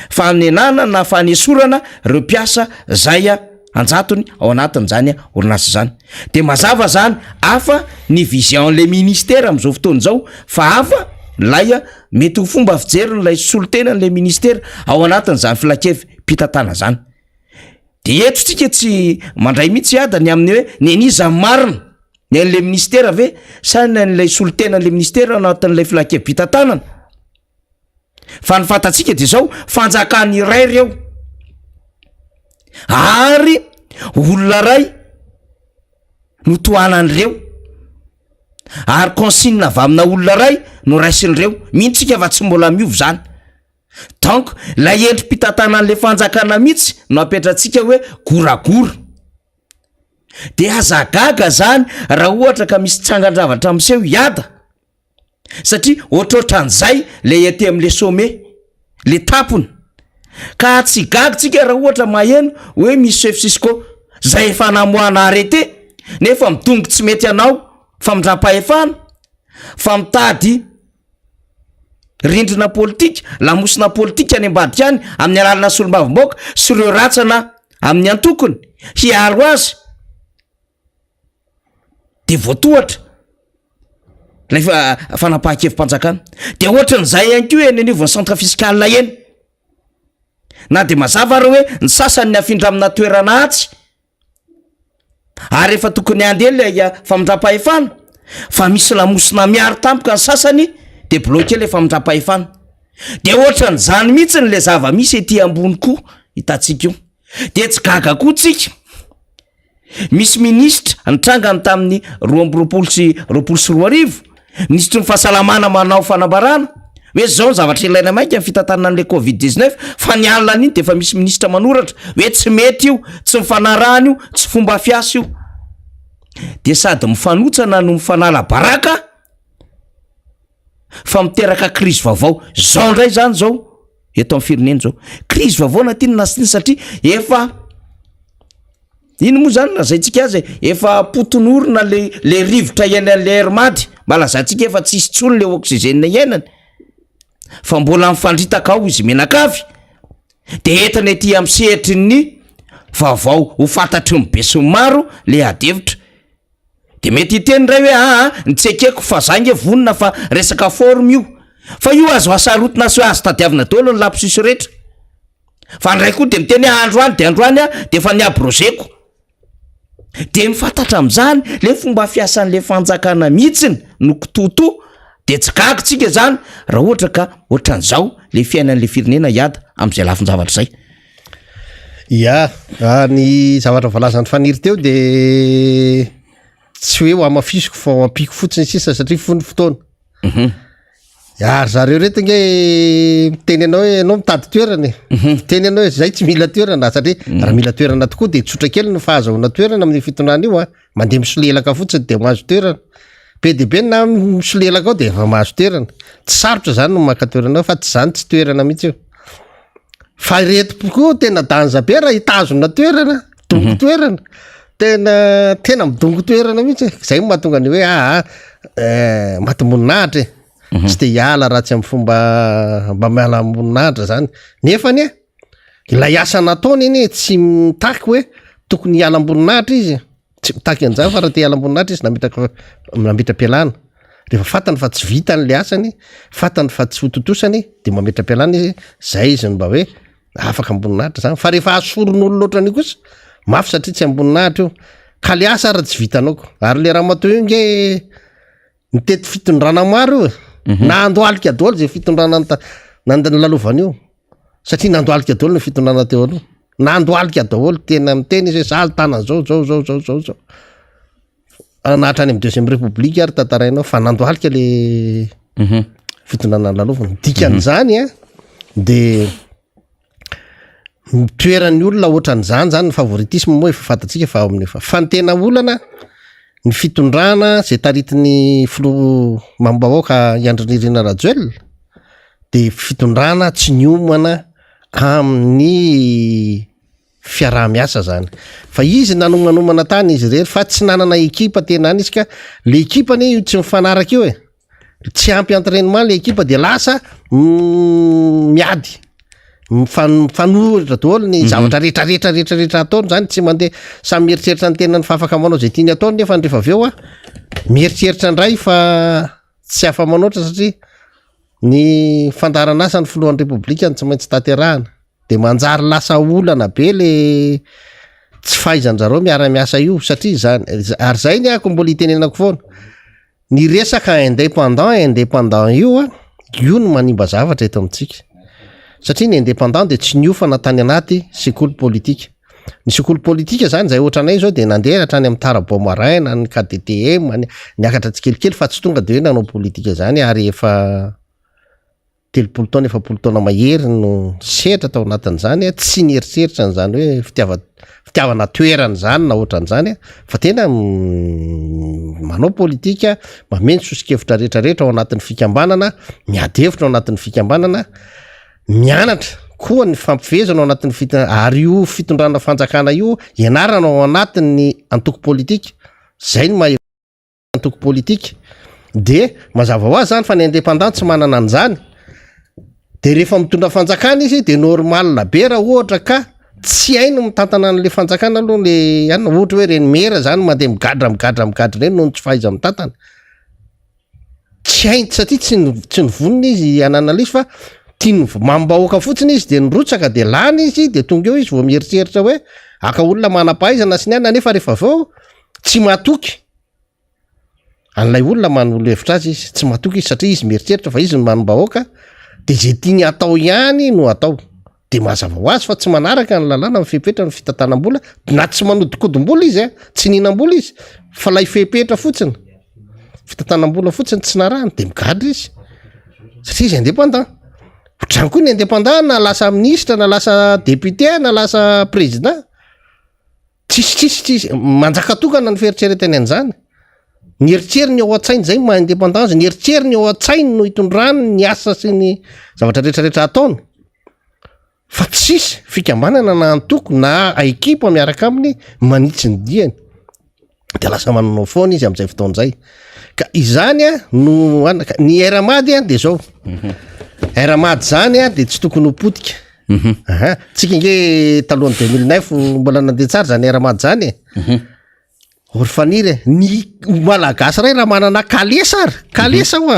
fanenana na fanesorana reo mpiasa zay anjatony ao anatin'izany orinasa zany de mazava zany afa ny vision'le ministera am'izao fotoana zao fa afa lay mety ho fomba fijeriny lay solontenan'le ministera ao anatin'izany filakevy mpitatana zany de eto tsika tsy mandray mihitsy adany amin'ny hoe neniza marina ny an'le ministera ve sany an'lay solontenan'le ministera anatin'lay filakevy mpitantanana fa ny fantatsika de zao fanjakany iray reo ary olona ray no toanan'ireo ary consigne avy amina olona ray no raisin'ireo mihintsika fa tsy mbola miovy zany donc la endrim-pitantanan'le fanjakana mihitsy no apetratsika hoe goragora de azagaga zany raha ohatra ka misy tsangandravatra amseho iada satria ohatrohatran'izay le ety am'le sommet le tapony ka tsy gagitsika raha ohatra maheno hoe misy chef Cisco zay efa namoana arrêté nefa midongo tsy mety anao fa mindram-pahefana fa mitady rindrina politika lamosina politika any ambadika any amin'ny alalina solom-bavim-boaka sy ireo ratsana amin'ny antokony hiaro azy de voatohatra lay fanapahan-kevim-panjakana de ohatran'izay ihany koa eny anivon'ny centre fiscal eny na de mazava reo hoe ny sasany ny afindra amina toerana atsy ary efa tokony andeha lay famindram-pahefana fa misy lamosina miaro tampoka ny sasany de bloqué le famindram-pahefana de ohatran'izany mihitsy ny le zava misy ety ambony koa hitantsika io de tsy gaga koa tsika misy ministra nitrangany tamin'ny 2024 ministra ny fahasalamana manao fanambarana hoe zao zavatra ilaina mainka ny fitantanana an'le covid-19 fa ny alina an'iny de efa misy ministra manoratra hoe tsy mety io tsy mifanarahana io tsy fomba fiasa io de sady mifanotsana no mifanala baraka fa miteraka crise vaovao zao ndray zany zao eto amin'ny firenena zao crise vaovao na tiany nasiny satria efa ino moa zany lazaitsika azy efa potonorona le rivotra iainan'le hermady mba lazantsika efa tsisy tsony le oxygène iainany fa mbola mifandritaka ao izy menakavy de entana ety amin'ny sehatrin'ny vaovao ho fantatry ny be sy maro le adevitra de mety hiteny ray hoe nitsekeko fa zange vonina fa resaka forme io fa io azo asarotona sy hoe azo tadiavina daholo ny lapsus rehetra fa ndray koa de miteny androany de androany de efa niabrozeko de mifantatra am'izany le fomba fiasan'le fanjakana mihitsiny no kitoto de tsy gagitsika zany raha ohatra ka ohatran'izao le fiainan'le firenena iada am'izay lafin-javatra zay ya ny zavatra voalazany faniry teo de tsy hoe ho amafisiko fa ho ampiko fotsiny sisa satria fony fotoana ary zareo reto nge miteny anao hoe anao mitady toerana miteny anao hoe zay tsy mila toerana satria raha mila toerana tokoa de tsotra kely ny fahazahona toerana amin'ny fitonana io mandeha misolelaka fotsiny de mahazo toerana be de be na misolelaka ao de efa mahazo toerana tsy sarotra zany no maka toerana fa tsy zany tsy toerana mihitsy io fa reto koa tena danja be raha hitazona toerana dongo toerana tena midongo toerana mihitsy zay mahatonga ny hoe matomboninahitra tsy de hiala raha tsy amin'ny fomba mba miala amboninahitra zany nefany ilay asa nataony iny tsy mitaky hoe tokony hiala amboninahitra izy tsy mitaky an'izany fa raha te hiala amboninahitra izy nametra-pialana rehefa fatany fa tsy vita n'le asany fatany fa tsy hototosany de mametra-pialana izy zay izy mba hoe afaka amboninahitra zany fa rehefa asoron'olo loatra any kosa mafy satria tsy amboninahitra io ka le asa raha tsy vitanaoko ary le raha matoa io nge mitety fitondrana maro io na andoalika daholo zay fitondrana nandalalovan'io satria nandoalika daholo ny fitondrana teo aloha na andoalika daholo tena miteny izy hoe zaly tana zao anatrany amin'ny deuxième république ary tantarainao fa nandoalika le fitondrana lalovana dikan'izany a de toeran'ny olona ohatran'izany zany ny favoritisme moa efa fantatsika fa amin'ny fa ny tena olana ny fitondrana zay taritiny mambahoaka Andrinirina Rajoelina de fitondrana tsy niomana amin'ny fiaraha-miasa zany fa izy nanomanomana tany izy rery fa tsy nanana ekipa tena any izy ka le ekipany io tsy mifanaraka io tsy ampy entraînement le ekipa de lasa miady mifanohitra daholo ny zavatra rehetrarehetra ataony zany tsy mandeha samy mieritreritra ny tena ny fafaka manao zay tiany ataony nefa rehefa avy eo a mieritreritra ndray fa tsy afa manoatra satria ny fandarana asa ny filohan'ny repoblika tsy maintsy tanterahana de manjary lasa olana be le tsy fahaizanjareo miara-miasa io satria zany ary zay ny ako mbola itenenako foana ny resaka indépendant io a io no manimba zavatra eto amintsika satria ny indépendant de tsy niofana tany anaty sekoly politika ny sekoly politika zany zay ohatranay zao de nandeha hatrany amin'ny Tarabomarin na ny KDTM niakatra tsikelikely fa tsy tonga de hoe nanao politika zany ary efa 30 taona efa 10 taona mahery no setra tao anatin'izany tsy nieritreritra n'izany hoe fitiavana toerana zany na ohatran'izany fa tena manao politika mameno sosikevitra rehetrarehetra ao anatin'ny fikambanana miady hevitra ao anatin'ny fikambanana mianatra koa ny fampivezana ao anatin'ny ary io fitondrana fanjakana io ianarana ao anatin'ny antoko politika zay ny maha antoko politika de mazava ho azy zany fa ny indépendant tsy manana an'izany de rehefa mitondra fanjakana izy de normal be raha ohatra ka tsy haino mitantana an'le fanjakana aloha le anna ohatra hoe reny mera zany mandeha migadra reny noho ny tsy fahaiza mitantana tsy hainy satria tsy nivonina izy anana izy fa tiany mambahoaka fotsiny izy de nirotsaka de lany izy de tonga eo izy vao mieritreritra hoe aka olona manam-pahaizana sy ny anna nefa rehefa avao tsy matoky an'ilay olona manolo hevitra azy izy tsy matoky izy satria izy mieritreritra fa izy no manam-bahoaka de zay tiany atao ihany no atao de mazava ho azy fa tsy manaraka ny lalàna mifepetra ny fitantanam-bola na tsy manodikodom-bola izy tsy nihinam-bola izy fa lay fepetra fotsiny fitantanam-bola fotsiny tsy narahany de migadra izy satria izy indépendant ohatrany koa ny indépendant na lasa ministre na lasa député na lasa président tsisy manjaka tokana ny fieritreretany an'izany ny eritseriny ao an-tsainy zay maha indépendance ny eritseriny ao an-tsainy no hitondrany ny asa sy ny zavatra rehetrarehetra ataony fa tsisy fikambanana na antoko na ekipa miaraka aminy manitsy ny diany de lasa mananao foana izy am'izay fotoan'izay ka izany a no ny eramady a de zao eramady zany a de tsy tokony ho potika tsika nge talohan'ny 2009 mbola nandeha tsara zany eramady zany orfanire ny malagasy ray raha manana kalesa ary kalesa ho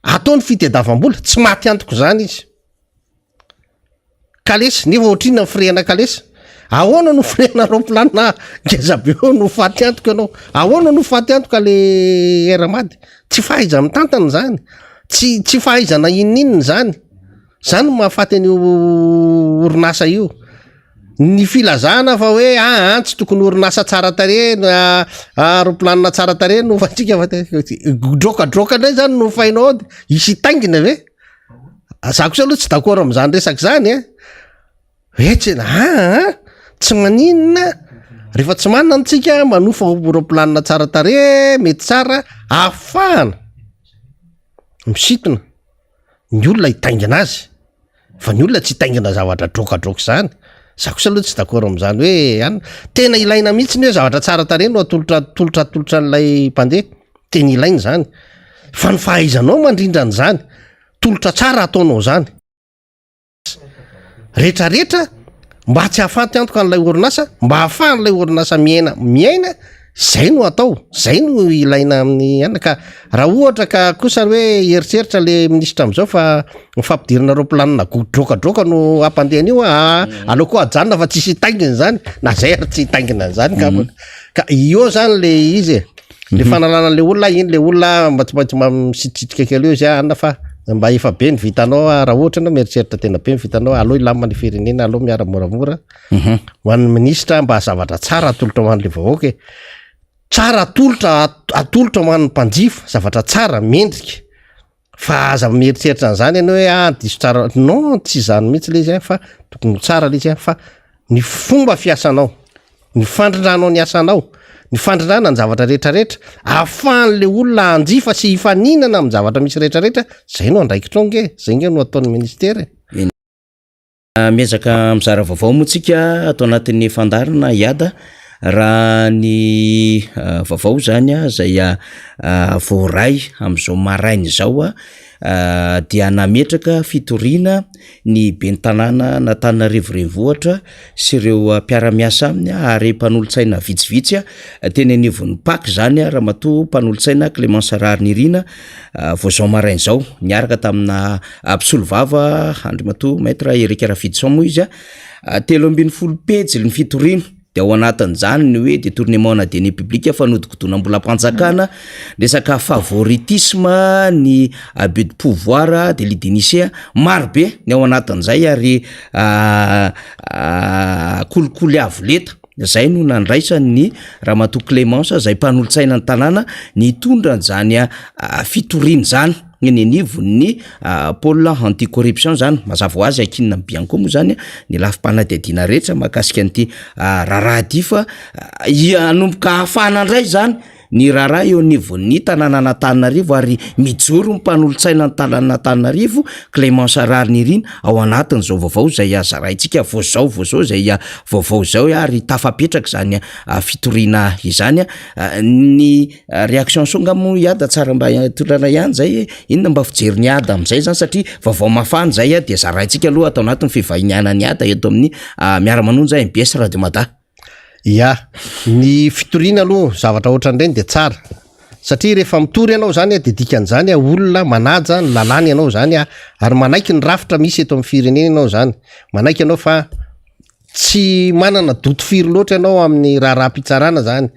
ataony fitediavam-bola tsy maty antoko zany izy kalesa nefa ohatrina frena kalesa ahoana no frena roplanina gezabe no faty antoko ianao ahoana no faty antoka le eramady tsy fahaiza mitantana zany tsy fahaizana inininy zany mahafaty an'io orinasa io ny filazana fa hoe tsy tokony orinasa tsara tare na roplanina tsara tare no fatsika droka ndray zany no fainao de isy taingina ve zako sa aloha tsy d'accord am'izany resaka zany etsy tsy maninona rehefa tsy manina antsika manofa roplanina tsara tare mety tsara afahana misitona ny olona hitaingina azy fa ny olona tsy hitaingina zavatra drokadroka zany zako sa aloha tsy d'accord am'izany hoe tena ilaina mihitsy ny hoe zavatra tsara tare no atolotra n'ilay mpandeha tena ilaina zany fa ny fahaizanao mandrindra an'izany tolotra tsara ataonao zany rehetrarehetra mba tsy hahafaty antoka an'ilay orinasa mba hahafahan'ilay orinasa miaina zay no atao zay no ilaina amin'ny ka raha ohatra ka kosa hoe eritreritra le ministra am'izao fa mifampidirana roplanina drokadroka no ampandehana io aleo koa ajanona fa tsisy taingina zany na zay ary tsy taingina zany ka io zany le izy le fanalana le olona iny le olona mba tsy maintsy misitritrika kely eo izy anna fa mba efa be ny vitanao raha ohatra anao mieritreritra tena be ny vitanao aloha ilamina ny firenena aloha miara moramora ho an'ny ministra mba zavatra tsara atolotra ho an'le vahoaka tsara atolotra ho an'ny mpanjifa zavatra tsara mendrika fa aza mieritreritra an'izany ianao hoe diso tsara non tsy zany mihitsy le izy fa tokony tsara le izy fa ny fomba fiasanao ny fandrindrahanao ny asanao ny fandrindrahana ny zavatra rehetrarehetra ahafahan'le olona anjifa sy hifaninana amin'ny zavatra misy rehetrarehetra zay no andraikitronge zay nge no ataon'ny ministera miezaka mizara vaovao moa tsika atao anatin'ny fandarana iada raha ny vaovao zany a zay voaray am'izao marainy zao dia nametraka fitoriana ny bentanàna n'Antananarivo renivohitra sy ireo mpiara-miasa aminy ary mpanolontsaina vitsivitsy teny anivon'ny PAK zany raha matoa mpanolontsaina Clémence Rarinirina voazao marainy zao niaraka tamina mpisolo vava andry matoa maître Eric Rafidson moa izy 13 pejy ny fitoriana de ao anatin'izany ny hoe détournement na deniers publics fanodikodonam-bolam-panjakana resaka favoritisme ny abus de pouvoir délit d'initié marobe ny ao anatin'izay ary kolikoly avo leta zay no nandraisany Ramatoa Clémence zay mpanolontsaina ny tanàna nitondra an'izany fitoriana zany ny anivon'ny pôle anti-corruption zany mazava ho azy akinina bianko moa zany ny lafim-panadihadiana rehetra mahakasika an'ity raharaha ty fa anomboka hahafana indray zany ny raharaha eo anivon'ny tanàna n'Antananarivo ary mijoro mpanolontsaina ny tanàna n'Antananarivo Clémence Rarinirina ao anatin'izao vaovao zay zaraintsika vaozao zay vaovao zao ary tafapetraka zany fitoriana izany ny réaction songa mo iada tsara mba tolana ihany zay inona mba fijery ny ada am'izay zany satria vaovao mafana zay de zaraintsika aloha atao anatin'ny fivahiniana ny ada eto amin'ny miara-manonja MBS Radio Mada. Ya, ny fitoriana aloha zavatra ohatran'ireny de tsara satria rehefa mitory ianao zany de dikan'izany olona manaja ny lalàna ianao zany ary manaiky ny rafitra misy eto amin'ny firenena ianao zany manaiky ianao fa tsy manana doto firy loatra ianao amin'ny raharaham-pitsarana zany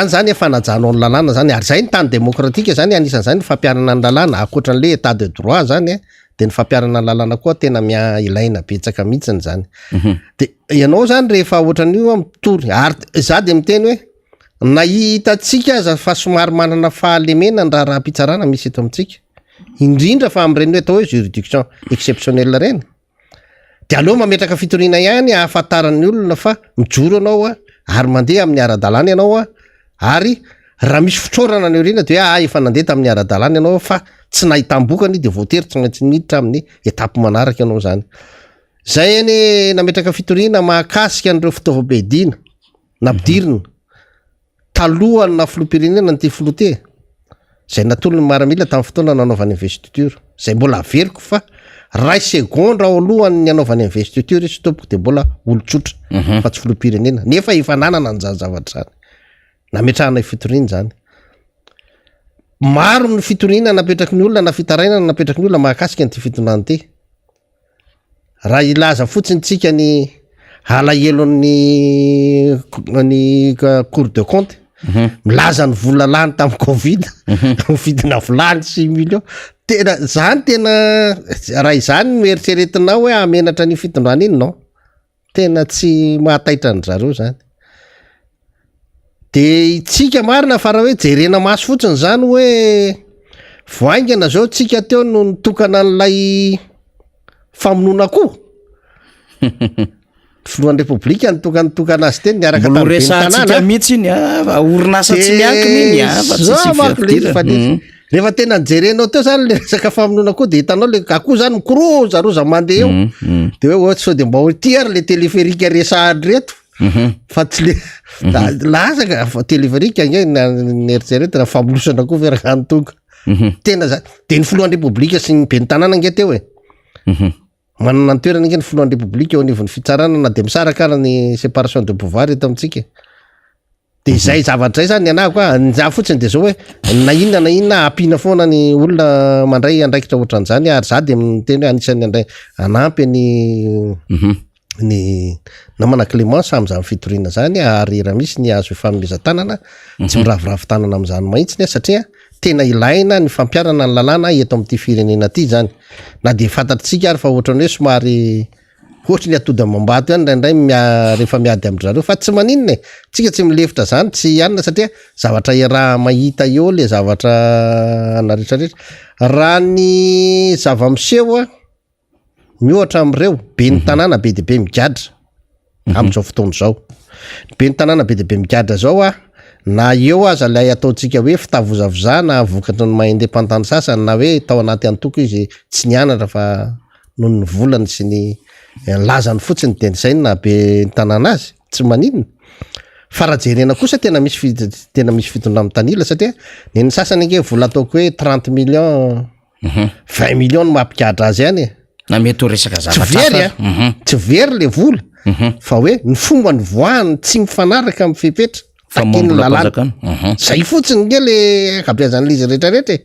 zany fanajanao ny lalàna zany ary zay ny tany demokratika zany anisan'izany ny fampiarana ny lalàna ankoatran'le état de droit zany de ny fampiarana ny lalàna koa tena ilaina betsaka mihitsiny zany de ianao zany rehefa ohatran'io mitory ary za de miteny hoe nahitatsika aza fa somary manana fahalemena ny raharaham-pitsarana misy eto amintsika indrindra fa am'ireny hoe atao hoe juridiction exceptionnelle reny de aloha mametraka fitoriana ihany ahafantaran'ny olona fa mijoro anao ary mandeha amin'ny ara-dalàna ianao ary raha misy fitrorana ny orina de hoe efa nandeha tamin'ny ara-dalàna ianao fa tsy nahitam-bokany de voatery tsy maintsy miditra amin'ny etapy manaraka ianao zany zay ane nametraka fitoriana mahakasika an'ireo fitaovam-piadiana nampidirina talohany na filoham-pirenena ny ty filote zay natolony maramila tamin'ny fotoana nanaovany investiture zay mbola averiko fa ray segondra ao alohany ny anaovany investiture sy tompoko de mbola olotsotra fa tsy filoham-pirenena nefa efa nanana an'izany zavatra zany nametrahana fitoriana zany maro ny fitoriana napetraky ny olona na fitaraina napetraky ny olona mahakasika an'ity fitondrany ty raha ilaza fotsiny tsika ny alahelo ny cour de compte milaza ny vola lany tamin'ny covid vidina volany sy million tena zany tena raha izany noeritreretinao hoe amenatra ny fitondrany iny no tena tsy mahataitra ny zareo zany de itsika marina fa raha hoe jerena maso fotsiny zany hoe voaingana zao tsika teo no nitokana n'lay famonoana koa filohan'ny repoblika nitokana azy teny niaraka tamin'nytanàna mihitsy iny orinasa tsy miankiny rehefa tena nijerenao teo zany le resaka famonoana koa de hitanao le akoho zany mikorozaroza mandeha eo de hoe ohatsy sao de mba ho ty ary le téléphérique resahany reto fa tsy le lasaka téléphérique nge neritreretina famolosana koa veragany tonga tena zany de ny filohan'ny repoblika sy ny be ny tanàna nge teo manana ny toerana nge ny filohan'ny repoblika eo anivon'ny fitsarana na de misarakara ny séparation de pouvoir eto amintsika de zay zavatra zay zany anako za fotsiny de zao hoe na inona ampina foana ny olona mandray andraikitra ohatran'izany ary za de miteny hoe anisan'ny andray anampy ny namana Clémence am'izany fitoriana zany ary raha misy ny azo fanomezan-tanana tsy miravoravo tanana am'izany mahitsiny satria tena ilaina ny fampiarana ny lalàna eto amin'ity firenena ty zany na de fantatritsika ary fa ohatrany hoe somary ohatra ny atody amambato ihany ndraindray rehefa miady am'zareo fa tsy maninona tsika tsy milefitra zany tsy ianina satria zavatra raha mahita eo le zavatra anaretrarehetra raha ny zava-miseho a miohatra am'ireo be ny tanàna be de be migadra am'izao fotoana zao be ny tanàna be de be migadra zao a na eo aza lay ataotsika hoe fitavozavozana vokatra ny maha-indépendant sasany na hoe tao anaty antoko izy tsy nianatra fa noho ny volany sy ny lazany fotsiny de zay na be ny tanàna azy tsy maninona fa raha jerena kosa tena misy fitondra amin'ny tanila satria ny sasany ange vola ataoko hoe 30 millions 20 millions no mampigadra azy ihany na mety ho resaka zavatra tsy very le vola fa hoe ny fomba ny voahany tsy mifanaraka amin'ny fepetra zay fotsiny nge le akabeazan'le izy rehetrarehetra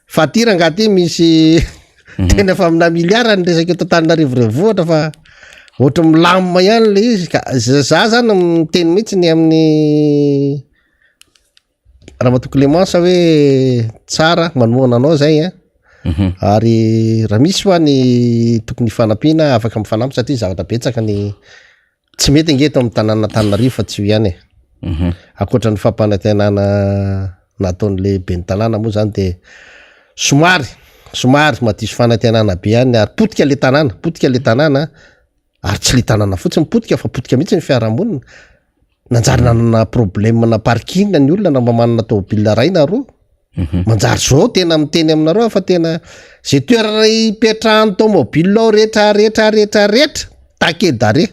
fa tyrangaty misy tena fa amina miliara ny resaka eto Antananarivo renivohitra fa ohatra milamina ihany le izy ka za zany miteny mihitsy ny amin'ny Ramatoa Clémence hoe tsara manohana anao zay ary raha misy ho any tokony fanampiana afaka mifanampy satria zavatra betsaka ny tsy mety ngeto amin'ny tanàna Antananarivo fa tsy ho ihany akoatra ny fampanantenana nataon'le be ny tanàna moa zany de somary madiso fanantenana be any ary potika le tanàna ary tsy le tanàna fotsiny potika fa potika mihitsy ny fiarahamonina nanjary nanana problème na parking ny olona na mba manana tômôbila ray na roa manjary zao tena miteny aminareo fa tena zay toerana ipetrahany tômôbila ao rehetra takedare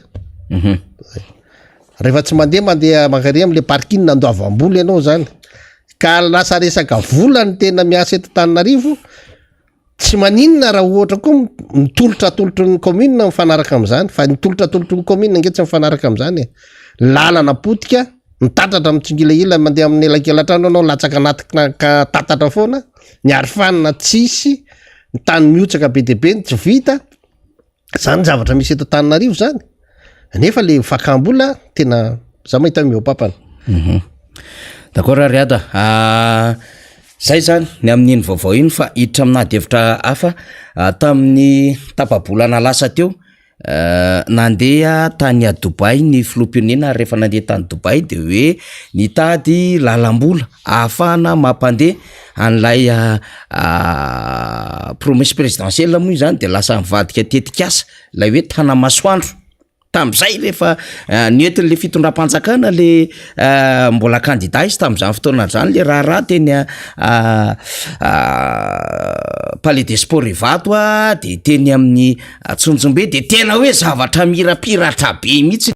rehefa tsy mandeha mankary am'le parking nandoavam-bola ianao zany ka lasa resaka vola ny tena miasa eto Antananarivo tsy maninona raha ohatra koa mitolotratolotro ny commune mifanaraka am'zany fa nitolotratolotro ny commune nge tsy mifanaraka am'zany lalana potika mitatatra mitsingilahila mandeha amin'ny elakelatrano anao latsaka anatika tatatra foana ny arifanina tsisy ny tany miotsaka be de be ny tsy vita zany zavatra misy eto Antananarivo zany nefa le fakambola tena za mahita miopapana d'accord Riada zay zany ny amin'iny vaovao iny fa hiditra aminady hevitra hafa tamin'ny tapabolana lasa teo nandeha tany a Dubai ny filoham-pirenena rehefa nandeha tany Dubai de hoe nitady lalam-bola ahafahana mampandeha an'lay promesse présidentielle moa zany de lasa mivadika tetikasa lay hoe tanamasoandro tam'izay rehefa nentin'le fitondram-panjakana le mbola candidat izy tam'izany fotoana zany le raha teny palais des sports Ivato de teny amin'ny Tsonjombe de tena hoe zavatra mirapiratra be mihitsy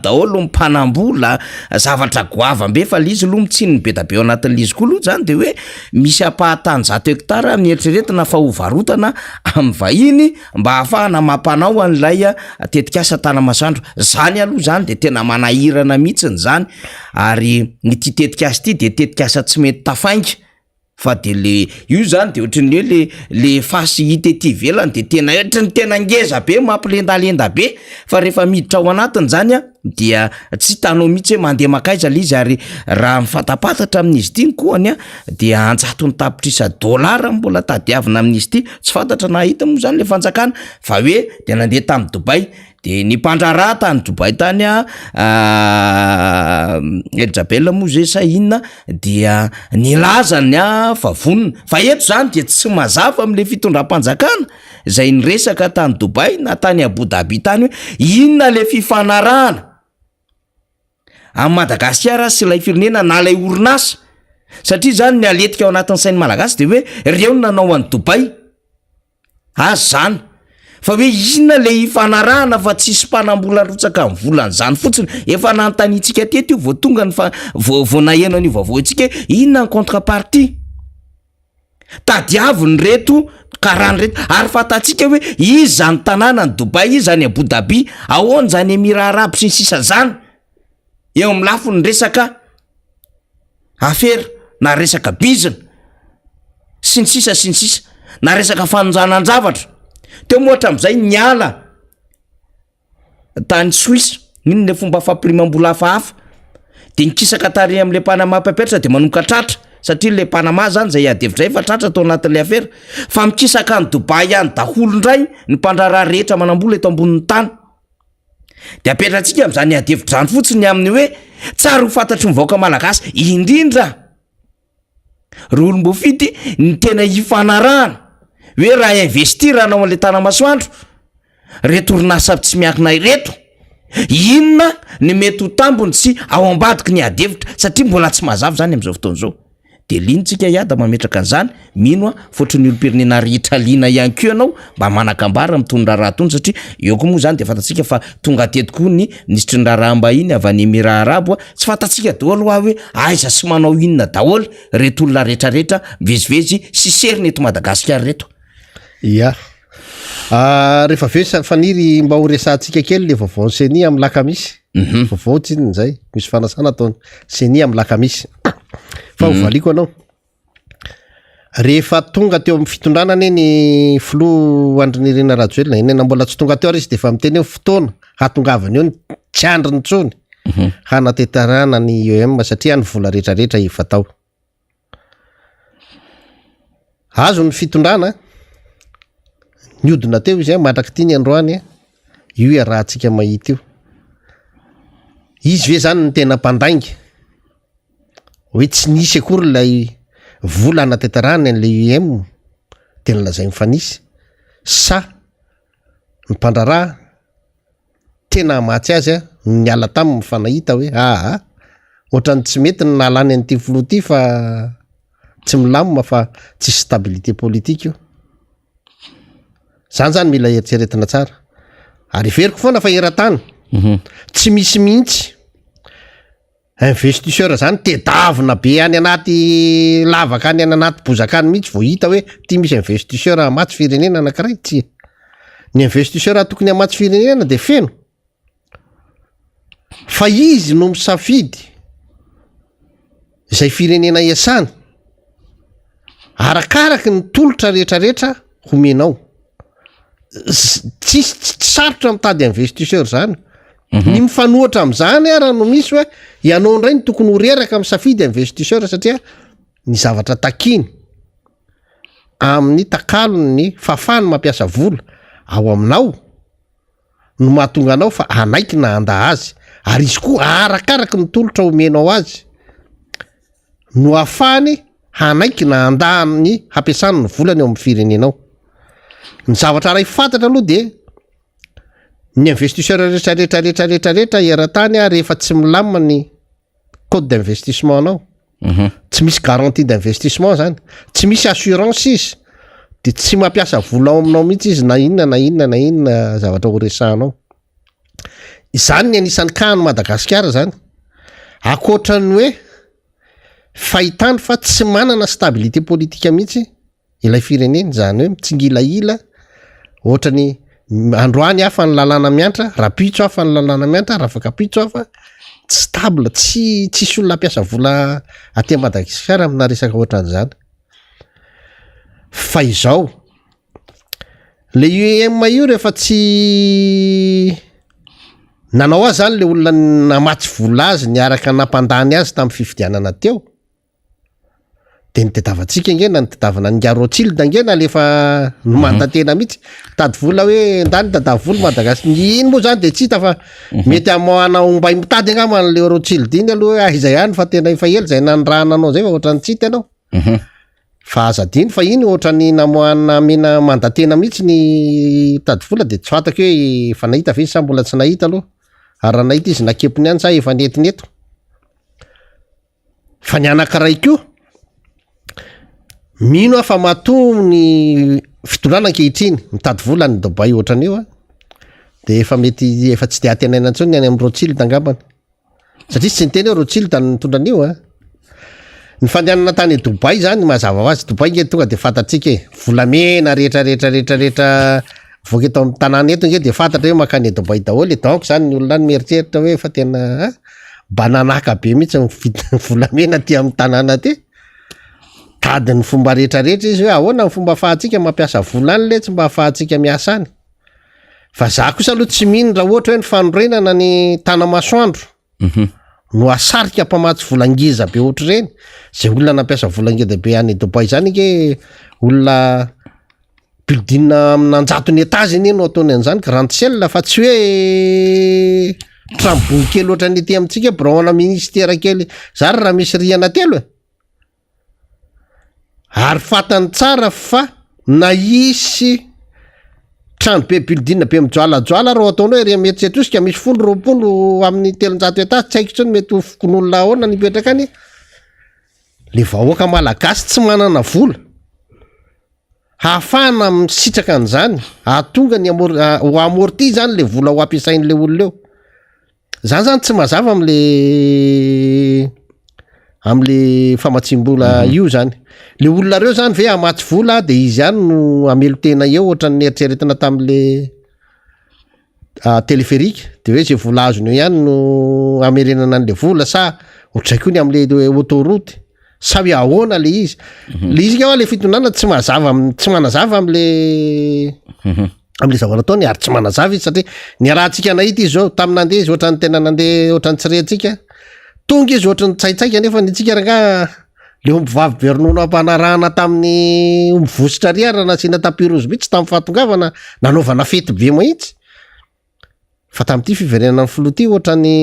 daholo mpanambola zavatra goavambe fa lizy aloha mitsininy be da be ao anatin'izy koa aloha zany de hoe misy apahatany 100 hektara mieritreretina fa hovarotana amin'ny vahiny mba ahafahana mampanao an'ilay tetikasa tanamasoandro zany aloha zany de tena manahirana mihitsiny zany ary nyty tetikasa ty de tetikasa tsy mety tafainga fa de le io zany de ohatrin'ny hoe le fasy hita ety ivelany de tena ohatrany tena ngeza be mampilendalenda be fa rehefa miditra ao anatiny zany dia tsy hitanao mihitsy hoe mandeha makaiza le izy ary raha mifatapatatra amin'izy ity ny kohany dia anjatony tapitrisa $, mbola tadiavina amin'izy ity tsy fantatra na hita moa zany le fanjakana fa hoe de nandeha tamin'ny Dubai de ny mpandraraha tany Dubai tany Elisabeth moa zay sa inona dia nilazany fa vonona fa eto zany de tsy mazava am'le fitondram-panjakana zay niresaka tany Dubai na tany Abu Dhabi tany hoe inona le fifanarahana amin'ny Madagasikara sy lay firenena na lay orinasa satria zany ny aletika ao anatin'ny sainy malagasy de hoe reo nanao any Dubai azy zany fa hoe inona le ifanarahana fa tsisy mpanambola rotsaka amin'ny volany zany fotsiny efa nantanitsika teto io vao tonga ny vao naheno an'io vaovao itsika inona ny contrepartie tadiaviny reto karany reto ary fatatsika hoe izy zany tanàna ny Dubai izy zany Abu Dhabi ahoany zany Émirats Arabes sy ny sisa zany eo amin'ny lafiny resaka affaire na resaka bizina sy ny sisa na resaka fanonjanan-javatra teo mohatra am'izay niala tany Suisse inona le fomba fampirimam-bola hafahafa de nikisaka tary am'le Panama Papers de manomboka tratra satria le Panama zany zay adevitra efa tratra tao anatin'le affaire fa mikisaka ny Dubai ihany daholo indray ny mpandraraha rehetra manambola eto ambonin'ny tany de apetratsika am'zany adevitra zany fotsiny amin'ny hoe tsara ho fantatry mivaoaka malagasy indrindra ry olom-bofity ny tena hifanarahana hoe raha investir anao an'le tanamasoandro reto orinasa tsy miankina ireto inona ny mety ho tambony sy ao ambadiky ny adevitra satria mbola tsy mazava zany am'izao fotoan'izao de lintsika iada mametraka an'izany mino fotrin'ny olopirenena rehetraliana ihany ko ianao mba manakambara mitondra raha tony satria eo koa moa zany de fantatsika fa tonga teto koa ny nisitrindraha rahambahiny avy any Émirats Arabes tsy fantatsika daholo hoe aiza sy manao inona daholo reto olona rehetrarehetra mivezivezy sy serina eto Madagasikara reto ya rehefa ve faniry mba ho resantsika kely le vaovao seni amin'ny lakamisy vaovao tsiny zay misy fanasana ataony seni amin'ny lakamisy fa hovaliko anao rehefa tonga teo amin'ny fitondrana ane ny filoha Andrinirina Rajoelina inena mbola tsy tonga teo ary izy de fa miteny eo fotoana hatongavany eo ny tsy andriny tsony hanatetarana ny OM satria ny vola rehetrarehetra efa tao azo ny fitondrana niodina teo izy matraky ty ny androany io raha antsika mahita io izy ve zany ny tena mpandainga hoe tsy nisy akory lay vola anatetarany an'le UM tena lazay mifanisy sa ny mpandraraha tena matsy azy niala taminy mifanahita hoe ohatrany tsy mety ny nalany an'ity filoha ty fa tsy milamina fa tsisy stabilité politique io zany mila eritreretina tsara ary veriko foana fa eran-tany tsy misy mihitsy investisseur zany tedavina be any anaty lavaka any anaty bozakany mihitsy vao hita hoe ty misy investisseur amatsy firenena anankiray tsy ny investisseur tokony amatsy firenena de feno fa izy no misafidy izay firenena iasany arakaraky ny tolotra rehetrarehetra homenao tsy sarotra mitady investisseur zany ny mifanohatra am'zany raha no misy hoe ianao indray ny tokony horeraka misafidy investisseur satria ny zavatra takiny amin'ny takalony ny fafany mampiasa vola ao aminao no mahatonga anao fa anaiky na anda azy ary izy koa arakaraky ny tolotra homenao azy no afany hanaiky na andany hampiasany ny volany eo amin'ny firenenao ny zavatra ray fantatra aloha de ny investisseur rehetrarehetra eran-tany rehefa tsy milamina ny code d'investissement anao tsy misy garantie d'investissement zany tsy misy assurance izy de tsy mampiasa vola ao aminao mihitsy izy na inona zavatra ho resanao izany ny anisan'ny kany Madagasikara zany akoatrany hoe fahitany fa tsy manana stabilité politique mihitsy ilay fireneny zany hoe mitsingilaila ohatrany androany afa ny lalàna miantra rapitso afa ny lalàna miantra rafakapitso afa tsy stable tsisy olona ampiasa vola aty Madagasikara amina resaka ohatran'izany fa izao le UEM io rehefa tsy nanao azy zany le olona namatsy vola azy niaraka nampandany azy tamin'ny fifidianana teo de nitedavatsika ngena nitedavana ny Rothschild ngena lefa mandatena mihitsy tady vola hoe ndany tadavy vola Madagasikara ino moa zany de tsy hita fa mety amana ombay mitady angamba le Rothschild iny aloha izay ihany fa tena efa ela zay nandrahananao zay fa ohatrany tsy hita ianao fa azadiny fa iny ohatrany namoana mena mandatena mihitsy ny tady vola de tsy fantako hoe efa nahita ve sa mbola tsy nahita aloha ary raha nahita izy nakepony ihany sa efa netineto fa ny anankiray koa mino afa mato ny fitondrana ankehitriny mitady vola ny Dubai ohatrany io de efa mety efa tsy de atenena intsony any amin'ny Rothschild angambany satria tsy niteny hoe Rothschild ny mitondran'io ny fandehanana tany Dubai zany mazava ho azy Dubai nge tonga de fantatsika volamena rehetra voaka eto amin'ny tanàna eto nge de fantatra hoe makany Dubai daholo donc zany ny olona ny mieritreritra hoe fa tena bananaka be mihitsy volamena ty amin'ny tanàna ty tady ny fomba rehetrarehetra izy hoe ahoana ny fomba ahafahantsika mampiasa vola any le tsy mba ahafahantsika miasa any fa za kosa aloha tsy mino raha ohatra hoe ny fanorenana ny tanamasoandro no asarika mpamatsy volangeza be ohatra reny zay olona nampiasa volangeza be any Dubai zany ke olona building amin'anjatony etazy iny no ataony an'izany grande ciel fa tsy hoe trambony kely ohatra ny ety amintsika braona ministère kely zary raha misy riana telo ary fatany tsara fa na isy trano be building be mijoalajoala raha ataonao hoe remetsetosika misy 120 amin'ny 300 etazy tsy haiko tsony mety fokon'olona ahoana nipetraka any le vahoaka malagasy tsy manana vola hahafahana misitraka an'izany ahatonga ny ho amorti zany le vola ho ampiasain'le olona eo zany zany tsy mazava am'le famatsim-bola io zany le olona reo zany ve amatsy vola de izy ihany no amelo tena eo ohatra ny eritreretina tam'le teleférika de hoe zay vola azony eo ihany no amerenana an'le vola sa ohatrako ny am'le autoroute sa hoe ahoana le izy le izy ka le fitondrana tsy manazava am'le zavatra ataony ary tsy manazava izy satria ny rahantsika nahita izy zao tamin'nandeha izy ohatra ny tena nandeha ohatra ny tsirentsika tonga izy ohatra ny tsaitsaika nefa nitsika raha le ombivavy be ronono ampanarahana tamin'ny ombivositra riara nasiana tapirozy mihitsy tamin'ny fahatongavana nanaovana fety be mahitsy fa tamin'ity fiverenana ny filoty ohatra ny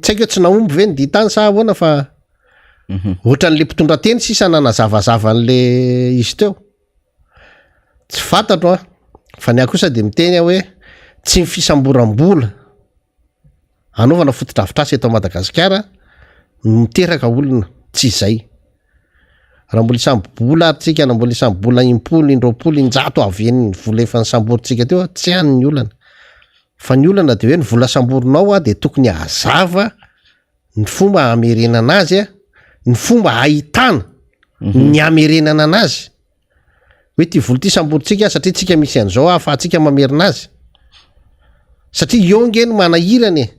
tsy haiko hoe tsy naomby ve ny ditany sa ahoana fa ohatra n'le mpitondra teny sisa nanazavazava an'le izy teo tsy fantatro fa ny akosa de miteny hoe tsy mifisamboram-bola anaovana fotodrafitrasa eto Madagasikara miteraka olona tsy izay raha mbola isambola aritsika na mbola isambola 100 aven'ny vola efa nisamborintsika teo tsy hany ny olana fa ny olana de hoe ny vola samborinao de tokony hazava ny fomba amerenana azy ny fomba ahitana ny amerenana anazy hoe ty vola ty samborintsika satria tsika misy an'izao ahafahantsika mamerina azy satria iongeny manahirany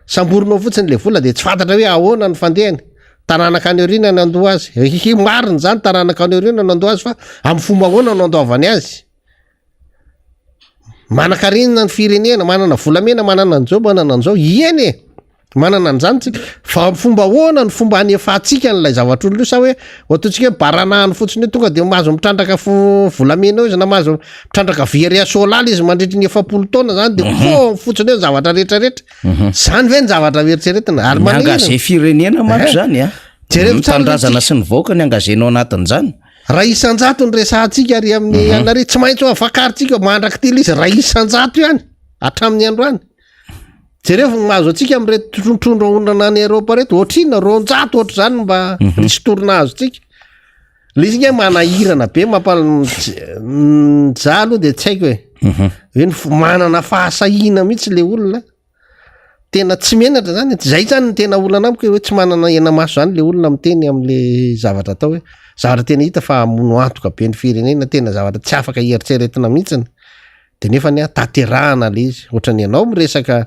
samborinao fotsiny le vola de tsy fantatra hoe ahoana ny fandehany taranaka any aoriana ny andoha azy mariny zany taranaka any aoriana ny andoha azy fa amin'ny fomba ahoana no andoavany azy manakarenina ny firenena manana volamena manana an'izao manana an'izao ieny manana an'izany fa fomba ahoana ny fomba hanefahantsika n'ilay zavatra olona io sa hoe ohatontsika hoe baranahany fotsiny hoe tonga de mahazo mitrandraka volamena eo izy na mahazo mitrandraka veria solala izy mandritry ny 7 taona zany de fotsiny eo zavatra rehetrarehetra zany ve ny zavatra veritreretina ary mangaze firenena mako zany mitandrazana sy ny vahoaka ny angazenao anatin'izany raha isan-jato ny resahantsika ary amin'ny anare tsy maintsy ho avakaritsika mandraky telo izy raha isan-jato ihany hatramin'ny androany jereo mahazo atsika am'reto trondro ondrana any Eropa reto ohatrina ronjato ohatra zany mba nisy torona azo tsika le izy nge manahirana be mampalojalo de tsy haiko hoe manana fahasahina mihitsy le olona tena tsy menatra zany zay zany ny tena olana amiko hoe tsy manana ena maso zany le olona miteny am'le zavatra atao hoe zavatra tena hita fa mono antoka be ny firenena tena zavatra tsy afaka eritreretina mihitsiny de nefa ny taterahana le izy ohatra ny ianao miresaka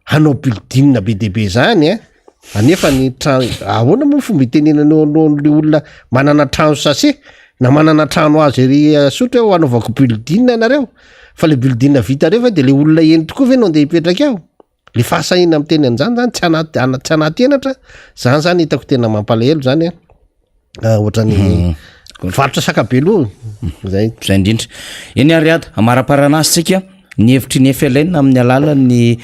hanao building be deabe zany anefa ny ahoana moa fomba itenenanao le olona manana trano sase na manana trano azy ry sotra hoe anaovako building nareo fa le building vita reo fa de le olona eny tokoa ve no andeha hipetraka ao le fahasahina miteny an'izany zany tsy anaty enatra zany zany hitako tena mampalahelo zany ohatra ny varotra sakabelo zay indrindra eny ariady amaraparanazy tsika ny hevitry ny FLN amin'ny alalan'ny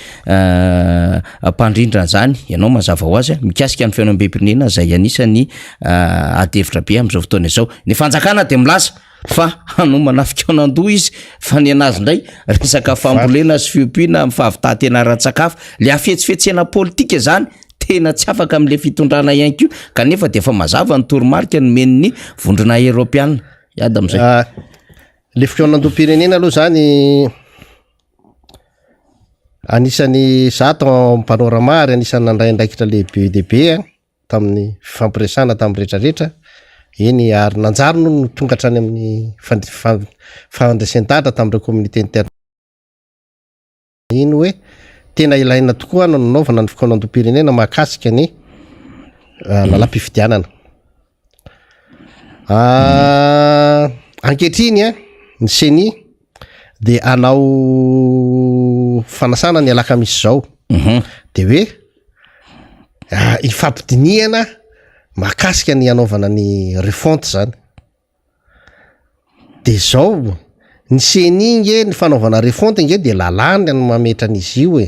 mpandrindra zany ianao mazava ho azy mikasika ny fiainam-be-pirenena zay anisany adevitra be am'izao fotoana izao ny fanjakana de milaza fa hanomana fikaonandoha izy fa ny anazy indray resaka fambolena sy fiompiana amin'ny fahavitantena ara-tsakafo le afetsifetsena politika zany tena tsy afaka am'le fitondrana ihany ko kanefa de efa mazava ny toromarika no men'ny vondrona Europiana iady am'izay le fikaonandoha-pirenena aloha zany anisany zato mpanorama ary anisany nandraindraikitra lehibe dehibe tamin'ny fifampiresana tamin'ny rehetrarehetra eny ary nanjary no tonga hatrany amin'ny fandraisan-dahatra tamin'ireo communauté interne iny hoe tena ilaina tokoa no nanaovana ny fikaonandoha-pirenena mahakasika ny lalam-pifidianana ankehitriny ny seni de anao fanasana ny alakamisy zao de hoe ifampidiniana mahakasika ny anaovana ny refonte zany de zao ny seninge ny fanaovana refonte nge de lalàna ny mametra an'izy io e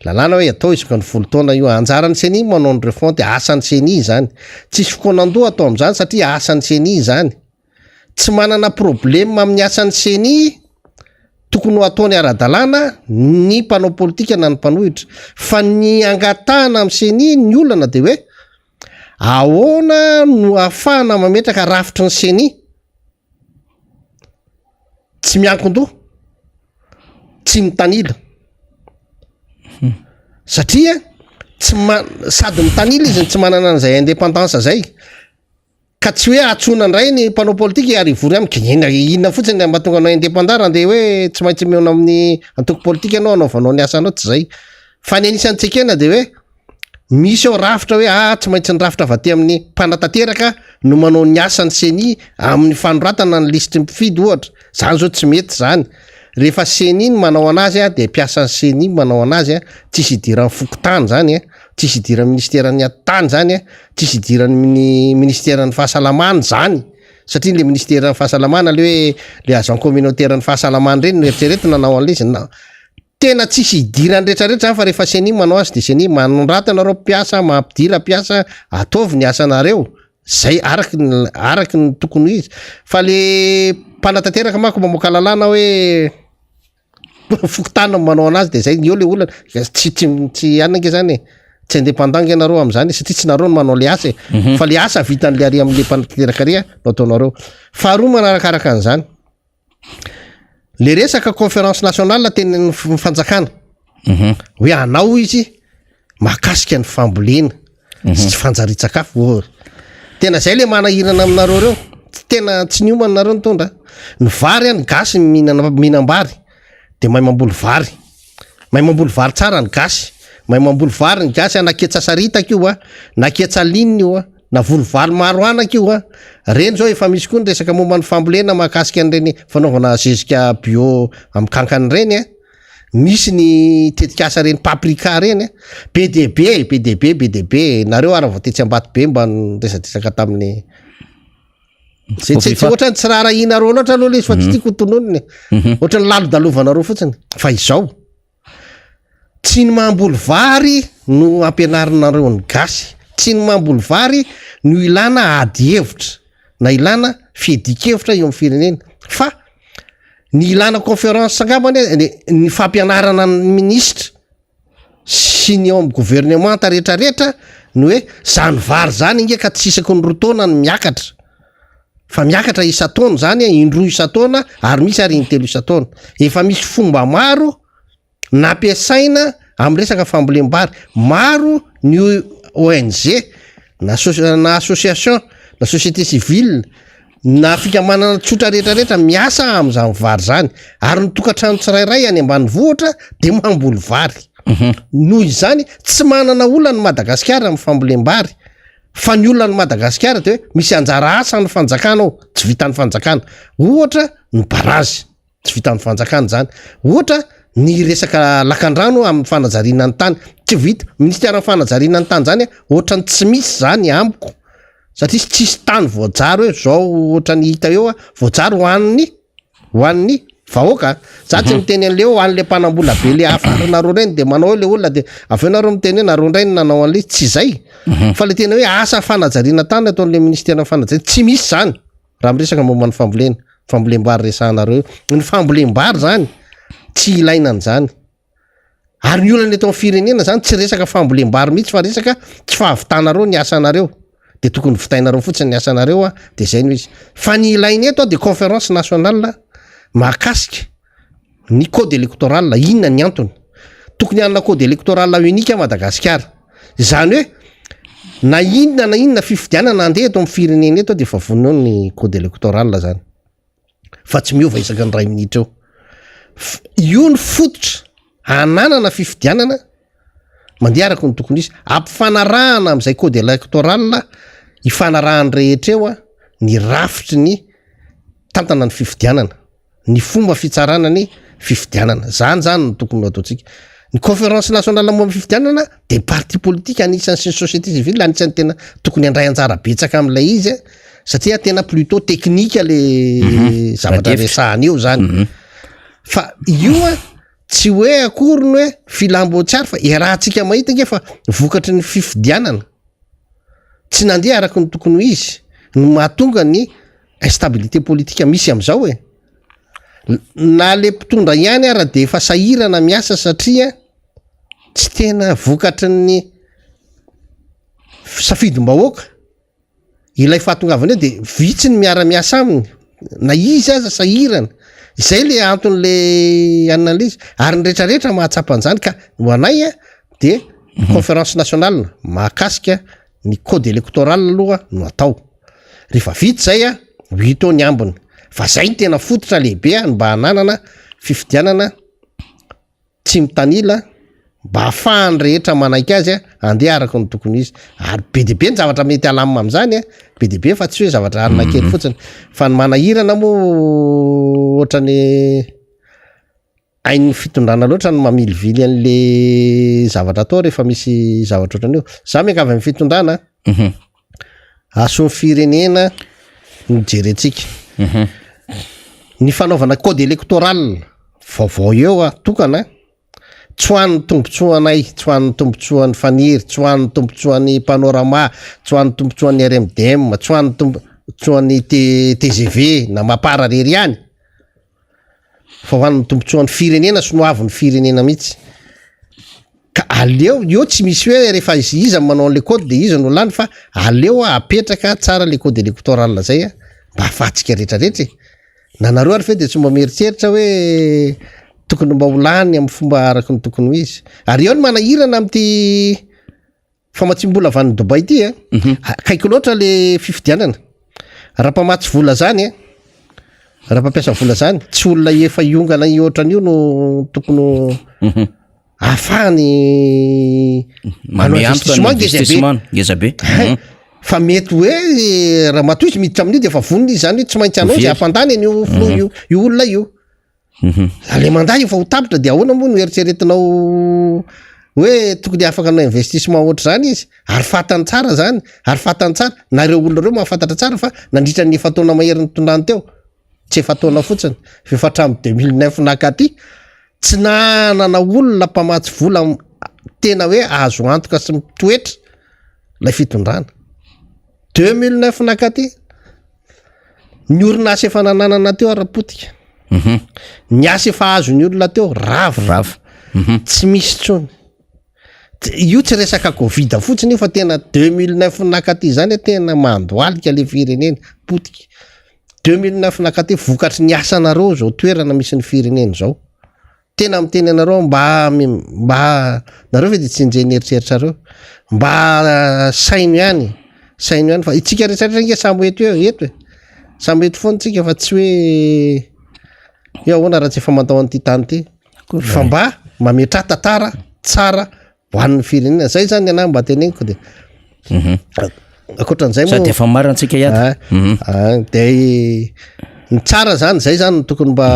lalàna hoe atao isaka ny folo taona io anjarany seni manao ny refonte asany seni zany tsisy fokoanandoha atao am'zany satria asany seni zany tsy manana problema amin'ny asany seni tokony ho ataony ara-dalàna ny mpanao politika na ny mpanohitra fa ny angatahana amin'ny seni ny olana de hoe ahoana no ahafahana mametraka rafitry ny seni tsy miankin-doha tsy mitanila satria sady mitanila izy tsy manana an'izay indépendance zay ka tsy hoe atsona ndray ny mpanao politika ary vory amika inona fotsiny mahatonga anao indépendant de hoe tsy maintsy meona amin'ny antoko politika anao anaovanao ny asanao tsy zay fa ny anisan'ny tsekena de hoe misy ao rafitra hoe tsy maintsy ny rafitra avaty amin'ny mpanatanteraka no manao ny asany seni amin'ny fanoratana ny listy mpifidy ohatra zany zao tsy mety zany rehefa seni ny manao anazy de mpiasan'ny seni manao anazy tsisy idiran'ny fokotany zany tsisy idiran'ny ministeran'ny atany zany tsisy idiran'ny ministeran'ny fahasalamana zany satria le ministeran'ny fahasalamana le hoe le agent communautaire ny fahasalamana reny no eritreretina nanao an'le izy tena tsisy idirany rehetrarehetra zany fa rehefa seni manao azy de seni manonrata nareo mpiasa mampidira mpiasa ataovy ny asanareo zay araky ny tokony izy fa le mpanatanteraka mako mamoaka lalàna hoe fokotany manao anazy de zay eo le olana tsy anake zany tsy indépendant ianareo am'zany satria tsy nareo no manao le asa fa le asa vitan'le ary am'le mpanatanteraka ary no ataonareo faharoa manarakaraka an'zany le resaka conférence nationale teny fanjakana hoe anao izy mahakasika ny fambolena sy tsy fanjarit-sakafo tena zay le manahirana aminareo reo tena tsy ny omanareo nytondra ny vary any gasy mihinam-bary de mahay mamboly vary tsara ny gasy mahay mamboly vary ny gasy naketsa saritaka io naketsa linina io na volo vary maro anaka io reny zao efa misy koa ny resaka momba ny fambolena mahakasika an'ireny fanaovana zezika bio amin'ny kankany reny misy ny tetikasa reny paprika reny BDB nareo ary voatetsy ambaty be mba nyresadresaka tamin'ny tsy ohatrany tsy raha rahinareo loatra aloha le izy fa tsy tiako tononony ohatrany lalodalovanareo fotsiny fa izao tsy ny mamboly vary no ampianarinareo ny gasy tsy ny mamboly vary no ilana ady hevitra na ilana fiedikevitra eo amin'ny firenena fa ny ilana conférence sangambany ny fampianarana ny ministra sy ny eo amin'ny gouvernemanta rehetrarehetra no hoe zany vary zany inge ka tsy isaky ny rotaona ny miakatra fa miakatra isa-taona zany indroa isa-taona ary misy ary intelo isa-taona efa misy fomba maro nampiasaina amin'ny resaka fambolem-bary maro ny ONG na association na société civile na fikamanana tsotra rehetrarehetra miasa amin'izany vary zany ary ny tokantrano tsirairay any ambany vohitra de mamboly vary noho izany tsy manana olana ny Madagasikara amin'ny fambolem-bary fa ny olona ny Madagasikara de hoe misy anjara asa ny fanjakana ao tsy vitan'ny fanjakana ohatra ny barazy tsy vitan'ny fanjakana zany ohatra ny resaka lakandrano amin'ny fanajariana ny tany tsy vita ministère fanajariana ny tany zany ohatrany tsy misy zany amiko satria tsisy tany voajaro hoe zao ohatrany hita eo voajaro hoan'ny vahoaka za tsy miteny an'le ho an'le mpanambola be le afaranareo reny de manao le olona de avy nareo miteny hoe nareo ndray nanao an'le tsy zay fa le tena hoe asa fanajariana tany ataon'le ministère fanajariana tsy misy zany raha miresaka momba ny fambolem-bary resahanareo ny fambolem-bary zany tsy ilaina an'izany ary ny olana eto amin'ny firenena zany tsy resaka fambolem-bary mihitsy fa resaka tsy fahavitanareo ny asanareo de tokony vitainareo fotsiny ny asanareo de zay no izy fa ny ilaina eto de conférence nationale mahakasika ny code électoral inona ny antony tokony hanana code électoral unika Madagasikara zany hoe na inona fifidianana andeha eto amin'ny firenena eto de fa vonona ny code électoral zany fa tsy miova isaka ny 2 minitra eo io ny fototra ananana fifidianana mandeha araka ny tokony izy ampifanarahana amin'izay code électoral ifanarahany rehetra eo ny rafitry ny tantana ny fifidianana ny fomba fitsarana ny fifidianana zany no tokony ataontsika ny conférence nationale momba fifidianana de parti politique anisan'ny sy ny société civile anisan'ny tena tokony handray anjara betsaka amin'ilay izy satria tena plutôt teknika le zavatra resahany io zany fa io tsy hoe akory ny hoe filambotsy fa rahantsika mahita nge fa vokatry ny fifidianana tsy nandeha araky ny tokony ho izy no mahatonga ny instabilité politique misy am'izao na le mpitondra ihany ara de efa sahirana miasa satria tsy tena vokatry ny safidim-bahoaka ilay fahatongavany de vitsy ny miara-miasa aminy na izy aza sahirana izay le anton'le anale izy ary ny rehetrarehetra mahatsapan'izany ka ho anay de conférence nationale mahakasika ny code électoral aloha no atao rehefa vitsy zay wito ny ambiny fa zay ny tena fototra lehibe ny mba hananana fifidianana tsy mitanila mba hafahany rehetra manaiky azy andeha araky ny tokony izy ary be de be ny zavatra mety alamina am'izany be de be fa tsy hoe zavatra arina kely fotsiny fa ny manahirana moa ohatrany ain'ny fitondrana loatra ny mamilivily an'le zavatra atao rehefa misy zavatra ohatrany io za miankavy amin'ny fitondrana ason'ny firenena ny jerentsika ny fanaovana code électoral vaovao eo tokana tsy hoan'ny tombontsoanay tsy hoan'ny tombontsoan'ny faniry tsy hoan'ny tombontsoan'ny panorama tsy hoan'ny tombontsoan'ny RMDM tsy hoan'ny tombontsoan'ny TGV na mampararery ihany fa hoan'ny tombontsoan'ny firenena sy noavin'ny firenena mihitsy ka aleo io tsy misy hoe rehefa izy manao an'le code de izy no lany fa aleo apetraka tsara le code électoral zay mba afatsika rehetrarehetra nanareo ary fe de tsy mba mieritreritra hoe tokony mba holany amin'ny fomba araky ny tokony ho izy ary eo ny manahirana am'ty famatsim-bola avany Dubai ty kaiky loatra le fifidianana raha-mpamatsy vola zany raha-mpampiasa vola zany tsy olona efa iongana ohatran'io no tokony ahafahany ngezabe fa mety hoe raha matoy izy miditra amin'io de efa vonona izy zany tsy maintsy anao zay ampandany an'io flo io olona io ale manday io fa ho tapitra de ahoana moa no eritreretinao hoe tokony afaka anao investissement ohatra zany izy ary fatany tsara zany ary fatany tsara nareo olona reo mahafantatra tsara fa nandritra ny efa taona maherin'ny tondrany teo tsy efa taona fotsiny fa hatramy 2009 nakaty tsy nanana olona mpamatsy vola tena hoe azo antoka sy mitoetra lay fitondrana 2009 nakaty ny orinasa efa nananana teo arapotika ny asa efa azo ny olona teo ravo tsy misy tsony io tsy resaka covid fotsiny io fa tena 2009 nakaty zany tena mandoalika le firenena potika 2009 nakaty vokatry ny asanareo zao toerana misy ny firenena zao tena amiteny anareo mba nareo ve de tsy injeny eritreritrareo mba saino ihany fa itsika rehetrarehetra nge sambo eto sambo eto foana tsika fa tsy hoe eo ahoana raha tsy efa mandao an'ity tany ty fa mba mametra tantara tsara hoan'ny firenena zay zany ana mba teneniko de akoatran'izay sady efa marantsika iady de ny tsara zany zay zany tokony mba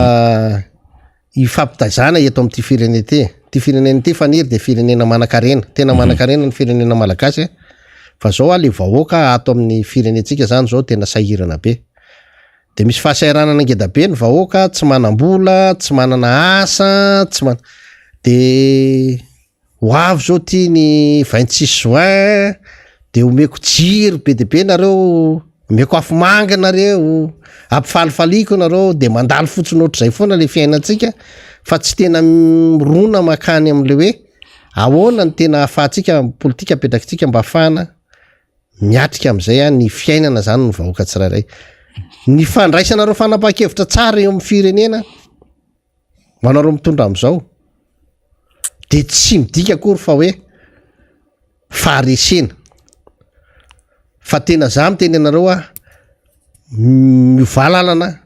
ifampitazana eto am'ty firenena ty firenena ty faniry de firenena manan-karena tena manan-karena ny firenena malagasy fa zao le vahoaka ato amin'ny firenetsika zany zao tena sahirana be de misy fahasahiranana ngeda be ny vahoaka tsy manam-bola tsy manana asa de hoavy zao ty ny 26 juin de omeko jiro be de be nareo omeko afomanga nareo ampifalifaliko nareo de mandalo fotsiny ohatr'izay foana le fiainantsika fa tsy tena mirona makany am'le hoe ahoana ny tena ahafahantsika politika apetrakitsika mba ahafahana miatrika am'izay ny fiainana zany ny vahoaka tsirairay ny fandraisanareo fanapa-kevitra tsara eo amin'ny firenena manareo mitondra am'izao de tsy midika akory fa hoe faharesena fa tena za miteny anareo mivalalana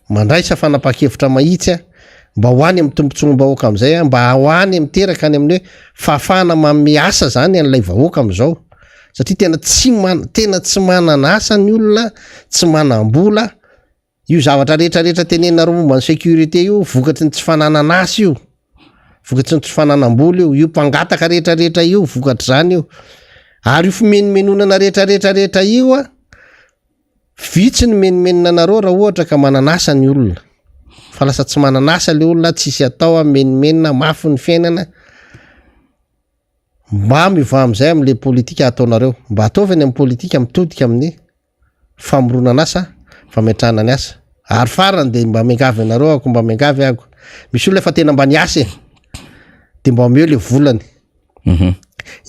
mandraisa fanapa-kevitra mahitsy mba hoany amin'ny tombontsonim-bahoaka am'izay mba hoany miteraka any amin'ny hoe fahafahana mamiasa zany an'ilay vahoaka am'izao satria tena tsy manana asa ny olona tsy manam-bola io zavatra rehetrarehetra tenenareo momba ny sécurité io vokatry ny tsy fananana asa io vokatsy ny tsy fananam-boly io mpangataka rehetrarehetra io vokatr' zany io ary io fimenomenonana rehetrarehetrarehetra io a vitsy ny menomenona anareo raha ohatra ka mananasa ny olona fa lasa tsy mananasa le olona tsisy atao a menomenona mafy ny fiainana mba miva am'izay am'le politika ataonareo mba ataovany amin'ny politika mitodika amin'ny famoronana asa fametrahana ny asa ary farany de mba miangavy anareo ako mba miangavy ako misy olona efa tena mba niasa de mba meo le volany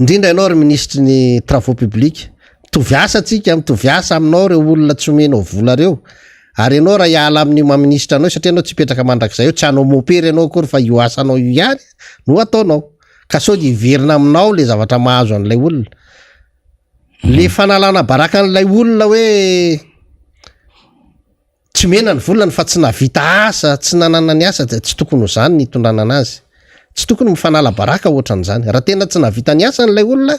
indrindra ianao ry ministry ny travaux publics toviasa tsika mitoviasa aminao reo olona tsy omenao vola reo ary ianao raha hiala amin'ny maministra anao satria anao tsy petraka mandrak'izay eo tsy anao mopery ianao kory fa io asanao io ihany no ataonao ka sao de iverina aminao le zavatra mahazo an'ilay olona le fanalana baraka an'ilay olona hoe tsy mena ny volany fa tsy navita asa tsy nanana ny asa tsy tokony ho zany ny itondrana anazy tsy tokony mifanala baraka ohatran'izany raha tena tsy navita ny asa n'ilay olona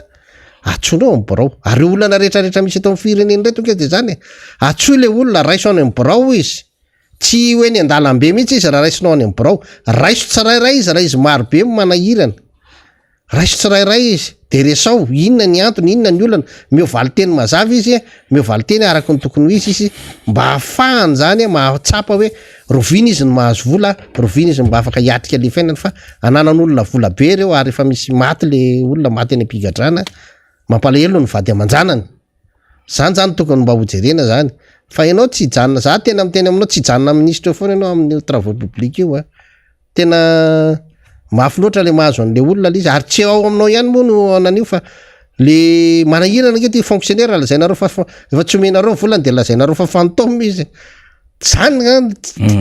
atsonao amin'ny birao ary olona rehetrarehetra misy eto amin'ny fireneny reto nke de zany atsoy le olona raiso any amin'ny birao izy tsy hoe ny andalambe mihitsy izy raha raisinao any amin'ny birao raiso tsirairay izy raha izy marobe manahirana raiso tsirairay izy de resao inona ny antony inona ny olana miovaly teny mazava izy miovaly teny araka ny tokony ho izy mba hafahany zany mahatsapa hoe rovina izy ny mahazo vola rovina izy mba afaka hiatrika le fiainany fa ananan'olona vola be reo ary efa misy maty le olona maty any ampigadrana mampalahelo ny vady aman-janany zany tokony mba hojerena zany fa ianao tsy hijanona za tena miteny aminao tsy hijanona ministre foana ianao amin'ny travaux publics io tena mafy loatra le mahazo an'le olona le izy ary tsy ao aminao ihany moa no anan'io fa le manahirana nge ty fonctionnaire lazainareo fa efa tsy omenareo volany de lazainareo fa fantôme izy zany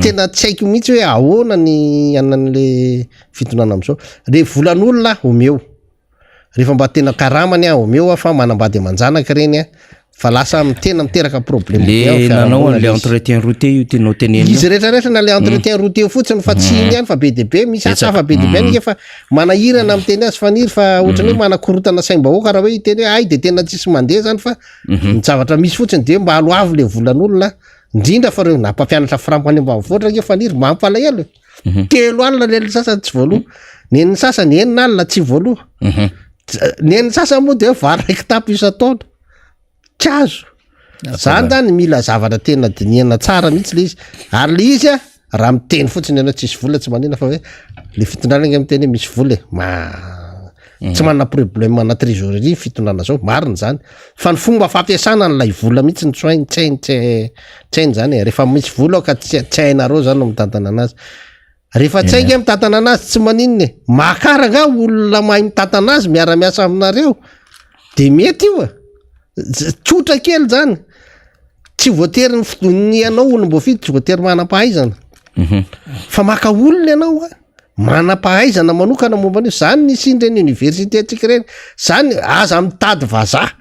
tena tsy haiko mihitsy hoe ahoana ny anan'le fitonana am'izao le volan'olona omeo rehefa mba tena karamany omeo fa manambady amanjanaka reny fa lasa tena miteraka problème le nanao an'le entretien routier io tianao teneny izy rehetrarehetra na le entretien routier fotsiny fa tsy iny ihany fa be de be misy asa fa be de be nge fa manahirana am'teny azy faniry fa ohatrany hoe manakorotana saim-bahoaka raha hoe iteny hoe ay de tena tsisy mandeha zany fa ny zavatra misy fotsiny de mba aloavo le volan'olona indrindra fa reo nampampianatra framany ambanivoatra nge faniry mampalahelo telo alina lely sasany tsy voaloha neny sasany enina alina tsy voaloha neny sasany moa de vary raiky tapo isa-taona tsy azo zany zany mila zavatra tena diniana tsara mihitsy le izy ary le izy raha miteny fotsiny ianao tsisy vola tsy manina fa hoe le fitondrana nge miteny hoe misy vola tsy manana problème ana trésorerie fitondrana zao mariny zany fa ny fomba fampiasana n'lay vola mihitsy ny tsainy zany rehefa misy vola ka tsy hainareo zany no mitantana anazy rehefa tsy hainge mitantana anazy tsy maninny makaranga olona mahay mitantana azy miara-miasa aminareo de mety io tsotra kely zany tsy voatery ny ianao olom-boafidy tsy voatery manam-pahaizana fa maka olona ianao manam-pahaizana manokana momban'io zany nisindreny université atsika reny zany aza mitady vazaha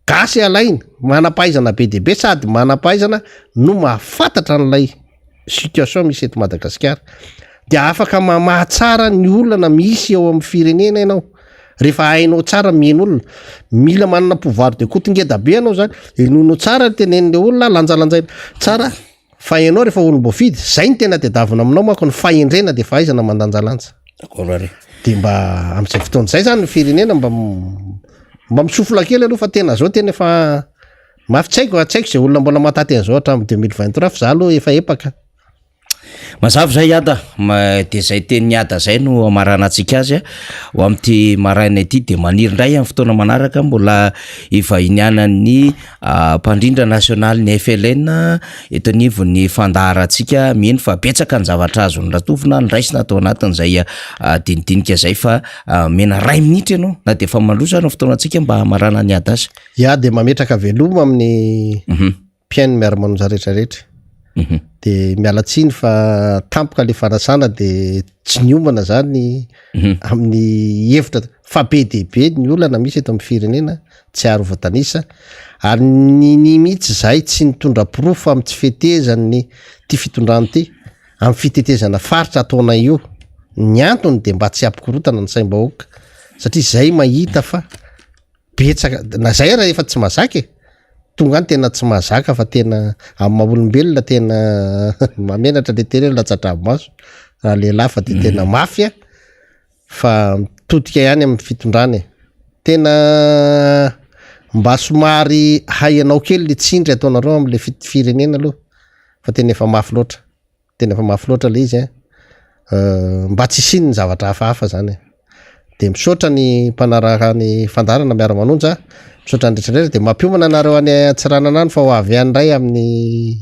gasy alainy manam-pahaizana be de be sady manam-pahaizana no mahafantatra n'lay situation misy eto Madagasikara de afaka mahatsara ny olana misy eo amin'ny firenena ianao rehefa hainao tsara mino olona mila manana pouvoir de kotingeda be anao zany enono tsara tenen'le olona lanjalanjaina tsara fa ianao rehefa olom-boafidy zay ny tena tedavina aminao mako ny fahendrena de fahaizana mandanjalanja de mba am'izay fotoana zay zany ny firenena mba misofla kely aloha fa tena zao tena efa mafy tsaiko zay olona mbola mataty an'izao hatramin'ny 2023 fa za aloha efa epaka mazava zay ada de zay teny ada zay no amarana antsika azy ho am'ty maraina ity de maniry indray amin'ny fotoana manaraka mbola ivahinianan'ny mpandrindra nasionaly ny FLN eto anivon'ny fandaharantsika miheny fa betsaka ny zavatra azo ny ratovina ny raisina atao anatin'izay dinidinika zay fa mena ray minitra ianao na de efa mandrosa no fotoana antsika mba amarana ny ada azy de mametraka veloma amin'ny mpiainy miara-manonja rehetrarehetra de mialatsiny fa tampoka le fanasana de tsy niomana zany amin'ny hevitra fa be de be ny olana misy eto amin'ny firenena tsy aro vatanisa ary ny mihitsy zay tsy nitondra pirofo amin'ny tsy fetezany ty fitondrany ty amin'ny fitetezana faritra ataona io ny antony de mba tsy ampikorotana ny saim-bahoaka satria zay mahita fa betsaka na zay raha efa tsy mahazaka tonga any tena tsy mahazaka fa tena amin'ny maha-olombelona tena mamenatra le teny hoe latsadramaso raha lehilahy fa de tena mafy fa mitodika ihany amin'ny fitondrany tena mba somary haianao kely le tsindry ataonareo am'le firenena aloha fa tena efa mafy loatra le izy mba tsy siny ny zavatra hafahafa zany de misaotra ny mpanaraka ny fandarana miara-manonja misaotra ndretraretra de mampiomana anareo any Antsiranana any fa ho avy any ndray amin'ny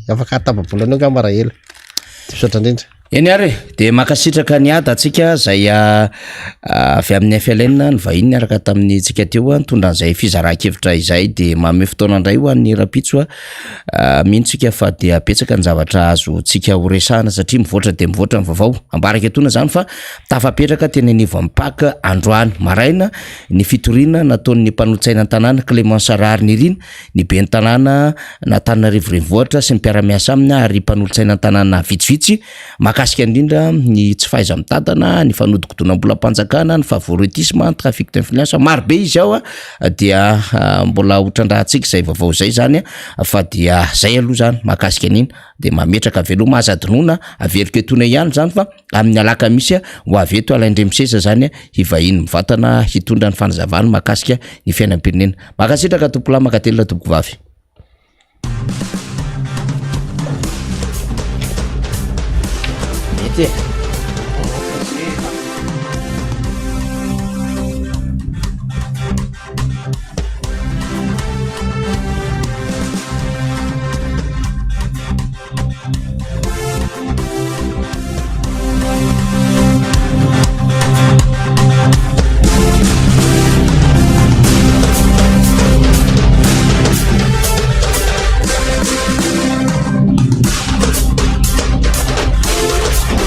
afaka atababolana eo nga mara ela de misaotra indrindra eny ary de makasitraka ny ady atsika zay avy amin'ny FLN ny vahiny niaraka tamin'ny tsika teo tondran'izay fizaran-kevitra izay de manome fotoana indray ho an'ny rapitso mihintsika fa de apetsaka ny zavatra azo tsika ho resahana satria mivoatra de mivoatra ny vaovao ambaraka etona zany fa tafapetraka teny anivo amin'ny paka androany maraina ny fitoriana nataon'ny mpanolotsaina an-tanàna Clément Sarary Nirina ny ben'ny tanàna n'Antananarivo renivohitra sy ny mpiara-miasa aminy ary mpanolotsaina an-tanàna vitsivitsy makasika indrindra ny tsy fahaiza mitadana ny fanodikotonam-bolam-panjakana ny favoritisme trafic d'influence maro be izy ao dia mbola hotrandrahantsika zay vaovao zay zany fa dia zay aloha zany makasika an'iny de mametraka veloma aza adinona averiko etona ihany zany fa amin'ny alakamisy ho avy eto alaindremisesa zany hivahiny mivatana hitondra ny fanazavana makasika ny fiainam-pirenena makasitraka tompo lahy makatelina tompoko vavy mety